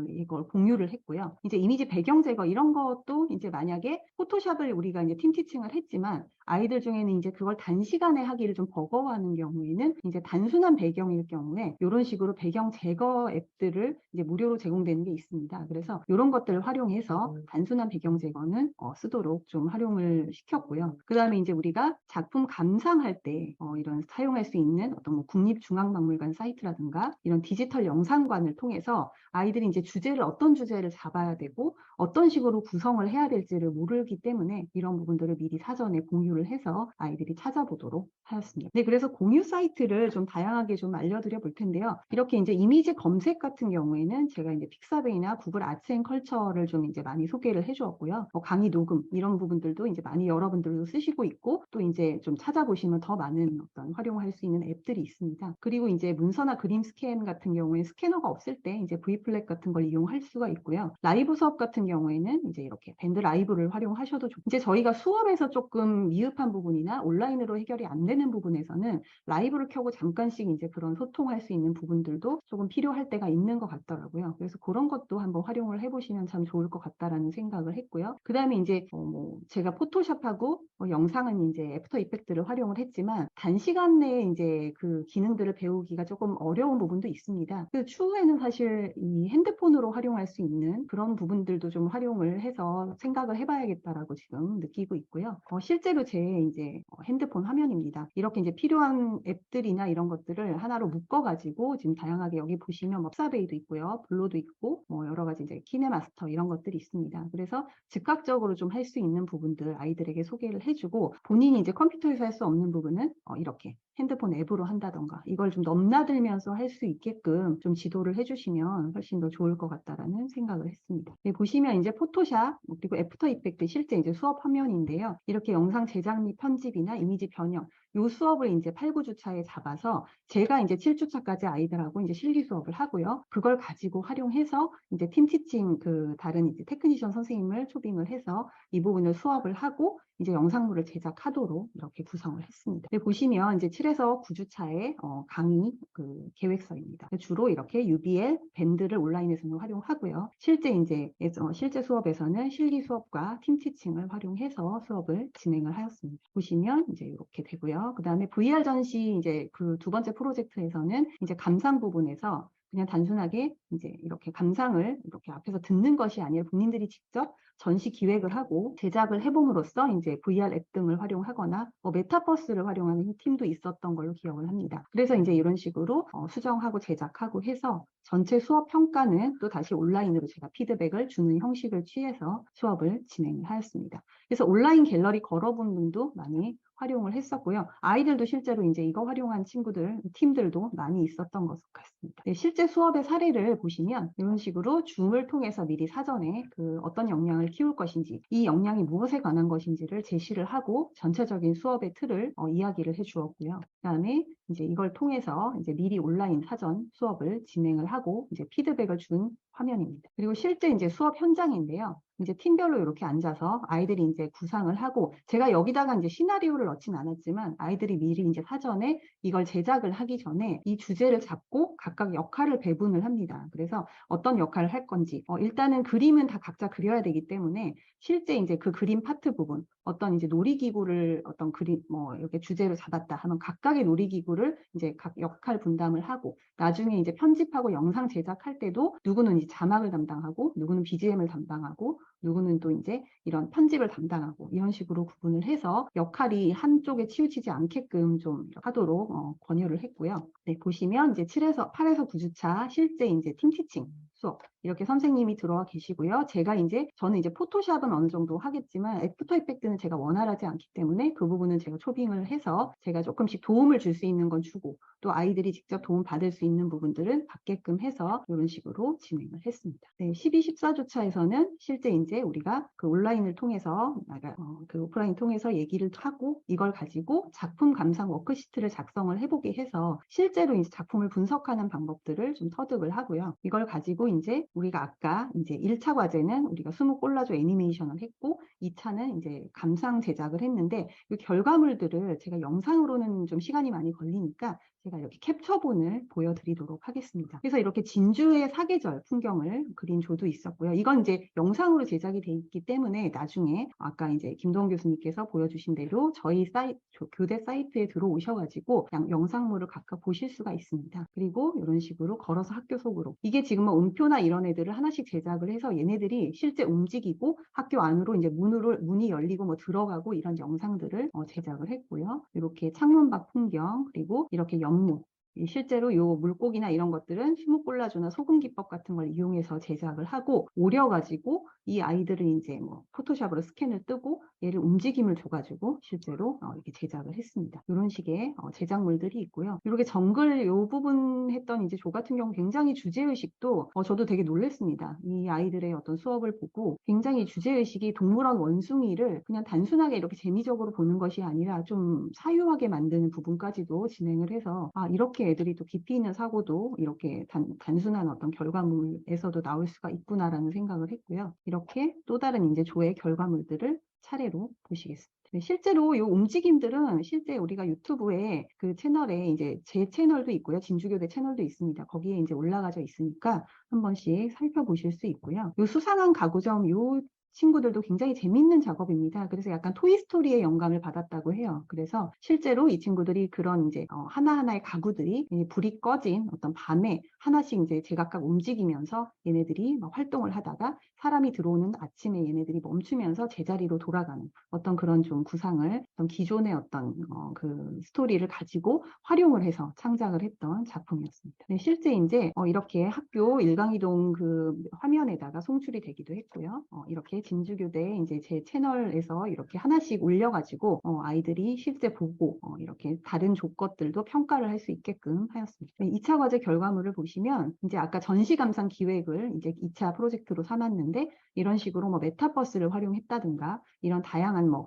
이걸 공유를 했고요. 이제 이미지 배경 제거 이런 것도 이제 만약에 포토샵을 우리가 이제 팀 티칭을 했지만 아이들 중에는 이제 그걸 단시간에 하기를 좀 버거워하는 경우에는 이제 단순한 배경일 경우에 이런 식으로 배경 제거 앱들을 이제 무료로 제공되는 게 있습니다. 그래서 이런 것들을 활용해서 단순한 배경 제거는 쓰도록 좀 활용을 시켰고요. 그 다음에 이제 우리가 작품 감상할 때 이런 사용할 수 있는 어떤 국립중앙박물관 사이트라든가 이런 디지털 영상관을 통해서 아이들이 이제 어떤 주제를 잡아야 되고 어떤 식으로 구성을 해야 될지를 모르기 때문에 이런 부분들을 미리 사전에 공유를 해서 아이들이 찾아보도록 하였습니다. 네, 그래서 공유 사이트를 좀 다양하게 좀 알려드려 볼 텐데요. 이렇게 이제 이미지 검색 같은 경우에는 제가 이제 픽사베이나 구글 아츠 앤 컬처를 좀 이제 많이 소개를 해주었고요. 강의 녹음 이런 부분들도 이제 많이 여러분들도 쓰시고 있고 또 이제 좀 찾아보시면 더 많은 어떤 활용할 수 있는 앱들이 있습니다. 그리고 이제 문서나 그림 스캔 같은 경우에 스캐너가 없을 때 이제 V플랫 같은 걸 이용할 수가 있고요. 라이브 수업 같은 경우에는 이제 이렇게 밴드 라이브를 활용하셔도 좋고, 이제 저희가 수업에서 조금 미흡한 부분이나 온라인으로 해결이 안 되는 부분에서는 라이브를 켜고 잠깐씩 이제 그런 소통할 수 있는 부분들도 조금 필요할 때가 있는 것 같더라고요. 그래서 그런 것도 한번 활용을 해보시면 참 좋을 것 같다라는 생각을 했고요. 그 다음에 이제 제가 포토샵하고 영상은 이제 애프터 이펙트를 활용을 했지만 단시간 내에 이제 그 기능들을 배우기가 조금 어려운 부분도 있습니다. 그래서 추후에는 사실 이 핸드폰으로 활용할 수 있는 그런 부분들도 좀 활용을 해서 생각을 해봐야겠다라고 지금 느끼고 있고요. 실제로 제 이제 핸드폰 화면입니다. 이렇게 이제 필요한 앱들이나 이런 것들을 하나로 묶어가지고 지금 다양하게 여기 보시면 뭐 픽사베이도 있고요, 블로도 있고 뭐 여러 가지 이제 키네마스터 이런 것들이 있습니다. 그래서 즉각적으로 좀 할 수 있는 부분들 아이들에게 소개를 해주고 본인이 이제 컴퓨터에서 할 수 없는 부분은 이렇게 핸드폰 앱으로 한다던가 이걸 좀 넘나들면서 할 수 있게끔 좀 지도를 해주시면 훨씬 더 좋을 것 같다라는 생각을 했습니다. 네, 보시면 이제 포토샵 그리고 애프터 이펙트 실제 이제 수업 화면인데요. 이렇게 영상 제작 및 편집이나 이미지 변형 요 수업을 이제 8, 9주차에 잡아서 제가 이제 7주차까지 아이들하고 이제 실기 수업을 하고요. 그걸 가지고 활용해서 이제 팀 티칭 그 다른 이제 테크니션 선생님을 초빙을 해서 이 부분을 수업을 하고 이제 영상물을 제작하도록 이렇게 구성을 했습니다. 보시면 이제 7에서 9주차의 강의 그 계획서입니다. 주로 이렇게 UBL 밴드를 온라인에서는 활용하고요. 실제 이제 실제 수업에서는 실기 수업과 팀 티칭을 활용해서 수업을 진행을 하였습니다. 보시면 이제 이렇게 되고요. 그 다음에 VR 전시 이제 그 두 번째 프로젝트에서는 이제 감상 부분에서 그냥 단순하게 이제 이렇게 감상을 이렇게 앞에서 듣는 것이 아니라 본인들이 직접 전시 기획을 하고 제작을 해봄으로써 이제 VR 앱 등을 활용하거나 메타버스를 활용하는 팀도 있었던 걸로 기억을 합니다. 그래서 이제 이런 식으로 수정하고 제작하고 해서 전체 수업 평가는 또 다시 온라인으로 제가 피드백을 주는 형식을 취해서 수업을 진행을 하였습니다. 그래서 온라인 갤러리 걸어본 분도 많이 활용을 했었고요. 아이들도 실제로 이제 이거 활용한 친구들, 팀들도 많이 있었던 것 같습니다. 네, 실제 수업의 사례를 보시면 이런 식으로 줌을 통해서 미리 사전에 그 어떤 역량을 키울 것인지, 이 역량이 무엇에 관한 것인지를 제시를 하고 전체적인 수업의 틀을 이야기를 해주었고요. 그다음에 이제 이걸 통해서 이제 미리 온라인 사전 수업을 진행을 하고 이제 피드백을 준 화면입니다. 그리고 실제 이제 수업 현장인데요. 이제 팀별로 이렇게 앉아서 아이들이 이제 구상을 하고 제가 여기다가 이제 시나리오를 넣진 않았지만 아이들이 미리 이제 사전에 이걸 제작을 하기 전에 이 주제를 잡고 각각 역할을 배분을 합니다. 그래서 어떤 역할을 할 건지 일단은 그림은 다 각자 그려야 되기 때문에 실제 이제 그 그림 파트 부분 어떤 이제 놀이기구를 어떤 그림 뭐 이렇게 주제로 잡았다 하면 각각의 놀이기구를 이제 각 역할 분담을 하고 나중에 이제 편집하고 영상 제작할 때도 누구는 이제 자막을 담당하고 누구는 BGM을 담당하고 누구는 또 이제 이런 편집을 담당하고 이런 식으로 구분을 해서 역할이 한쪽에 치우치지 않게끔 좀 하도록 권유를 했고요. 네, 보시면 이제 8에서 9주차 실제 이제 팀 티칭 수업 이렇게 선생님이 들어와 계시고요. 저는 이제 포토샵은 어느 정도 하겠지만 애프터 이펙트는 제가 원활하지 않기 때문에 그 부분은 제가 초빙을 해서 제가 조금씩 도움을 줄 수 있는 건 주고 또 아이들이 직접 도움 받을 수 있는 부분들은 받게끔 해서 이런 식으로 진행을 했습니다. 네, 12, 14주차에서는 실제 이제 우리가 그 온라인을 통해서 그 오프라인 통해서 얘기를 하고 이걸 가지고 작품 감상 워크시트를 작성을 해보게 해서 실제로 이제 작품을 분석하는 방법들을 좀 터득을 하고요. 이걸 가지고 이제 우리가 아까 이제 1차 과제는 우리가 스무 콜라주 애니메이션을 했고 2차는 이제 감상 제작을 했는데 이 결과물들을 제가 영상으로는 좀 시간이 많이 걸리니까 제가 이렇게 캡처본을 보여드리도록 하겠습니다. 그래서 이렇게 진주의 사계절 풍경을 그린 조도 있었고요. 이건 이제 영상으로 제작이 돼 있기 때문에 나중에 아까 이제 김동훈 교수님께서 보여주신 대로 저희 교대 사이트에 들어오셔가지고 영상물을 각각 보실 수가 있습니다. 그리고 이런 식으로 걸어서 학교 속으로 이게 지금 뭐 음표나 이런 애들을 하나씩 제작을 해서 얘네들이 실제 움직이고 학교 안으로 이제 문이 열리고 뭐 들어가고 이런 영상들을 제작을 했고요. 이렇게 창문 밖 풍경 그리고 이렇게 연못 실제로 요 물고기나 이런 것들은 스무콜라주나 소금 기법 같은 걸 이용해서 제작을 하고 오려가지고 이 아이들을 이제 뭐 포토샵으로 스캔을 뜨고 얘를 움직임을 줘가지고 실제로 이렇게 제작을 했습니다. 이런 식의 제작물들이 있고요. 이렇게 정글 요 부분 했던 이제 조 같은 경우 굉장히 주제의식도 저도 되게 놀랐습니다. 이 아이들의 어떤 수업을 보고 굉장히 주제의식이 동물원 원숭이를 그냥 단순하게 이렇게 재미적으로 보는 것이 아니라 좀 사유하게 만드는 부분까지도 진행을 해서 이렇게 애들이 또 깊이 있는 사고도 이렇게 단순한 어떤 결과물에서도 나올 수가 있구나라는 생각을 했고요. 이렇게 또 다른 이제 조의 결과물들을 차례로 보시겠습니다. 실제로 이 움직임들은 실제 우리가 유튜브에 그 채널에 이제 제 채널도 있고요. 진주교대 채널도 있습니다. 거기에 이제 올라가져 있으니까 한 번씩 살펴보실 수 있고요. 이 수상한 가구점 요 친구들도 굉장히 재밌는 작업입니다. 그래서 약간 토이스토리의 영감을 받았다고 해요. 그래서 실제로 이 친구들이 그런 이제 하나하나의 가구들이 이제 불이 꺼진 어떤 밤에 하나씩 이제 제각각 움직이면서 얘네들이 막 활동을 하다가 사람이 들어오는 아침에 얘네들이 멈추면서 제자리로 돌아가는 어떤 그런 좀 구상을 어떤 기존의 어떤 그 스토리를 가지고 활용을 해서 창작을 했던 작품이었습니다. 네, 실제 이제 이렇게 학교 일강이동 그 화면에다가 송출이 되기도 했고요. 이렇게 진주교대 이제 제 채널에서 이렇게 하나씩 올려가지고 아이들이 실제 보고 이렇게 다른 조건들도 평가를 할 수 있게끔 하였습니다. 네, 2차 과제 결과물을 보시면 이제 아까 전시 감상 기획을 이제 2차 프로젝트로 삼았는데 이런 식으로 뭐 메타버스를 활용했다든가 이런 다양한 뭐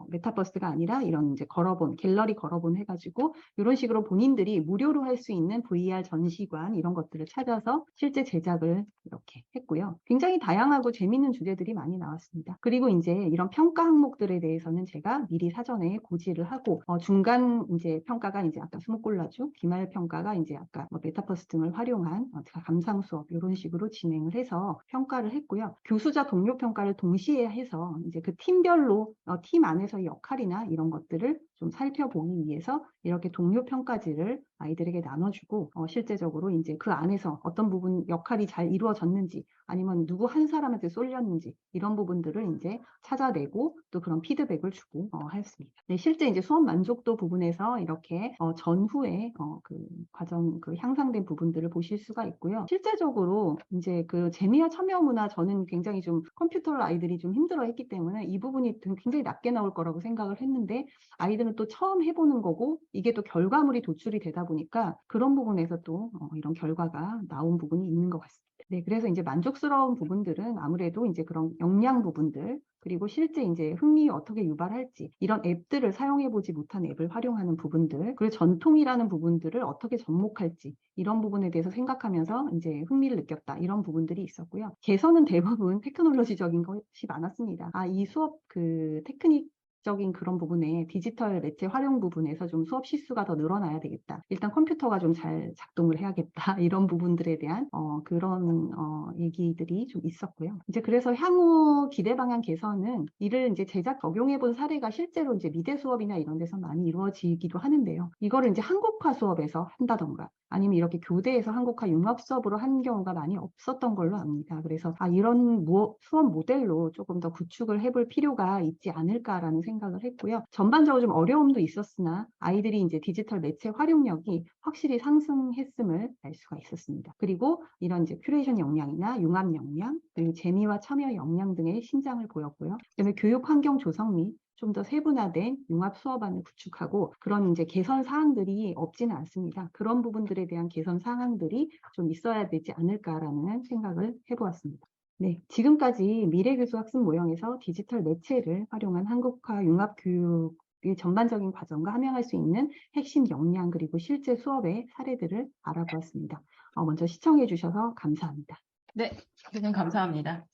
메타버스가 아니라 이런 이제 걸어본 갤러리 걸어본 해가지고 이런 식으로 본인들이 무료로 할 수 있는 VR 전시관 이런 것들을 찾아서 실제 제작을 이렇게 했고요. 굉장히 다양하고 재밌는 주제들이 많이 나왔습니다. 그리고 이제 이런 평가 항목들에 대해서는 제가 미리 사전에 고지를 하고 중간 이제 평가가 이제 아까 스모콜라주, 기말 평가가 이제 아까 뭐 메타버스 등을 활용한 감상 수업 이런 식으로 진행을 해서 평가를 했고요. 교수자 동료 평가를 동시에 해서 이제 그 팀별로 팀 안에서의 역할이나 이런 것들을 좀 살펴보기 위해서 이렇게 동료 평가지를 아이들에게 나눠주고 실제적으로 이제 그 안에서 어떤 부분 역할이 잘 이루어졌는지 아니면 누구 한 사람한테 쏠렸는지 이런 부분들을 이제 찾아내고 또 그런 피드백을 주고 하였습니다. 네, 실제 이제 수업 만족도 부분에서 이렇게 전후에 그 과정 그 향상된 부분들을 보실 수가 있고요. 실제적으로 이제 그 재미와 참여 문화 저는 굉장히 좀 컴퓨터를 아이들이 좀 힘들어했기 때문에 이 부분이 굉장히 낮게 나올 거라고 생각을 했는데 아이들은 또 처음 해보는 거고 이게 또 결과물이 도출이 되다 보니까 그런 부분에서 또 이런 결과가 나온 부분이 있는 것 같습니다. 네, 그래서 이제 만족스러운 부분들은 아무래도 이제 그런 역량 부분들 그리고 실제 이제 흥미 어떻게 유발할지 이런 앱들을 사용해 보지 못한 앱을 활용하는 부분들 그리고 전통이라는 부분들을 어떻게 접목할지 이런 부분에 대해서 생각하면서 이제 흥미를 느꼈다 이런 부분들이 있었고요. 개선은 대부분 테크놀로지적인 것이 많았습니다. 이 수업 그 테크닉 적인 그런 부분에 디지털 매체 활용 부분에서 좀 수업 시수가 더 늘어나야 되겠다. 일단 컴퓨터가 좀 잘 작동을 해야겠다. 이런 부분들에 대한 그런 얘기들이 좀 있었고요. 이제 그래서 향후 기대 방향 개선은 이를 이제 제작 적용해 본 사례가 실제로 이제 미대 수업이나 이런 데서 많이 이루어지기도 하는데요. 이거를 이제 한국화 수업에서 한다던가 아니면 이렇게 교대에서 한국화 융합 수업으로 한 경우가 많이 없었던 걸로 압니다. 그래서 이런 수업 모델로 조금 더 구축을 해볼 필요가 있지 않을까라는 생각을 했고요. 전반적으로 좀 어려움도 있었으나 아이들이 이제 디지털 매체 활용력이 확실히 상승했음을 알 수가 있었습니다. 그리고 이런 이제 큐레이션 역량이나 융합 역량, 그리고 재미와 참여 역량 등의 신장을 보였고요. 그다음에 교육 환경 조성 및 좀 더 세분화된 융합 수업안을 구축하고 그런 이제 개선 사항들이 없지는 않습니다. 그런 부분들에 대한 개선 사항들이 좀 있어야 되지 않을까라는 생각을 해보았습니다. 네, 지금까지 미래교수 학습 모형에서 디지털 매체를 활용한 한국화 융합 교육의 전반적인 과정과 함양할 수 있는 핵심 역량 그리고 실제 수업의 사례들을 알아보았습니다. 먼저 시청해 주셔서 감사합니다. 네, 선생님 감사합니다.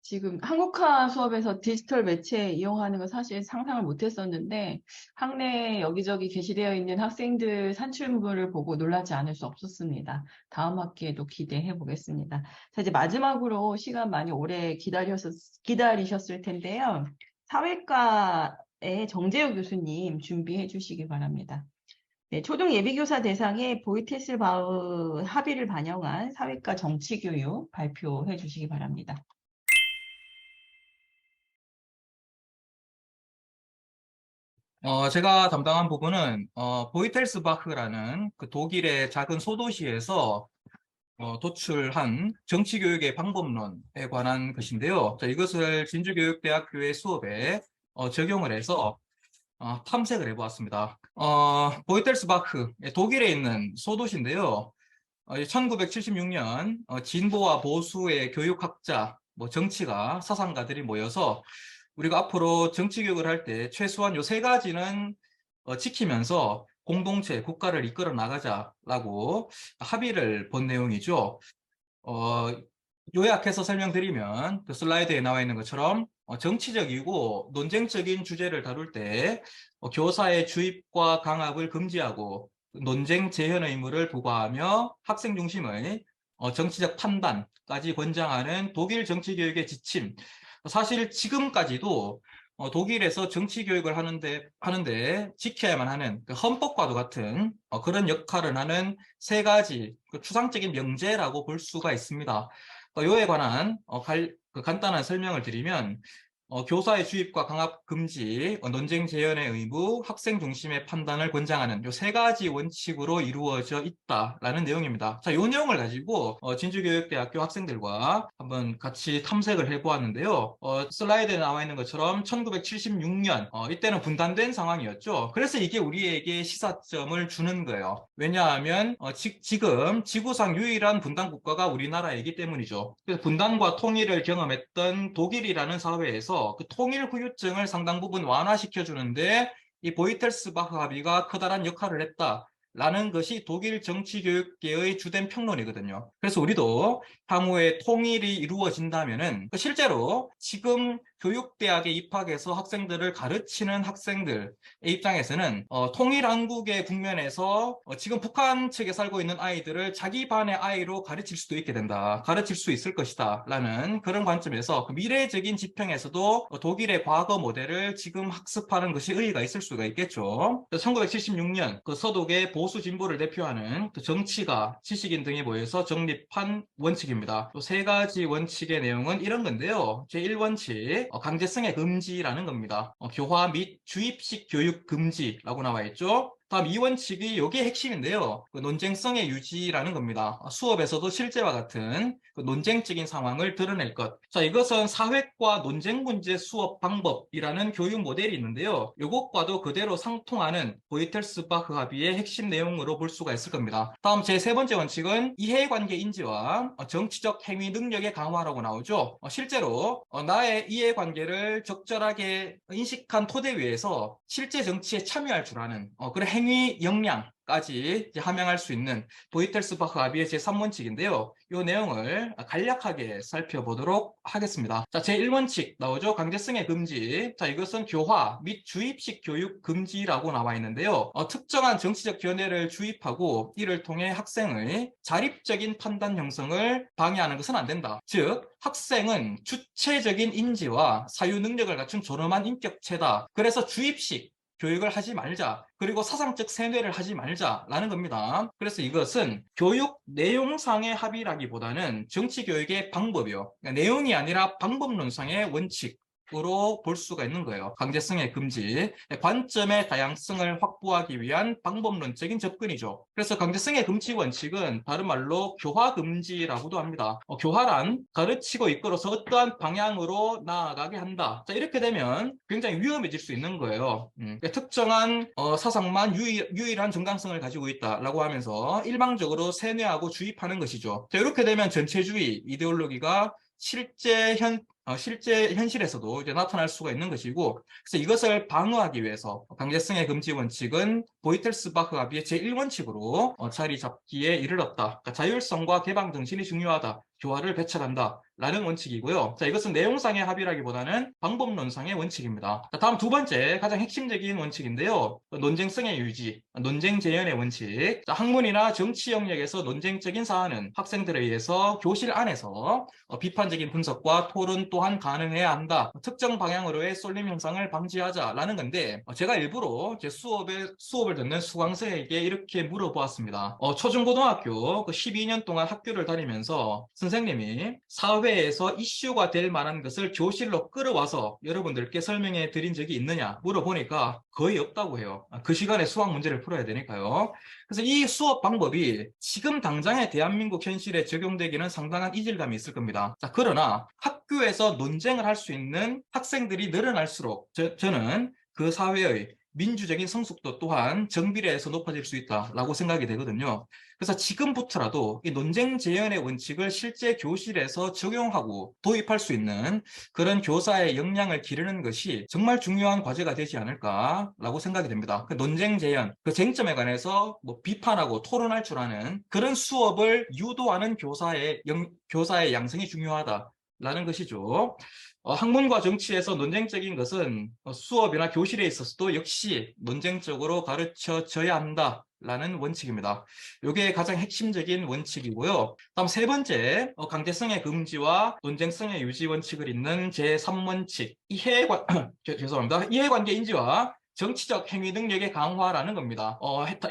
지금 한국화 수업에서 디지털 매체 이용하는 거 사실 상상을 못했었는데 학내에 여기저기 게시되어 있는 학생들 산출물을 보고 놀라지 않을 수 없었습니다. 다음 학기에도 기대해 보겠습니다. 자, 이제 마지막으로 시간 많이 오래 기다리셨을 텐데요. 사회과의 정재우 교수님 준비해 주시기 바랍니다. 네, 초등 예비교사 대상의 보이테슬바흐 합의를 반영한 사회과 정치교육 발표해 주시기 바랍니다. 제가 담당한 부분은 보이텔스바흐라는 그 독일의 작은 소도시에서 도출한 정치교육의 방법론에 관한 것인데요. 자, 이것을 진주교육대학교의 수업에 적용을 해서 탐색을 해보았습니다. 보이텔스바흐, 독일에 있는 소도시인데요. 1976년 진보와 보수의 교육학자, 정치가, 사상가들이 모여서 우리가 앞으로 정치교육을 할 때 최소한 요 세 가지는 지키면서 공동체, 국가를 이끌어 나가자라고 합의를 본 내용이죠. 요약해서 설명드리면 그 슬라이드에 나와 있는 것처럼 정치적이고 논쟁적인 주제를 다룰 때 교사의 주입과 강압을 금지하고 논쟁 재현 의무를 부과하며 학생 중심의 정치적 판단까지 권장하는 독일 정치 교육의 지침. 사실 지금까지도 독일에서 정치 교육을 하는데 지켜야만 하는 그 헌법과도 같은 그런 역할을 하는 세 가지 그 추상적인 명제라고 볼 수가 있습니다. 요에 관한 그 간단한 설명을 드리면 교사의 주입과 강압 금지, 논쟁 재현의 의무, 학생 중심의 판단을 권장하는 요 세 가지 원칙으로 이루어져 있다라는 내용입니다. 자, 요 내용을 가지고 진주교육대학교 학생들과 한번 같이 탐색을 해보았는데요. 슬라이드에 나와 있는 것처럼 1976년 이때는 분단된 상황이었죠. 그래서 이게 우리에게 시사점을 주는 거예요. 왜냐하면 지금 지구상 유일한 분단 국가가 우리나라이기 때문이죠. 그래서 분단과 통일을 경험했던 독일이라는 사회에서 그 통일 후유증을 상당 부분 완화시켜 주는데 이 보이텔스바흐 합의가 커다란 역할을 했다라는 것이 독일 정치 교육계의 주된 평론이거든요. 그래서 우리도 향후에 통일이 이루어진다면은 실제로 지금 교육대학에 입학해서 학생들을 가르치는 학생들의 입장에서는 통일한국의 국면에서 지금 북한 측에 살고 있는 아이들을 자기 반의 아이로 가르칠 수도 있게 된다. 가르칠 수 있을 것이다. 라는 그런 관점에서 그 미래적인 지평에서도 독일의 과거 모델을 지금 학습하는 것이 의의가 있을 수가 있겠죠. 1976년 그 서독의 보수 진보를 대표하는 그 정치가, 지식인 등이 모여서 정립한 원칙입니다. 또 세 가지 원칙의 내용은 이런 건데요. 제1원칙 강제성의 금지라는 겁니다. 교화 및 주입식 교육 금지라고 나와 있죠. 다음 2원칙이 이게 핵심인데요. 그 논쟁성의 유지라는 겁니다. 수업에서도 실제와 같은 그 논쟁적인 상황을 드러낼 것. 자, 이것은 사회과 논쟁 문제 수업 방법이라는 교육 모델이 있는데요. 이것과도 그대로 상통하는 보이텔스바흐 합의의 핵심 내용으로 볼 수가 있을 겁니다. 다음 제3번째 원칙은 이해관계 인지와 정치적 행위 능력의 강화라고 나오죠. 실제로 나의 이해관계를 적절하게 인식한 토대 위에서 실제 정치에 참여할 줄 아는 그런 행위 역량까지 함양할 수 있는 보이텔스바흐 합의의 제3원칙인데요. 이 내용을 간략하게 살펴보도록 하겠습니다. 자, 제1원칙 나오죠. 강제성의 금지. 자, 이것은 교화 및 주입식 교육 금지라고 나와 있는데요. 특정한 정치적 견해를 주입하고 이를 통해 학생의 자립적인 판단 형성을 방해하는 것은 안 된다. 즉, 학생은 주체적인 인지와 사유 능력을 갖춘 존엄한 인격체다. 그래서 주입식 교육을 하지 말자. 그리고 사상적 세뇌를 하지 말자라는 겁니다. 그래서 이것은 교육 내용상의 합의라기보다는 정치 교육의 방법이요. 그러니까 내용이 아니라 방법론상의 원칙. 으로 볼 수가 있는 거예요. 강제성의 금지, 관점의 다양성을 확보하기 위한 방법론적인 접근이죠. 그래서 강제성의 금지 원칙은 다른 말로 교화 금지라고도 합니다. 교화란 가르치고 이끌어서 어떠한 방향으로 나아가게 한다. 자, 이렇게 되면 굉장히 위험해질 수 있는 거예요. 특정한 사상만 유일한 정당성을 가지고 있다라고 하면서 일방적으로 세뇌하고 주입하는 것이죠. 자, 이렇게 되면 전체주의 이데올로기가 실제 현실에서도 이제 나타날 수가 있는 것이고, 그래서 이것을 방어하기 위해서 강제성의 금지 원칙은 보이텔스바흐 합의의 제1원칙으로 자리 잡기에 이르렀다. 그러니까 자율성과 개방 정신이 중요하다. 교화를 배척한다. 라는 원칙이고요. 자, 이것은 내용상의 합의라기보다는 방법론상의 원칙입니다. 자, 다음 두 번째 가장 핵심적인 원칙인데요. 논쟁성의 유지, 논쟁 재현의 원칙. 자, 학문이나 정치 영역에서 논쟁적인 사안은 학생들에 의해서 교실 안에서 비판적인 분석과 토론 또한 가능해야 한다. 특정 방향으로의 쏠림 현상을 방지하자라는 건데, 제가 일부러 제 수업을 듣는 수강생에게 이렇게 물어보았습니다. 초중고등학교 12년 동안 학교를 다니면서 선생님이 사회에서 이슈가 될 만한 것을 교실로 끌어와서 여러분들께 설명해 드린 적이 있느냐 물어보니까 거의 없다고 해요. 그 시간에 수학 문제를 풀어야 되니까요. 그래서 이 수업 방법이 지금 당장의 대한민국 현실에 적용되기는 상당한 이질감이 있을 겁니다. 자, 그러나 학교에서 논쟁을 할 수 있는 학생들이 늘어날수록 저는 그 사회의 민주적인 성숙도 또한 정비례해서 높아질 수 있다라고 생각이 되거든요. 그래서 지금부터라도 이 논쟁 재현의 원칙을 실제 교실에서 적용하고 도입할 수 있는 그런 교사의 역량을 기르는 것이 정말 중요한 과제가 되지 않을까라고 생각이 됩니다. 그 논쟁 재현, 그 쟁점에 관해서 비판하고 토론할 줄 아는 그런 수업을 유도하는 교사의 양성이 중요하다. 라는 것이죠. 학문과 정치에서 논쟁적인 것은 수업이나 교실에 있어서도 역시 논쟁적으로 가르쳐져야 한다라는 원칙입니다. 이게 가장 핵심적인 원칙이고요. 다음 세 번째, 강제성의 금지와 논쟁성의 유지 원칙을 잇는 제3원칙, 죄송합니다. 이해관계 인지와 정치적 행위 능력의 강화라는 겁니다.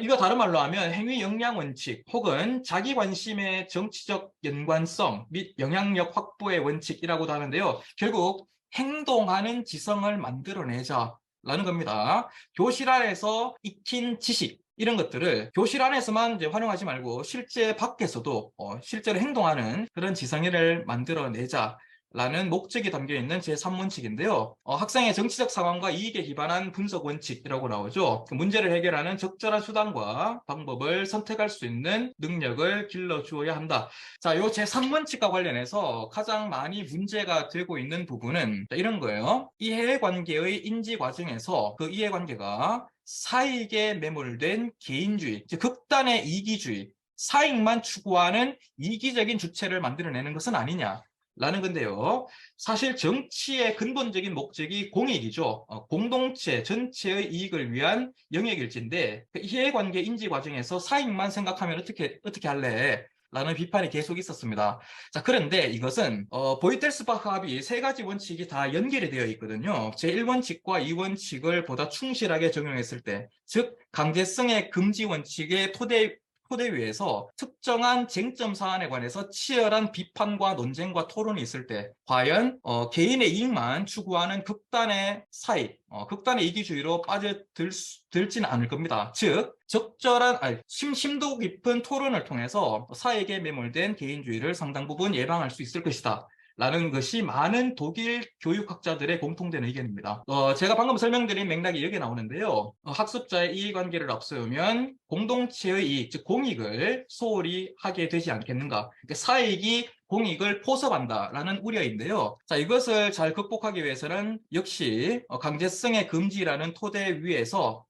이거 다른 말로 하면 행위 역량 원칙 혹은 자기 관심의 정치적 연관성 및 영향력 확보의 원칙이라고도 하는데요. 결국 행동하는 지성을 만들어내자라는 겁니다. 교실 안에서 익힌 지식 이런 것들을 교실 안에서만 이제 활용하지 말고 실제 밖에서도 실제로 행동하는 그런 지성을 만들어내자. 라는 목적이 담겨 있는 제3원칙인데요. 학생의 정치적 상황과 이익에 기반한 분석 원칙이라고 나오죠. 문제를 해결하는 적절한 수단과 방법을 선택할 수 있는 능력을 길러주어야 한다. 자, 요 제3원칙과 관련해서 가장 많이 문제가 되고 있는 부분은 이런 거예요. 이해관계의 인지 과정에서 그 이해관계가 사익에 매몰된 개인주의, 즉 극단의 이기주의, 사익만 추구하는 이기적인 주체를 만들어내는 것은 아니냐. 라는 건데요. 사실 정치의 근본적인 목적이 공익이죠. 공동체 전체의 이익을 위한 영역일진데 그 이해관계 인지 과정에서 사익만 생각하면 어떻게 할래? 라는 비판이 계속 있었습니다. 자, 그런데 이것은 보이텔스바흐 합의 세 가지 원칙이 다 연결이 되어 있거든요. 제1원칙과 2원칙을 보다 충실하게 적용했을 때, 즉 강제성의 금지 원칙의 토대 위에서 특정한 쟁점 사안에 관해서 치열한 비판과 논쟁과 토론이 있을 때 과연 개인의 이익만 추구하는 극단의 사익, 극단의 이기주의로 빠져들지는 않을 겁니다. 즉 적절한 심도 깊은 토론을 통해서 사익에 매몰된 개인주의를 상당 부분 예방할 수 있을 것이다. 라는 것이 많은 독일 교육학자들의 공통된 의견입니다. 제가 방금 설명드린 맥락이 여기 나오는데요. 학습자의 이해관계를 앞세우면 공동체의 이익, 즉 공익을 소홀히 하게 되지 않겠는가. 그러니까 사익이 공익을 포섭한다라는 우려인데요. 자, 이것을 잘 극복하기 위해서는 역시 강제성의 금지라는 토대 위에서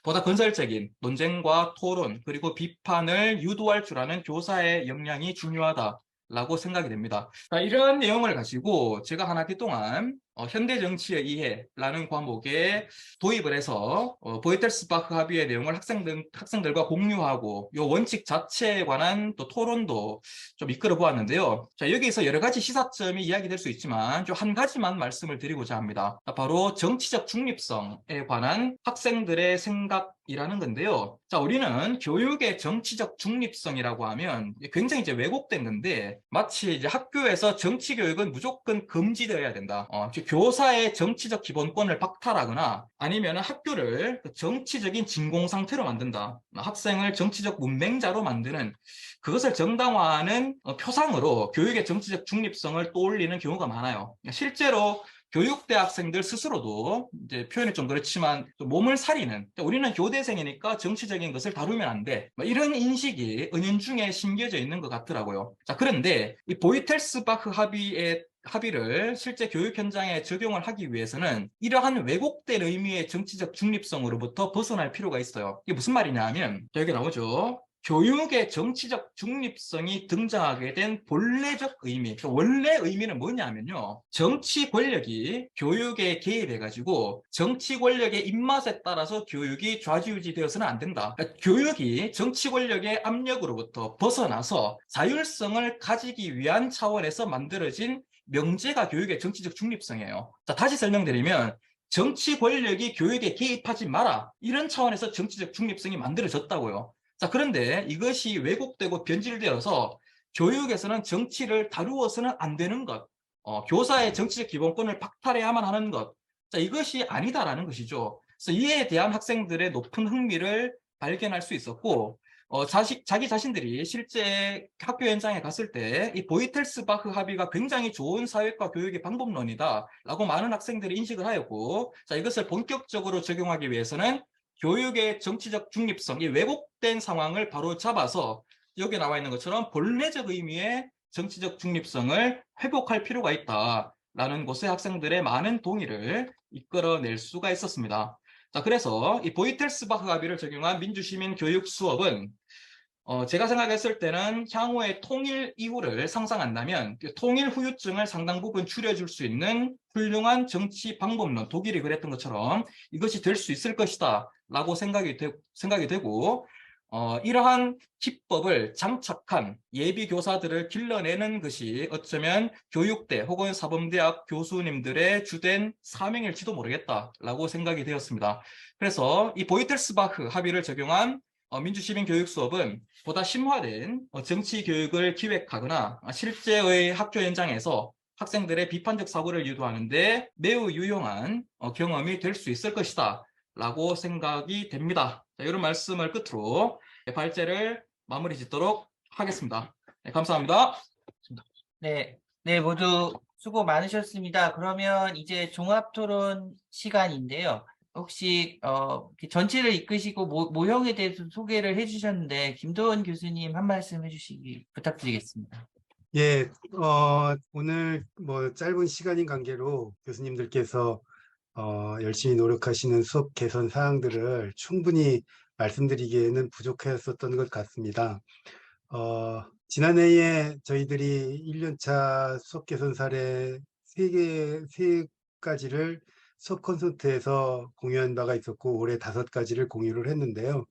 보다 건설적인 논쟁과 토론 그리고 비판을 유도할 줄 아는 교사의 역량이 중요하다. 라고 생각이 됩니다. 자, 이런 내용을 가지고 제가 한 학기 동안 현대 정치의 이해라는 과목에 도입을 해서 보이텔스바흐 합의의 내용을 학생들과 공유하고 이 원칙 자체에 관한 또 토론도 좀 이끌어 보았는데요. 자, 여기서 여러 가지 시사점이 이야기될 수 있지만 좀 한 가지만 말씀을 드리고자 합니다. 바로 정치적 중립성에 관한 학생들의 생각이라는 건데요. 자, 우리는 교육의 정치적 중립성이라고 하면 굉장히 이제 왜곡된 건데 마치 이제 학교에서 정치 교육은 무조건 금지되어야 된다. 교사의 정치적 기본권을 박탈하거나 아니면 학교를 정치적인 진공 상태로 만든다. 학생을 정치적 문맹자로 만드는 그것을 정당화하는 표상으로 교육의 정치적 중립성을 떠올리는 경우가 많아요. 실제로 교육대 학생들 스스로도 이제 표현이 좀 그렇지만 몸을 사리는, 우리는 교대생이니까 정치적인 것을 다루면 안 돼, 이런 인식이 은연중에 심겨져 있는 것 같더라고요. 자, 그런데 이 보이텔스바흐 합의를 실제 교육 현장에 적용을 하기 위해서는 이러한 왜곡된 의미의 정치적 중립성으로부터 벗어날 필요가 있어요. 이게 무슨 말이냐 하면 여기 나오죠. 교육의 정치적 중립성이 등장하게 된 본래적 의미, 원래 의미는 뭐냐면요. 정치 권력이 교육에 개입해가지고 정치 권력의 입맛에 따라서 교육이 좌지우지 되어서는 안 된다. 그러니까 교육이 정치 권력의 압력으로부터 벗어나서 자율성을 가지기 위한 차원에서 만들어진 명제가 교육의 정치적 중립성이에요. 자, 다시 설명드리면 정치 권력이 교육에 개입하지 마라. 이런 차원에서 정치적 중립성이 만들어졌다고요. 자, 그런데 이것이 왜곡되고 변질되어서 교육에서는 정치를 다루어서는 안 되는 것, 교사의 정치적 기본권을 박탈해야만 하는 것, 자, 이것이 아니다라는 것이죠. 그래서 이에 대한 학생들의 높은 흥미를 발견할 수 있었고, 자기 자신들이 실제 학교 현장에 갔을 때 이 보이텔스바흐 합의가 굉장히 좋은 사회과 교육의 방법론이다라고 많은 학생들이 인식을 하였고, 자, 이것을 본격적으로 적용하기 위해서는 교육의 정치적 중립성, 이 왜곡된 상황을 바로 잡아서 여기 나와 있는 것처럼 본래적 의미의 정치적 중립성을 회복할 필요가 있다라는 곳에 학생들의 많은 동의를 이끌어낼 수가 있었습니다. 자, 그래서 이 보이텔스바흐 합의를 적용한 민주시민 교육 수업은 제가 생각했을 때는 향후의 통일 이후를 상상한다면 그 통일 후유증을 상당 부분 줄여줄 수 있는 훌륭한 정치 방법론, 독일이 그랬던 것처럼 이것이 될 수 있을 것이다 라고 생각이 되고 이러한 기법을 장착한 예비 교사들을 길러내는 것이 어쩌면 교육대 혹은 사범대학 교수님들의 주된 사명일지도 모르겠다라고 생각이 되었습니다. 그래서 이 보이텔스바흐 합의를 적용한 민주시민 교육 수업은 보다 심화된 정치 교육을 기획하거나 실제의 학교 현장에서 학생들의 비판적 사고를 유도하는데 매우 유용한 경험이 될 수 있을 것이다 라고 생각이 됩니다. 자, 이런 말씀을 끝으로 발제를 마무리 짓도록 하겠습니다. 네, 감사합니다. 네, 네, 모두 수고 많으셨습니다. 그러면 이제 종합토론 시간인데요. 혹시 전체를 이끄시고 모형에 대해서 소개를 해주셨는데 김도원 교수님 한 말씀 해주시기 부탁드리겠습니다. 예, 오늘 뭐 짧은 시간인 관계로 교수님들께서 열심히 노력하시는 수업 개선 사항들을 충분히 말씀드리기에는 부족했었던 것 같습니다. 지난해에 저희들이 1년차 수업 개선 사례 3가지를 수업 콘서트에서 공유한 바가 있었고 올해 5가지를 공유를 했는데요.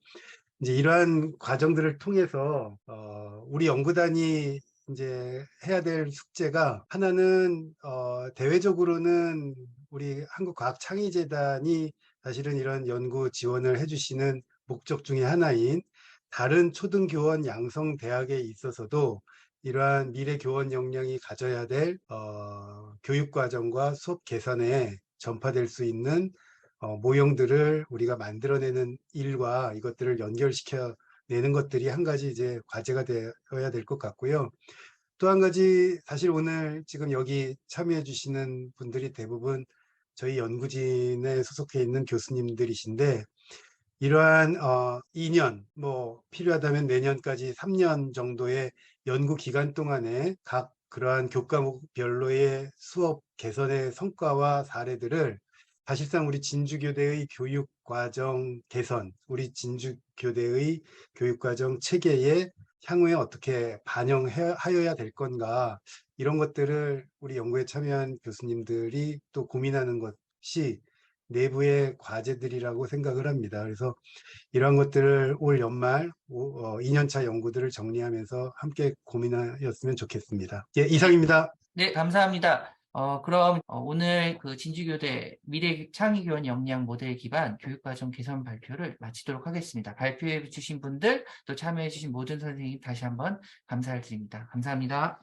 이제 이러한 과정들을 통해서 우리 연구단이 이제 해야 될 숙제가 하나는 대외적으로는 우리 한국과학창의재단이 사실은 이런 연구 지원을 해주시는 목적 중에 하나인 다른 초등교원 양성대학에 있어서도 이러한 미래 교원 역량이 가져야 될 교육과정과 수업 개선에 전파될 수 있는 모형들을 우리가 만들어내는 일과 이것들을 연결시켜 내는 것들이 한 가지 이제 과제가 되어야 될 것 같고요. 또 한 가지 사실 오늘 지금 여기 참여해 주시는 분들이 대부분 저희 연구진에 소속해 있는 교수님들이신데 이러한 2년 뭐 필요하다면 내년까지 3년 정도의 연구 기간 동안에 각 그러한 교과목별로의 수업 개선의 성과와 사례들을 사실상 우리 진주교대의 교육과정 개선, 우리 진주교대의 교육과정 체계에 향후에 어떻게 반영하여야 될 건가 이런 것들을 우리 연구에 참여한 교수님들이 또 고민하는 것이 내부의 과제들이라고 생각을 합니다. 그래서 이러한 것들을 올 연말 2년차 연구들을 정리하면서 함께 고민하였으면 좋겠습니다. 예, 이상입니다. 네, 감사합니다. 그럼 오늘 그 진주교대 미래창의교원 역량 모델 기반 교육과정 개선 발표를 마치도록 하겠습니다. 발표해 주신 분들 또 참여해 주신 모든 선생님 다시 한번 감사를 드립니다. 감사합니다.